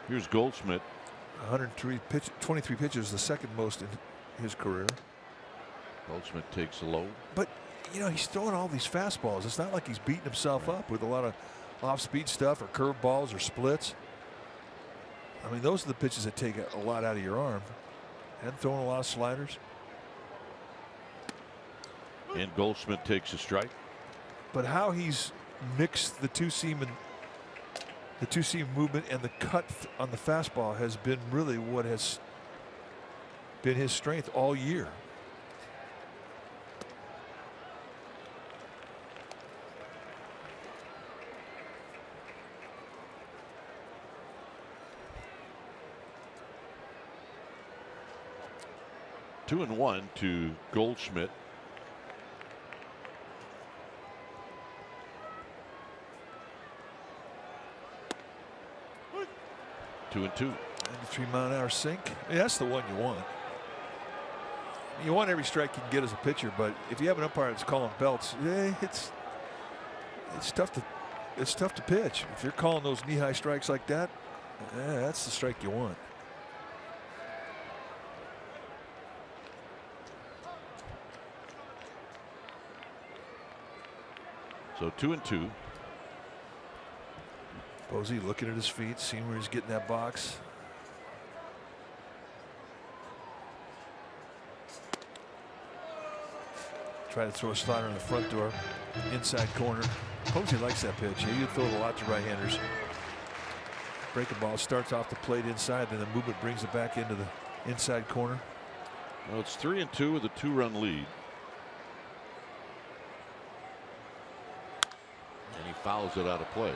Here's Goldschmidt. 23 pitches, the second most in his career. Goldschmidt takes a low. But, you know, he's throwing all these fastballs. It's not like he's beating himself up with a lot of off-speed stuff or curve balls or splits. I mean, those are the pitches that take a lot out of your arm. And throwing a lot of sliders. And Goldschmidt takes a strike. But how he's mixed the 2-seam and the 2-seam movement and the cut on the fastball has been really what has been his strength all year. Two and 1 to Goldschmidt. Two and 2. 93-mile-an-hour sink. Yeah, that's the one you want. You want every strike you can get as a pitcher, but if you have an umpire that's calling belts, it's tough to pitch. If you're calling those knee-high strikes like that, that's the strike you want. So 2 and 2. Posey looking at his feet, seeing where he's getting that box. Try to throw a slider in the front door, inside corner. Posey likes that pitch. He would throw it a lot to right-handers. Breaking ball starts off the plate inside, then the movement brings it back into the inside corner. Well, it's 3 and 2 with a 2-run lead. And he fouls it out of play.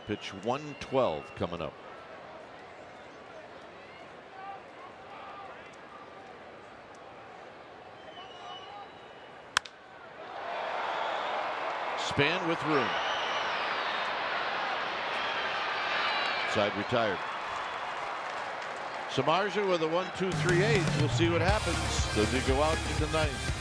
Pitch 112 coming up. Span with room. Side retired. Samardzija with a 1-2-3-8. We'll see what happens. Does he go out in the ninth?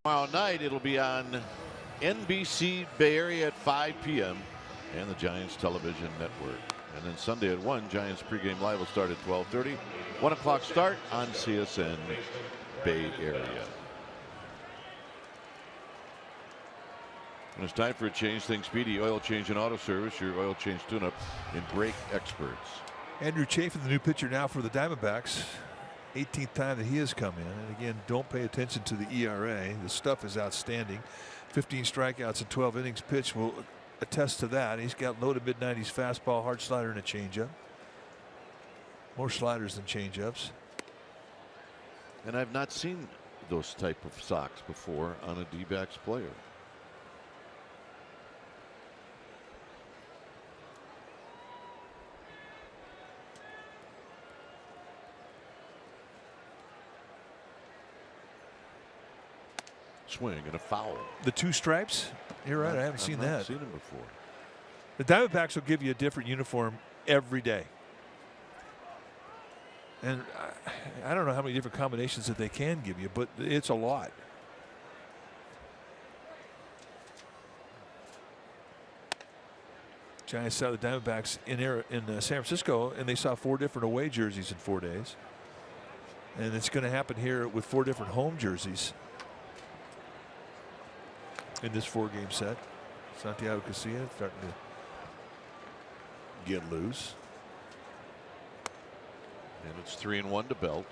Tomorrow night it'll be on NBC Bay Area at 5 p.m. and the Giants television network. And then Sunday at 1, Giants pregame live will start at 12:30. 1 o'clock start on CSN Bay Area. And it's time for a change. Think Speedy Oil Change and Auto Service, your oil change tune-up and brake experts. Andrew Chafin, the new pitcher now for the Diamondbacks. 18th time that he has come in. And again, don't pay attention to the ERA. The stuff is outstanding. 15 strikeouts and 12 innings pitched will attest to that. He's got low to mid-90s fastball, hard slider, and a changeup. More sliders than changeups. And I've not seen those type of socks before on a D-backs player. Swing and a foul. The two stripes? You're right. I haven't seen that. I've seen him before. The Diamondbacks will give you a different uniform every day. And I don't know how many different combinations that they can give you, but it's a lot. Giants saw the Diamondbacks in San Francisco, and they saw 4 different away jerseys in 4 days. And it's going to happen here with 4 different home jerseys in this 4-game set. Santiago Casilla starting to get loose. And it's 3-1 to Belt.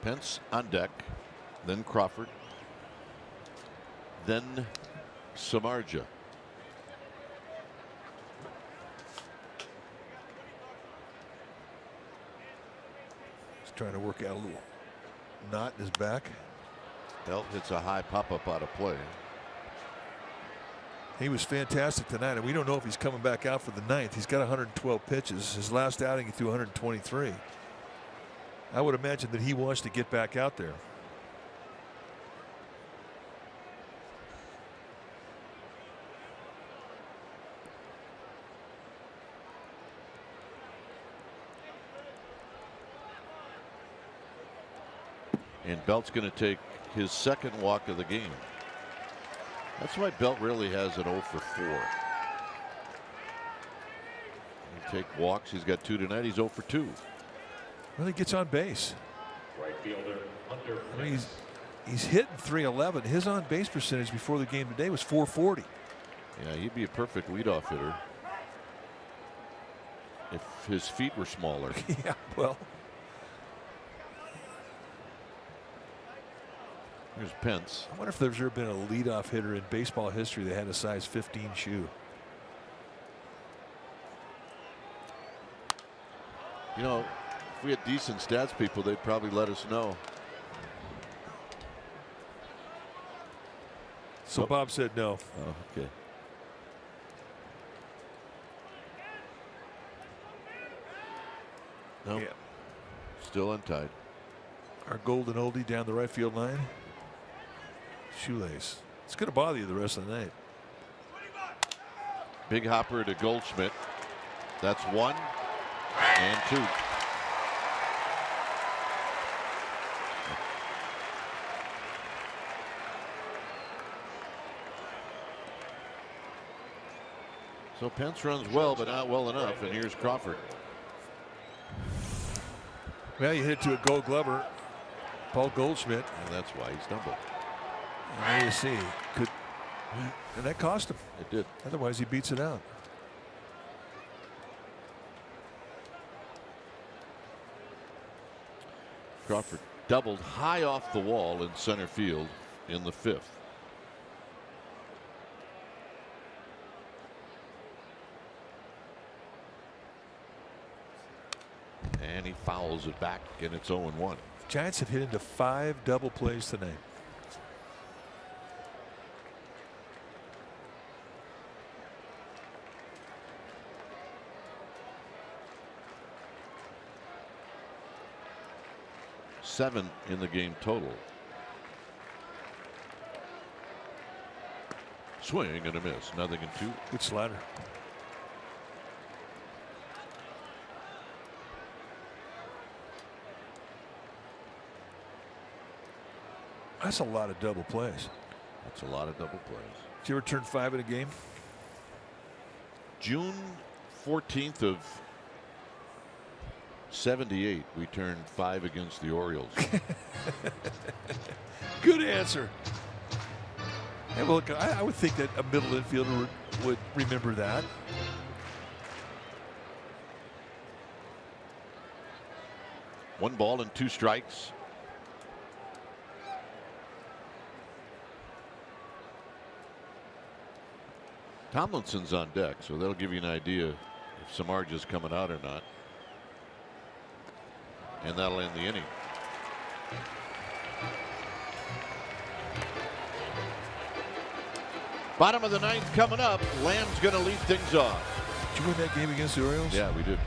Pence on deck, then Crawford, then Samardzija. He's trying to work out a little knot in his back. Belt hits a high pop-up out of play. He was fantastic tonight, and we don't know if he's coming back out for the 9th. He's got 112 pitches. His last outing he threw 123. I would imagine that he wants to get back out there. And Belt's going to take his second walk of the game. That's why Belt really has an 0 for 4. He'll take walks. He's got 2 tonight. He's 0 for 2. Well, he gets on base. Right fielder under. I mean, he's hitting .311. His on base percentage before the game today was .440. Yeah, he'd be a perfect leadoff hitter if his feet were smaller. Yeah, well. Here's Pence. I wonder if there's ever been a leadoff hitter in baseball history that had a size 15 shoe. You know, if we had decent stats people, they'd probably let us know. So Bob said no. Oh, okay. Nope. Yeah. Still untied. Our golden oldie down the right field line. Shoelace. It's going to bother you the rest of the night. Big hopper to Goldschmidt. That's 1 and 2. So Pence runs well, but not well enough. And here's Crawford. Well, you hit it to a Gold Glover, Paul Goldschmidt, and that's why he stumbled. And there you see, and that cost him. It did. Otherwise, he beats it out. Crawford doubled high off the wall in center field in the 5th. And he fouls it back, and it's 0-1. Giants have hit into 5 double plays tonight. Seven in the game total. Swing and a miss. Nothing in 2. Good slider. That's a lot of double plays. That's a lot of double plays. Did you ever turn 5 in a game? June 14th of '78, we turned 5 against the Orioles. Good answer. Hey, well, look, I would think that a middle infielder would remember that. One ball and 2 strikes. Tomlinson's on deck, so that'll give you an idea if Samardzija's coming out or not. And that'll end the inning. Bottom of the 9th coming up. Lamb's going to lead things off. Did you win that game against the Orioles? Yeah, we did.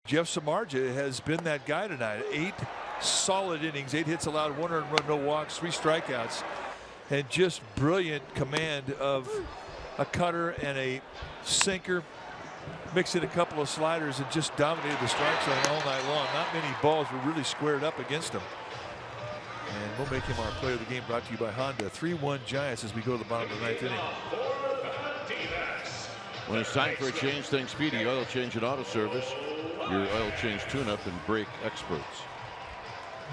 Jeff Samardzija has been that guy tonight. 8 solid innings, 8 hits allowed, 1 earned run, no walks, 3 strikeouts, and just brilliant command of a cutter and a sinker. Mixed in a couple of sliders and just dominated the strike zone all night long. Not many balls were really squared up against him. And we'll make him our player of the game, brought to you by Honda. 3-1 Giants as we go to the bottom of the 9th inning. When it's time for a change, thanks Speedy Oil Change and Auto Service, your oil change tune-up and brake experts.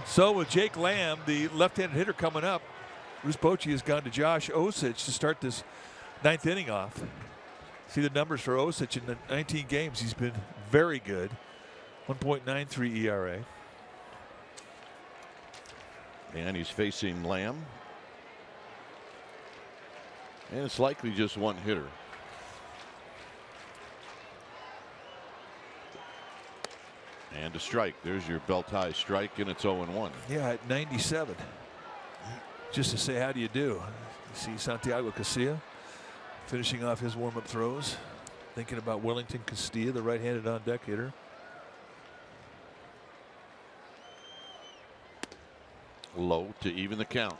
So with Jake Lamb, the left-handed hitter, coming up, Bruce Bochy has gone to Josh Osich to start this 9th inning off. See the numbers for Osich in the 19 games. He's been very good. 1.93 ERA. And he's facing Lamb. And it's likely just one hitter. And a strike. There's your belt high strike, and it's 0-1. Yeah, at 97. Just to say, how do you do? You see Santiago Casilla finishing off his warm-up throws. Thinking about Wellington Castilla, the right-handed on-deck hitter. Low to even the count.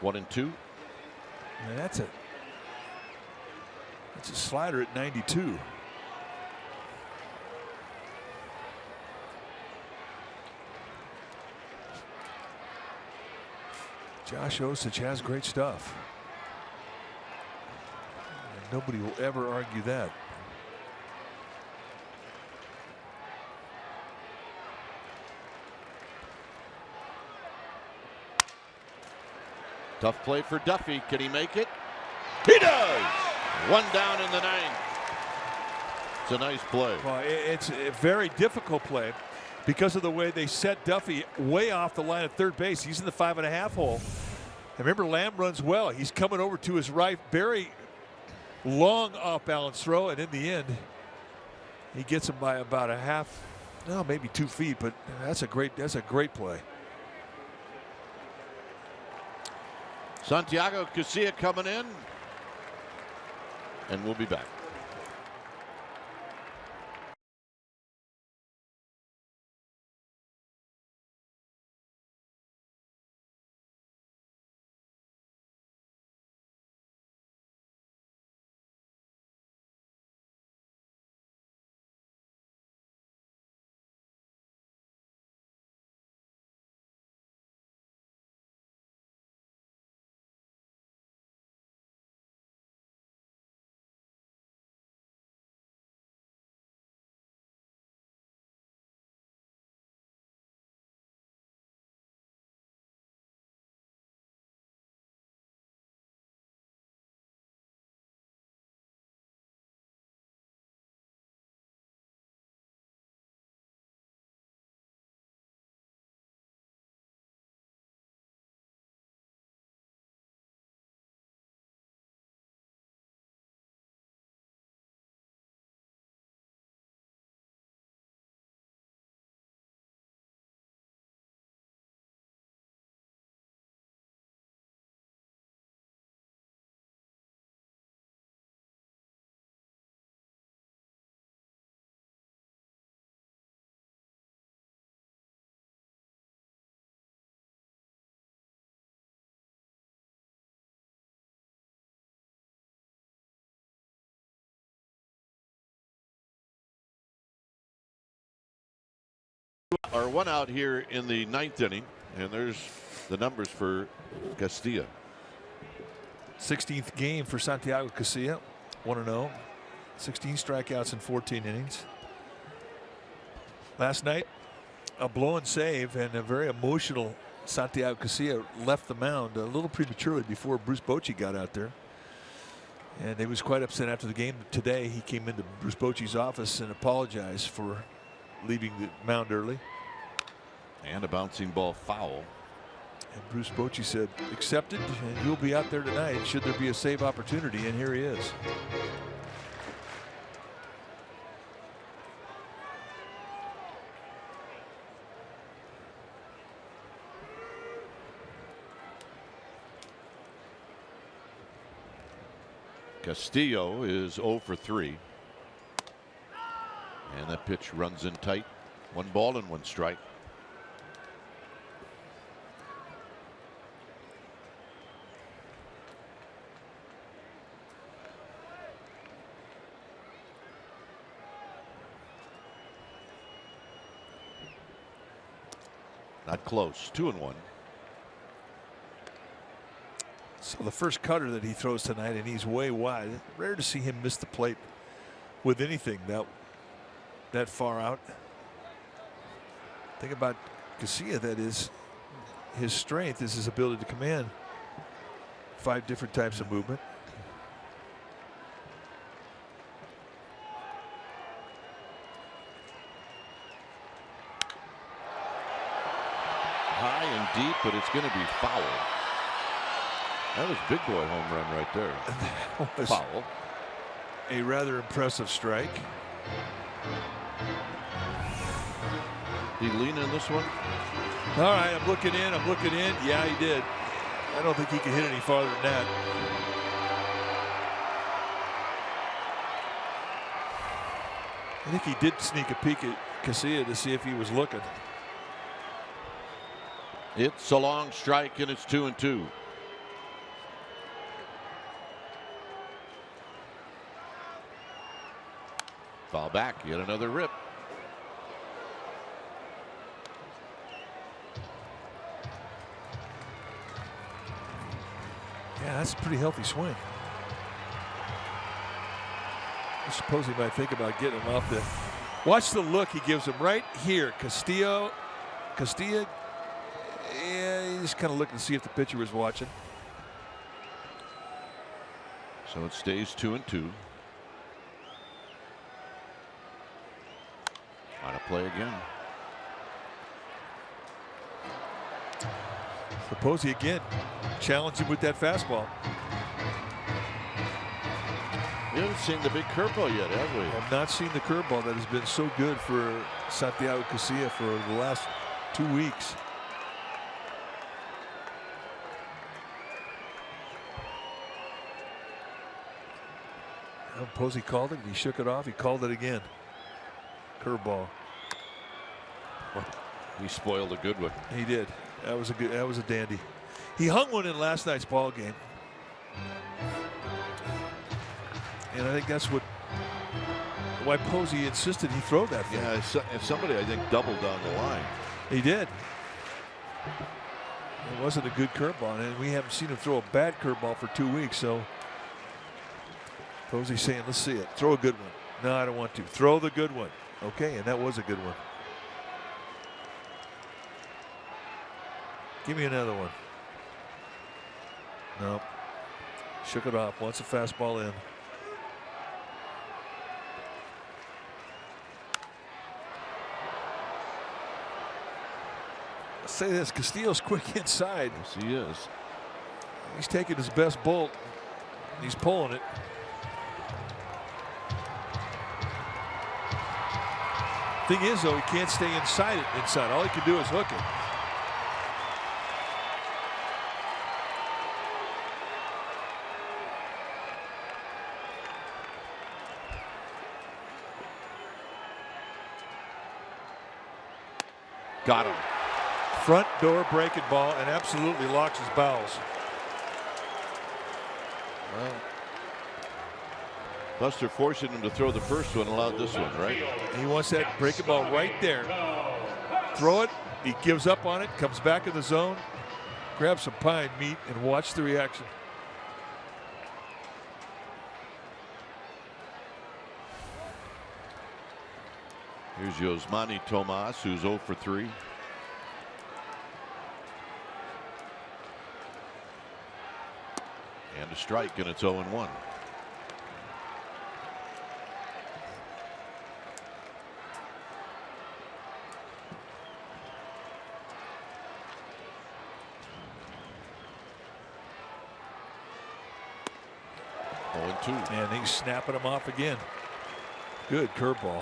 One and two. And that's a slider at 92. Josh Osich has great stuff. And nobody will ever argue that. Tough play for Duffy. Can he make it? He does! One down in the 9th. It's a nice play. Well, it's a very difficult play because of the way they set Duffy way off the line at third base. He's in the 5.5 hole. And remember, Lamb runs well. He's coming over to his right. Very long off balance throw. And in the end, he gets him by about a half, no, maybe 2 feet. But that's a great play. Santiago Casilla coming in, and we'll be back. Are one out here in the 9th inning, and there's the numbers for Castilla. 16th game for Santiago Casilla, 1-0, 16 strikeouts in 14 innings. Last night, a blown save and a very emotional Santiago Casilla left the mound a little prematurely before Bruce Bochy got out there. And he was quite upset after the game today. He came into Bruce Bochy's office and apologized for leaving the mound early. And a bouncing ball foul. And Bruce Bochy said, accepted, and you'll be out there tonight should there be a save opportunity, and here he is. Castillo is 0 for 3. And that pitch runs in tight. 1 ball and 1 strike. Not close. 2-1. So the first cutter that he throws tonight, and he's way wide. Rare to see him miss the plate with anything that far out. Think about Casilla. That is his strength, is his ability to command 5 different types of movement. High and deep, but it's going to be foul. That was big boy home run right there. That was foul. A rather impressive strike. Did he lean in this one? All right, I'm looking in. I'm looking in. Yeah, he did. I don't think he can hit any farther than that. I think he did sneak a peek at Casilla to see if he was looking. It's a long strike, and it's 2-2. Foul back, yet another rip. Yeah, that's a pretty healthy swing. I suppose he might think about getting him off the. Watch the look he gives him right here. Castillo. Yeah, he's kind of looking to see if the pitcher was watching. So it stays 2-2. On a play again. Suppose he again challenge him with that fastball. We haven't seen the big curveball yet, have we? I've not seen the curveball that has been so good for Santiago Casilla for the last 2 weeks. I suppose he called it. He shook it off. He called it again. Curveball. He spoiled a good one. He did. That was a dandy. He hung one in last night's ball game. And I think that's why Posey insisted he throw that thing. Yeah, if somebody, I think, doubled down the line. He did. It wasn't a good curveball, and we haven't seen him throw a bad curveball for 2 weeks. So Posey's saying, let's see it. Throw a good one. No, I don't want to. Throw the good one. Okay, and that was a good one. Give me another one. Nope. Shook it off. Wants a fastball in. Let's say this. Castillo's quick inside. Yes, he is. He's taking his best bolt. He's pulling it. Thing is, though, he can't stay inside it. All he can do is hook it. Got him. Front door breaking ball and absolutely locks his bowels. Well, Buster forcing him to throw the first one, allowed this one, right? He wants that breaking ball right there. Throw it. He gives up on it. Comes back in the zone. Grab some pine meat and watch the reaction. Here's Yosmani Tomas, who's 0 for 3. And a strike, and it's 0-1. And he's snapping him off again. Good curveball.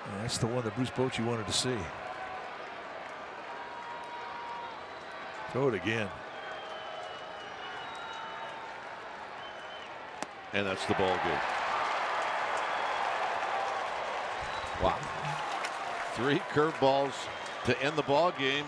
And that's the one that Bruce Bochy wanted to see. Throw it again. and that's the ball game. Wow. 3 curveballs to end the ball game.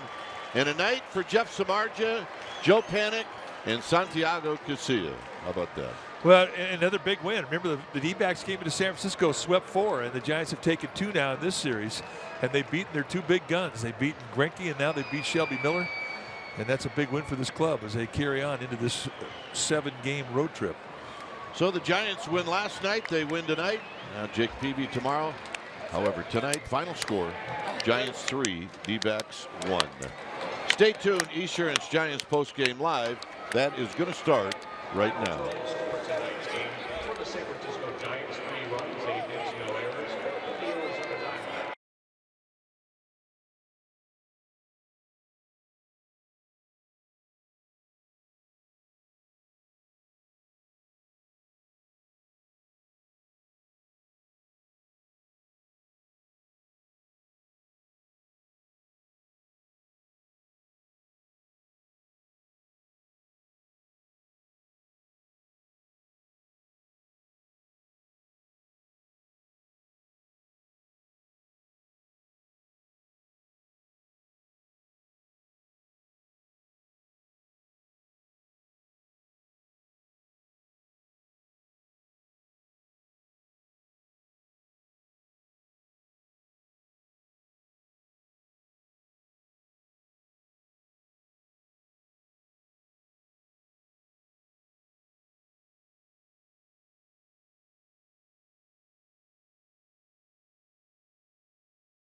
And a night for Jeff Samardzija, Joe Panik, and Santiago Casilla. How about that? Well, another big win. Remember, the D-backs came into San Francisco, swept 4, and the Giants have taken 2 now in this series, and they've beaten their 2 big guns. They've beaten Greinke, and now they beat Shelby Miller, and that's a big win for this club as they carry on into this 7-game road trip. So the Giants win last night. They win tonight. Now Jake Peavy tomorrow. However, tonight, final score, Giants 3, D-backs 1. Stay tuned. Esurance Giants postgame live. That is going to start right now.